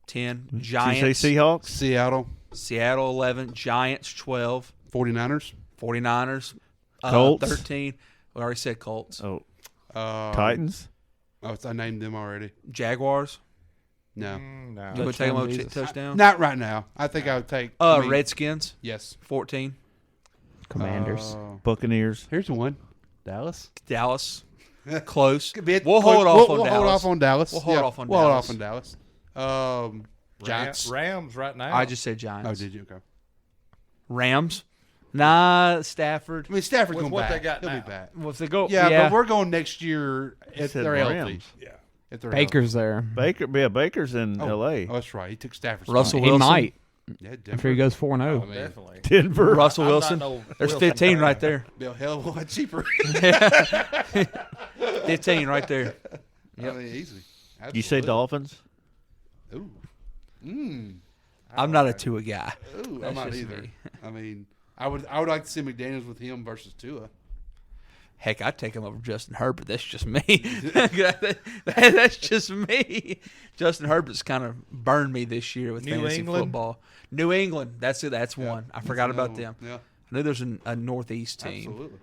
10. Did you Giants. say Seahawks? Seattle. Seattle 11. Giants 12. 49ers. 49ers. Colts. 13. We already said Colts. Oh, Titans. Oh, I named them already. Jaguars. No. No. You would take them over touchdown? Not right now. I think I would take. Redskins. Yes. 14. Commanders. Buccaneers. Here's one. Dallas. Close. We'll hold off on We'll Dallas. hold off on Dallas. We'll hold off on We'll hold Dallas. off on Dallas. Giants. Rams right now. I just said Giants. Oh, did you? Okay. Rams. Nah, Stafford. I mean, Stafford's With going what back. they got He'll now. be back. Well, if they go, Yeah, but we're going next year if said they're healthy. Rams. Yeah. If they're Baker's there. Baker's in L.A. Oh, that's right. He took Stafford's Russell spot. He Wilson. might. Yeah, Denver. After he goes 4-0. I mean, Definitely. Denver. Russell I'm not Wilson. no There's Wilson 15 fan. right there. Be a hell of a lot cheaper. 15 right there. I mean, easy. You say Absolutely. Dolphins? Ooh. I'm not a Tua guy. Ooh, That's I'm not just either. me. I mean, I would like to see McDaniels with him versus Tua. Heck, I'd take him over Justin Herbert. That's just me. That's just me. Justin Herbert's kind of burned me this year with New fantasy England? football. New England. That's it. That's one. I forgot about another them. one. Yeah. I knew there's a Northeast team. Absolutely.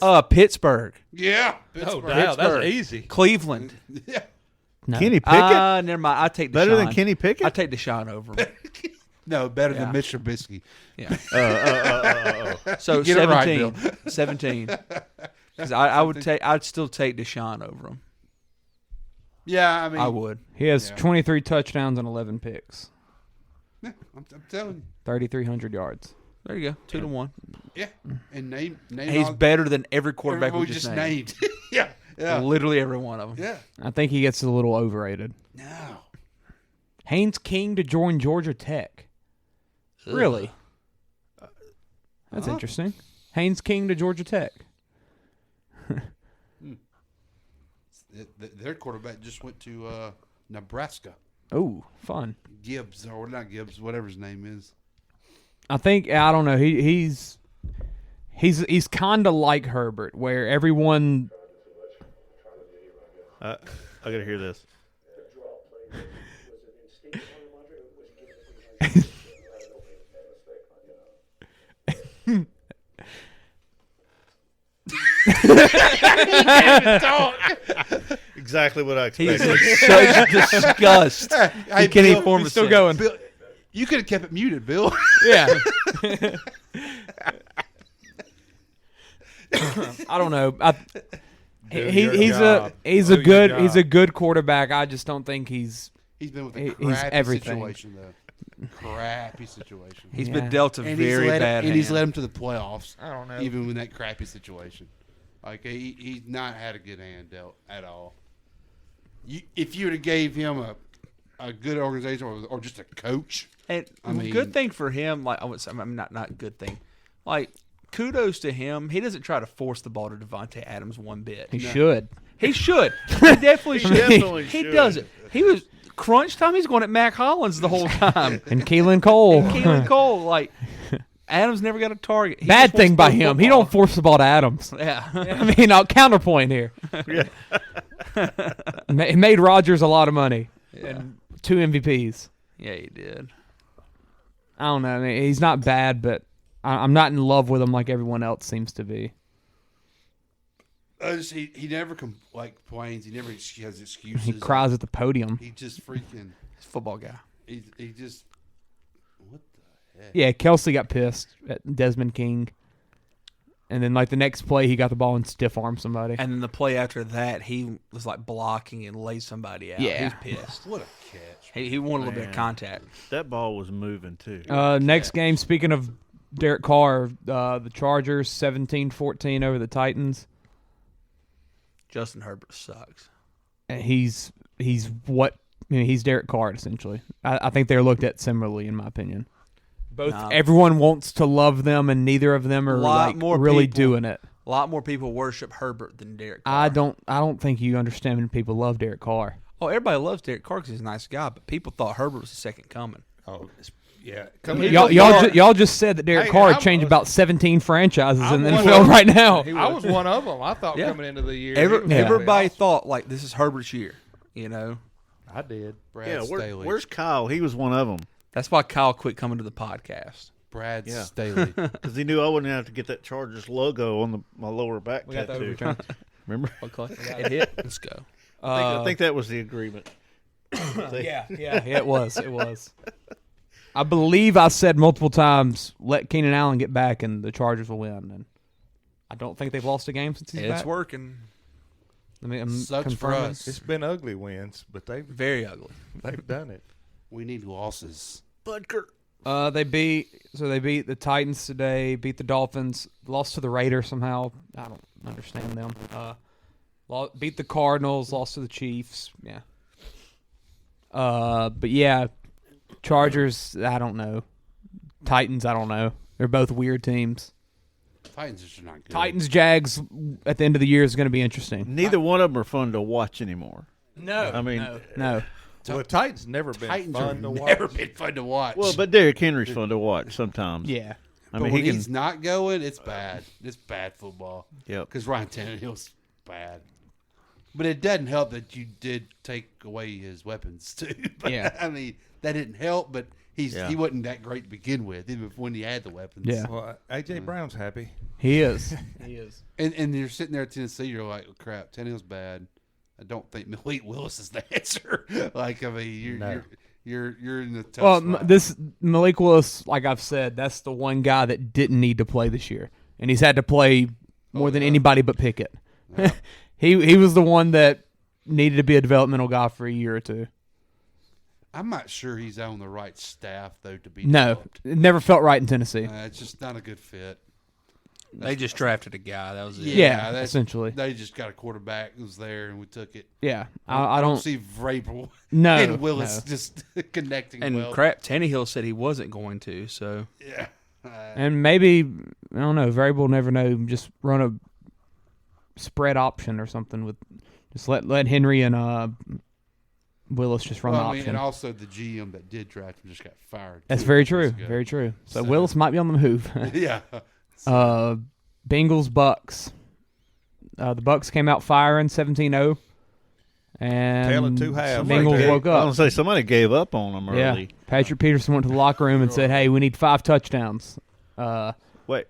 I mean, Pittsburgh. yeah. No Pittsburgh. doubt. That's Pittsburgh. easy. Cleveland. Yeah. No. Kenny Pickett? Never mind. I take Deshaun. Better than Kenny Pickett? I take Deshaun over him. No, better Yeah. than Mitch Trubisky. Yeah. Oh. So Get it right, 17. Bill. 17. Because I'd still take Deshaun over him. Yeah, I mean, I would. He has Yeah. 23 touchdowns and 11 picks. Yeah, I'm telling you. 3,300 yards. There you go. 2-1. Yeah, and name. He's all- better than every quarterback everyone we just named. yeah, yeah, Literally every one of them. yeah. I think he gets a little overrated. No. Haynes King to join Georgia Tech. Really? That's interesting. Haynes King to Georgia Tech. Their quarterback just went to Nebraska. Oh, fun. Gibbs, or not Gibbs, whatever his name is. I don't know. He's kind of like Herbert, where everyone. I gotta hear this. Exactly what I He's expected. in such disgust. Hey, He can't Bill, even form a still sentence. going. Bill, you could have kept it muted, Bill. Yeah. I don't know. He's a good quarterback. I just don't think he's He's been with a He's crappy everything. situation, though. Crappy situation. He's Yeah. been dealt a And very bad and hand. he's led him to the playoffs. I don't know. Even in that crappy situation. Like, he's not had a good hand dealt at all. If you would have gave him a good organization or just a coach. And I mean- good thing for him, like I would say, not good thing. Like kudos to him. He doesn't try to force the ball to Devontae Adams one bit. he should. He should. He definitely should. Definitely he should. does it. He was crunch time. He's going at Mac Hollins the whole time. And Keelan Cole. Keelan Cole, like Adams never got a target. He Bad just thing wants by to throw him. He football. don't force the ball to Adams. Yeah. I mean, I'll counterpoint here. It made Rodgers a lot of money and 2 MVPs. Yeah, he did. I don't know. I mean, he's not bad, but I'm not in love with him like everyone else seems to be. He never complains. He never has excuses. He cries at the podium. He just freaking. He's a football guy. He just. What the heck? Yeah, Kelsey got pissed at Desmond King. And then, the next play, he got the ball and stiff-armed somebody. And then the play after that, he was blocking and laid somebody out. Yeah. He was pissed. What a catch. He wanted a little bit of contact. That ball was moving too. Next game, speaking of Derek Carr, the Chargers 17-14 over the Titans. Justin Herbert sucks. And he's Derek Carr, essentially. I think they're looked at similarly, in my opinion. Everyone wants to love them, and neither of them are really doing it. A lot more people worship Herbert than Derek Carr. I don't think you understand when people love Derek Carr. Oh, everybody loves Derek Carr because he's a nice guy, but people thought Herbert was the second coming. Oh, yeah. Y'all just said that Derek Carr I changed was- about 17 franchises in the was NFL one- right now. I was one of them. I thought Yeah. coming into the year. Everybody thought this is Herbert's year. You know, I did. Brad Yeah, Staley. where's Kyle? He was one of them. that's why Kyle quit coming to the podcast. Brad Yeah. Staley. Because he knew I wouldn't have to get that Chargers logo on my lower back We got the tattoo. overturn. Remember? Okay. It hit. Let's go. I think that was the agreement. Yeah, it was. It was. I believe I said multiple times, let Keenan Allen get back and the Chargers will win. And I don't think they've lost a game since he's back. It's working. I'm Sucks for confirming. us. It's been ugly wins, but Very ugly. they've done it. We need losses. They beat the Titans today, beat the Dolphins, lost to the Raiders somehow. I don't understand them. Beat the Cardinals, lost to the Chiefs. Yeah. But yeah, Chargers, I don't know. Titans, I don't know. They're both weird teams. Titans are just not good. Titans, Jags at the end of the year is going to be interesting. Neither one of them are fun to watch anymore. No. I mean, No. Well, the Titans never been Titans fun have to watch. never been fun to watch. well, but Derrick Henry's fun to watch sometimes. Yeah. I but mean, when he can. he's not going, it's bad. It's bad football. Yep. Because Ryan Tannehill's bad. But it doesn't help that you did take away his weapons too. But, Yeah. I mean, that didn't help. But he wasn't that great to begin with, even when he had the weapons. Yeah. Well, A.J. Brown's happy. He is. He is. And you're sitting there at Tennessee, you're like, oh, crap, Tannehill's bad. I don't think Malik Willis is the answer. Like, I mean, you're in the tough spot. This Malik Willis, like I've said, that's the one guy that didn't need to play this year, and he's had to play more than anybody but Pickett. Yeah. He was the one that needed to be a developmental guy for a year or two. I'm not sure he's on the right staff, though, to be No, developed. it never felt right in Tennessee. It's just not a good fit. They just drafted a guy. That was it. Yeah, essentially. They just got a quarterback who was there, and we took it. Yeah, I don't see Vrabel No, and Willis no. just connecting And well. Tannehill said he wasn't going to, so. Yeah. And maybe, I don't know, Vrabel never know, just run a spread option or something with, just let Henry and Willis just run the I mean, option. and also the GM that did draft him just got fired. That's 2 very years true. ago. Very true. So Willis might be on the move. Yeah. Bengals Bucks. The Bucks came out firing 17-0. And Tail of two halves. Bengals woke I up. was going to say, somebody gave up on them Yeah. early. Patrick Peterson went to the locker room and said, "Hey, we need 5 touchdowns." Wait.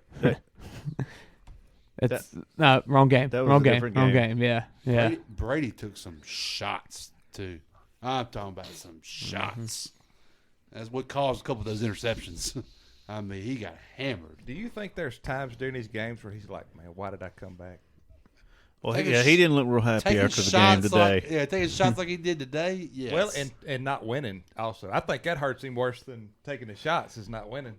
It's no, wrong game. That was Wrong a game. different Wrong game. game. Yeah. Brady took some shots, too. I'm talking about some shots. That's what caused a couple of those interceptions. I mean, he got hammered. Do you think there's times during these games where he's like, man, why did I come back? Well, he didn't look real happy Taking after the game shots today. taking shots like he did today. Yes. Well, and not winning also. I think that hurts him worse than taking the shots is not winning.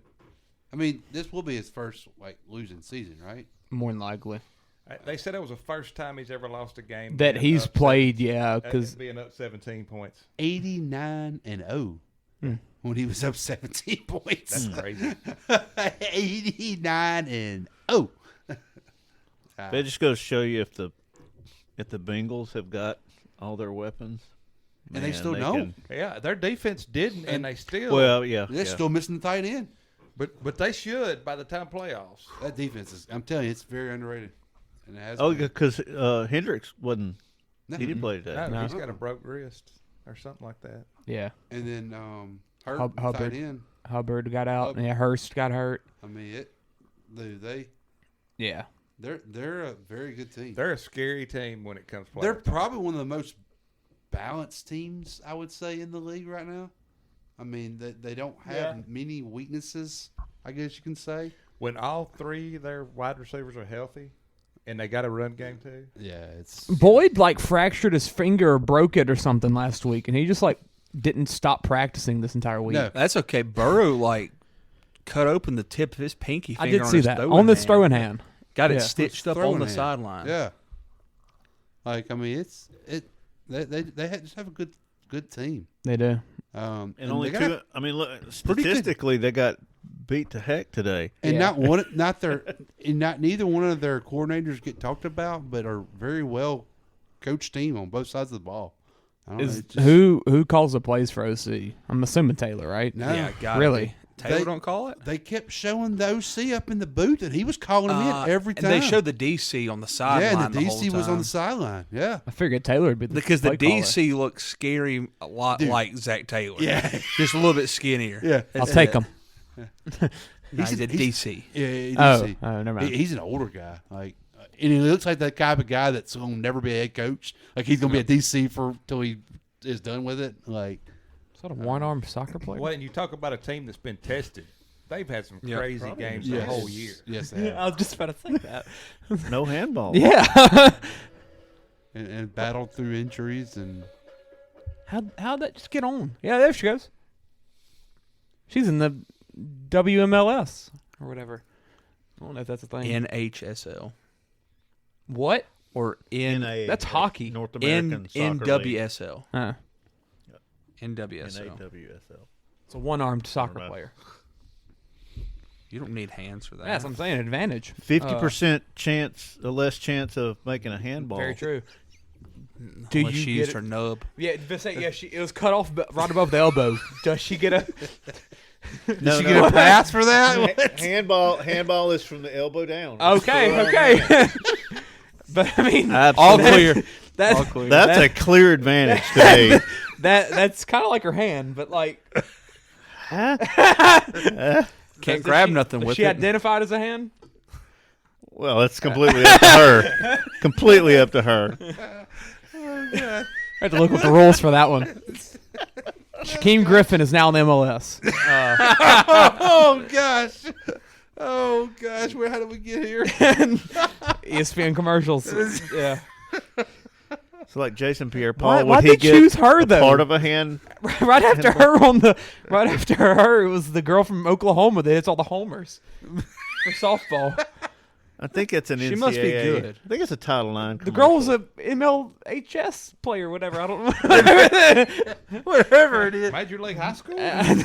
I mean, this will be his first losing season, right? More than likely. They said it was the first time he's ever lost a game That being he's up played, 17 yeah, because being up 17 points. 89-0 when he was up 17 points. That's crazy. 89-0. That just goes to show you if the Bengals have got all their weapons. And they man, still don't. Yeah, their defense didn't, and they still. Well, yeah. They're still missing the tight end. But they should by the time playoffs. That defense is, I'm telling you, it's very underrated. And it has Oh, been. because Hendricks wasn't. No. He didn't play today. No, he's got a broke wrist or something like that. yeah. And then Hubbard. tight end. Hubbard got out. Yeah, Hurst got hurt. I mean, Yeah. they're a very good team. They're a scary team when it comes to playoffs. They're probably one of the most balanced teams, I would say, in the league right now. I mean, they don't have many weaknesses, I guess you can say. When all three of their wide receivers are healthy, and they got a run game too. Yeah, it's Boyd fractured his finger or broke it or something last week, and he just didn't stop practicing this entire week. No. That's okay. Burrow, cut open the tip of his pinky finger I did on see his that throwing on this hand. throwing hand. Got it Yeah. stitched up throwing on the hand. sideline. Yeah. I mean, they just have a good team. They do. And only they two. got- I mean, look, pretty good. statistically, they got beat to heck today. And Yeah. neither one of their coordinators get talked about, but are very well coached team on both sides of the ball. I don't know, Is it just- who calls the plays for OC? I'm assuming Taylor, right? No. Yeah, got Really? it. Taylor don't call it? They kept showing the OC up in the booth, and he was calling them in every time. And they showed the DC on the sideline. yeah, and the whole DC was on time. the sideline. Yeah, I figured Taylor would be Because the play caller. DC looks scary, a lot Dude. like Zach Taylor. Yeah. just a little bit skinnier. Yeah. I'll take him. No, he's a DC. Yeah, DC. Oh, never mind. He's an older guy. Like, and he looks like that type of guy that's going to never be a head coach. Like, he's going to be a DC till he is done with it. Like, is that a one-armed soccer player? Well, and you talk about a team that's been tested. They've had some crazy games the whole year. Yes, they have. I was just about to say that. No handball. Yeah. and battled through injuries and. How'd that just get on? Yeah, there she goes. She's in the WMLS or whatever. I don't know if that's a thing. NHSL. What? Or that's hockey. North American Soccer League. NWSL. Huh. NWSL. NAWSL. It's a one-armed soccer player. You don't need hands for that. That's what I'm saying. Advantage. 50% chance, less chance of making a handball. Very true. Unless she used her nub. Yeah, it was cut off right above the elbow. Does she get a? Does she get a pass for that? Handball is from the elbow down. Okay. But I mean, all clear. All clear. That's a clear advantage to me. That's kind of like her hand, but like. Can't grab nothing with it. Is she identified as a hand? Well, it's completely up to her. Completely up to her. Oh, God. I have to look at the rules for that one. Shaquem Griffin is now in the MLS. Oh, gosh. Oh, gosh. How did we get here? ESPN commercials. Yeah. So like Jason Pierre-Paul, why'd they choose her though? Part of a hand. Right after her, it was the girl from Oklahoma that hits all the homers for softball. I think it's an NCAA. She must be good. I think it's a Title IX. The girl was a MLHS player, whatever. I don't know. Whatever it is. Major League High School? Is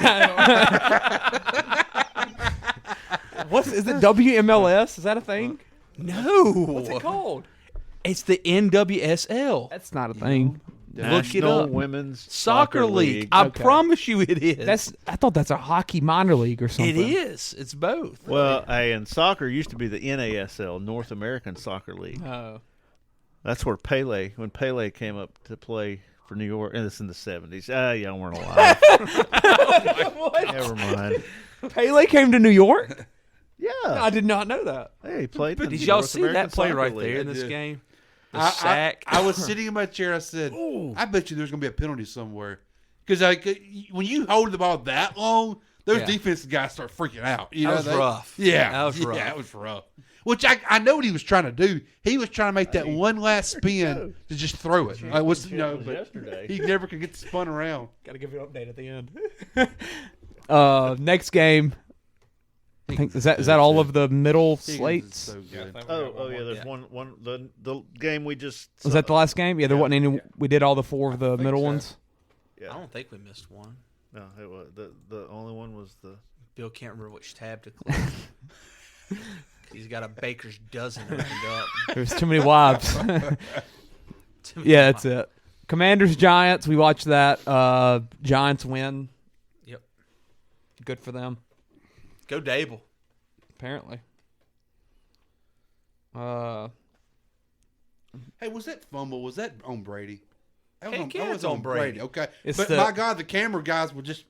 it WMLS? Is that a thing? No. What's it called? It's the NWSL. That's not a thing. Look it National up. Women's Soccer League. I promise you it is. I thought that's a hockey minor league or something. It is. It's both. Well, and soccer used to be the NASL, North American Soccer League. Oh. That's where when Pele came up to play for New York, and it's in the 70s. Y'all weren't alive. What? Never mind. Pele came to New York? Yeah. I did not know that. Hey, he played. But in did the y'all North see American that play Soccer right League. there in this game? The sack. I was sitting in my chair. I said, I bet you there's going to be a penalty somewhere. Because when you hold the ball that long, those defensive guys start freaking out. You That was rough. Yeah. That was rough. Yeah, it was rough. Which I know what he was trying to do. He was trying to make that one last spin to just throw it. But he never could get the spun around. Got to give you an update at the end. Next game. I think is that all of the middle slates? So good. Yeah. There's one. The game we just Was that the last game? Yeah, there wasn't any. We did all the four of the middle ones. Yeah. I don't think we missed one. No, it was the only one was the. Bill can't remember which tab to click. He's got a baker's dozen opened up. There's too many wives. Yeah, that's it. Commanders Giants. We watched that. Giants win. Yep. Good for them. Go Dable. Apparently. Hey, was that fumble? Was that on Brady? That was on Brady. Okay. It's but my God, the camera guys were just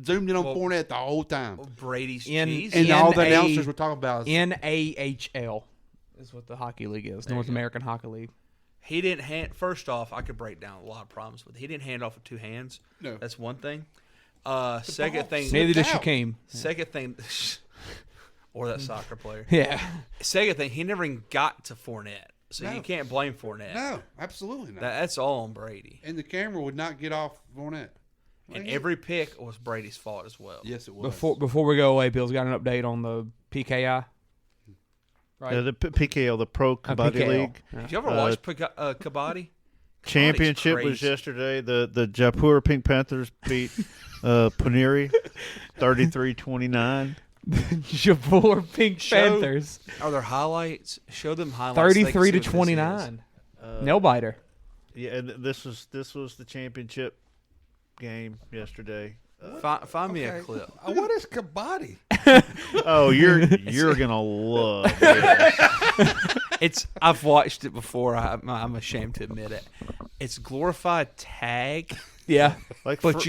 zoomed in on Fournette the whole time. Brady's cheese. And all the announcers were talking about NAHL is what the hockey league is. North American Hockey League. He didn't hand. First off, I could break down a lot of problems with it. He didn't hand off with two hands. No. That's one thing. Second thing. Neither did Shaquem. Second thing. Or that soccer player. Yeah. Second thing, he never even got to Fournette. So you can't blame Fournette. No, absolutely not. That's all on Brady. And the camera would not get off Fournette. And every pick was Brady's fault as well. Yes, it was. Before we go away, Bill's got an update on the PKI. Right. The PKL, the Pro Kabaddi League. Yeah. Did you ever watch Kabaddi? Championship was yesterday. The Jaipur Pink Panthers beat Puneri 33-29. Jaipur Pink Panthers. Are there highlights? Show them highlights. 33-29. Nail biter. Yeah, and this was the championship game yesterday. Find me a clip. What is Kabaddi? Oh, you're gonna love it. I've watched it before. I'm ashamed to admit it. It's glorified tag. Yeah, like but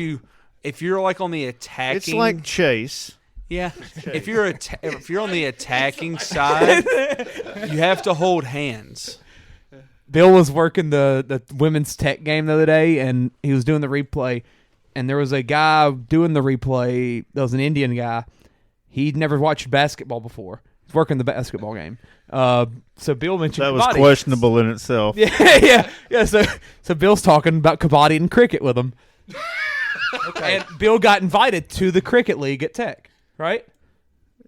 if you're like on the attacking, it's like chase. Yeah, if you're on the attacking side, you have to hold hands. Bill was working the women's tech game the other day, and he was doing the replay, and there was a guy doing the replay. There was an Indian guy. He'd never watched basketball before. He's working the basketball game. So Bill mentioned that was kabaddi. questionable in itself. Yeah. So Bill's talking about kabaddi and cricket with him. Okay. And Bill got invited to the cricket league at Tech, right?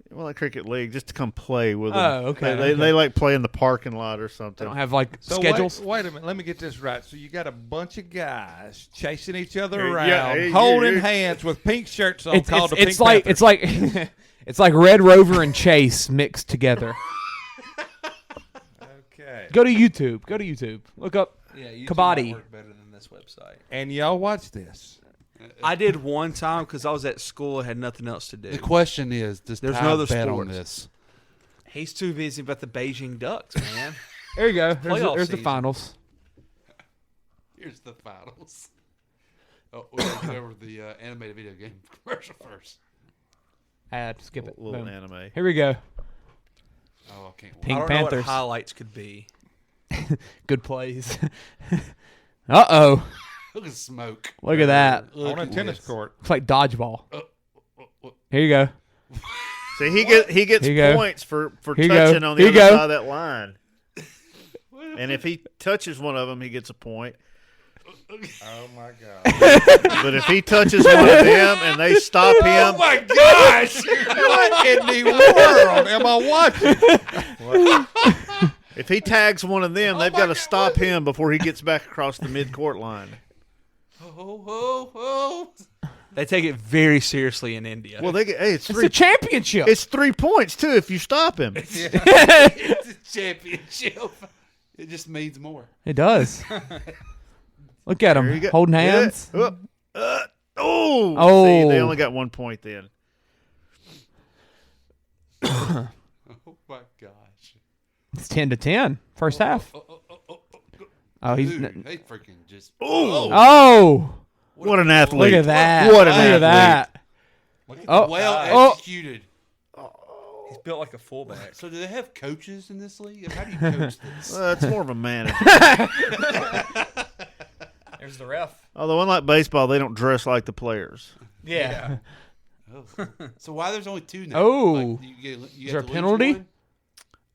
Well, a cricket league just to come play with them. Oh, okay. They like play in the parking lot or something. They don't have schedules. Wait a minute. Let me get this right. So you got a bunch of guys chasing each other Yeah, around, holding hands with pink shirts on, called the Pink Panthers. It's like it's like Red Rover and Chase mixed together. Okay. Go to YouTube. Look up YouTube kabaddi. might work better than this website. And y'all watch this. I did one time because I was at school and had nothing else to do. The question is, does There's Ty no other bet on sports. this? He's too busy about the Beijing Ducks, man. There you go. Playoff There's the season. finals. Here's the finals. Oh, we'll go over the animated video game commercial first. Skip it. Little Boom. anime. Here we go. Oh, I can't wait. Pink I don't know Panthers. what highlights could be. Good plays. Uh-oh. Look at smoke. Look at that. On a tennis court. It's like dodgeball. Here you go. See, he gets Here you go. points for Here you touching go. on the Here other you go. side of that line. And if he touches one of them, he gets a point. Oh my God! But if he touches one of them and they stop him, Oh my gosh! What in the world am I watching? if he tags one of them, they've got to stop him before he gets back across the mid-court line. They take it very seriously in India. Well, it's a championship. It's 3 points too if you stop him. It's a championship. It just means more. It does. Look at There you him go. holding hands. Yeah. Oh. See, they only got 1 point then. Oh my gosh! It's 10-10. First half. Oh, he's. Dude, they freaking just. Oh. What an athlete! Look at that. What an Look at athlete! that. Well executed. He's built like a fullback. So do they have coaches in this league? How do you coach this? It's more of a manager. There's the ref. Although unlike baseball, they don't dress like the players. Yeah. Oh. So why there's only 2 now? Oh. Like, you Is have there a to lose penalty?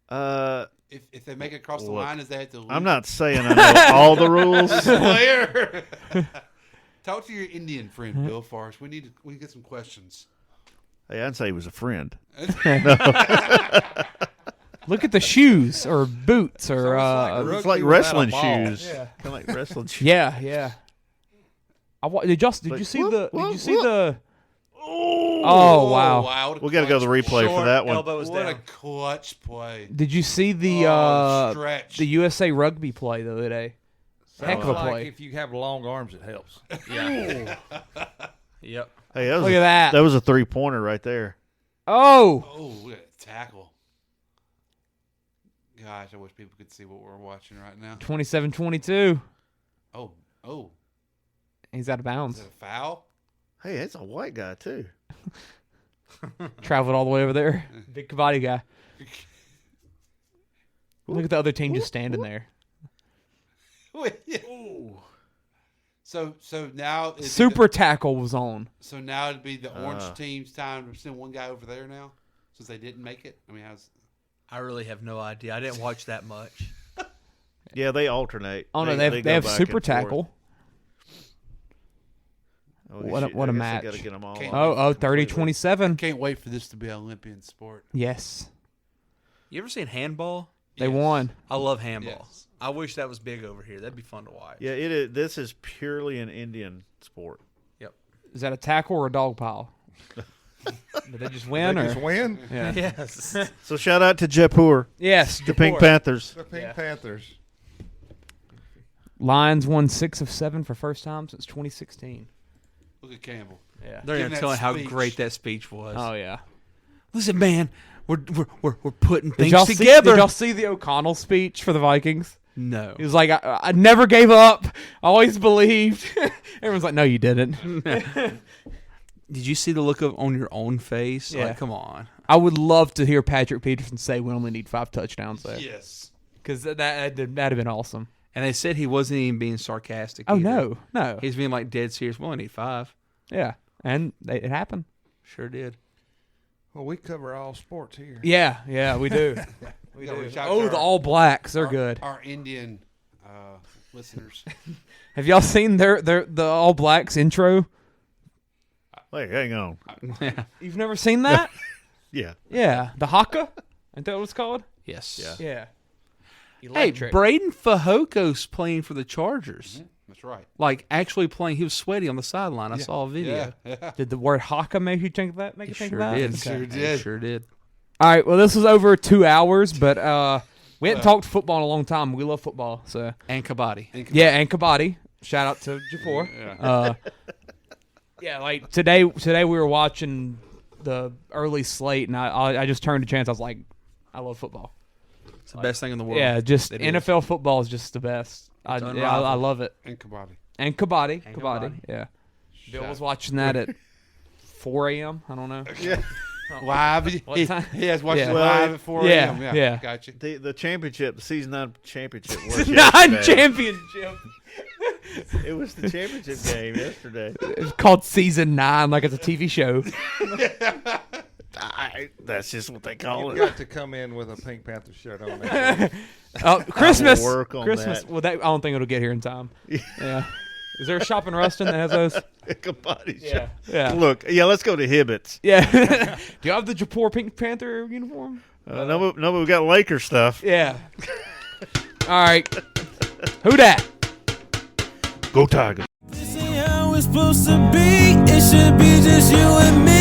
one? If they make it across the line, is they have to lose? I'm not saying I know all the rules. Player. Talk to your Indian friend, Bill Forrest. We need to get some questions. Hey, I'd say he was a friend. Look at the shoes or boots or. It's like wrestling shoes. Yeah. Kind of like wrestling shoes. Yeah. Did you see the? Did you see the? Oh, Oh wow! Wow, we got to go to the replay for that one. Elbows What down. a clutch play. Did you see the stretch. the USA rugby play the other day? Heck of a Like play. if you have long arms, it helps. Yeah. Yep. Hey, that was Look at that. That was a 3-pointer right there. Oh, Oh, look at that tackle. Gosh, I wish people could see what we're watching right now. 27-22. Oh. He's out of Is bounds. it a foul? Hey, it's a white guy too. Traveled all the way over there. Big kabaddi guy. Look at the other team just standing there. So now it's Super tackle was on. So now it'd be the orange team's time to send one guy over there now, since they didn't make it. I mean, I really have no idea. I didn't watch that much. Yeah, they alternate. Oh no, they they go have back super and forth. tackle. Oh, What a I guess match. They gotta get them all Can't- on. Oh, 30-27. Can't wait for this to be an Olympian sport. Yes, You ever seen handball? they won. I love handball. Yes. I wish that was big over here. That'd be fun to watch. Yeah, it is. This is purely an Indian sport. Yep. Is that a tackle or a dog pile? Did they just win? They Or? just win. Yeah. Yes. So shout out to Jaipur, Yes, the Pink Jaipur. Panthers. The Pink Panthers. Lions won 6 of 7 for first time since 2016. Look at Campbell. Yeah. They're Give gonna that tell me how speech. great that speech was. Oh yeah. Listen, man, we're putting Did things y'all together. did y'all see the O'Connell speech for the Vikings? No. He was like, I never gave up. I always believed. Everyone's like, no, you didn't. Did you see the look on your own face? Yeah. Like, come on. I would love to hear Patrick Peterson say we only need 5 touchdowns there. Yes. Because that'd have been awesome. And they said he wasn't even being sarcastic. Oh, either. no. He's being like dead serious. We only need 5. Yeah. And it happened. Sure did. Well, we cover all sports here. Yeah, we do. We do. Shout out Oh, to the our- All Blacks. They're good. Our Indian listeners. Have y'all seen the All Blacks intro? Wait, hang on. You've never seen that? Yeah. Yeah. The Haka? Ain't that what it's called? Yes. Yeah. Hey, Electric. Braden Fajoko's playing for the Chargers. That's right. Like, actually playing. He was sweaty on the sideline. I saw a video. Yeah. Did the word Haka make you think that? It think sure of that? did. Okay. It sure did. All right. Well, this was over 2 hours, but we hadn't talked football in a long time. We love football, so And Kabaddi. yeah, and Kabaddi. Shout out to Jafar. Yeah, like today we were watching the early slate, and I just turned to Chance. I was like, I love football. It's the best thing in the world. Yeah, just It NFL football is just the best. I love it. And Kabaddi. And Kabaddi. And Kabaddi. Kabaddi. Yeah. Bill was watching that at 4 a.m. I don't know. Yeah. Live. What time? He has watched Yeah. it live at 4 a.m. Yeah. Gotcha. The championship, the season 9 championship was Non-championship. It was the championship game yesterday. It's called Season 9, like it's a TV show. That's just what they call You've it. got to come in with a Pink Panther shirt on. There. Christmas. I will work on Christmas. that. Well, I don't think it'll get here in time. Yeah. Is there a shop in Ruston that has those? Kabaddi Yeah. shop. Yeah. Look, let's go to Hibbett's. Yeah. Do you have the Japor Pink Panther uniform? No, but we got Laker stuff. Yeah. All right. Who dat? Go Tigers. This ain't how it's supposed to be. It should be just you and me.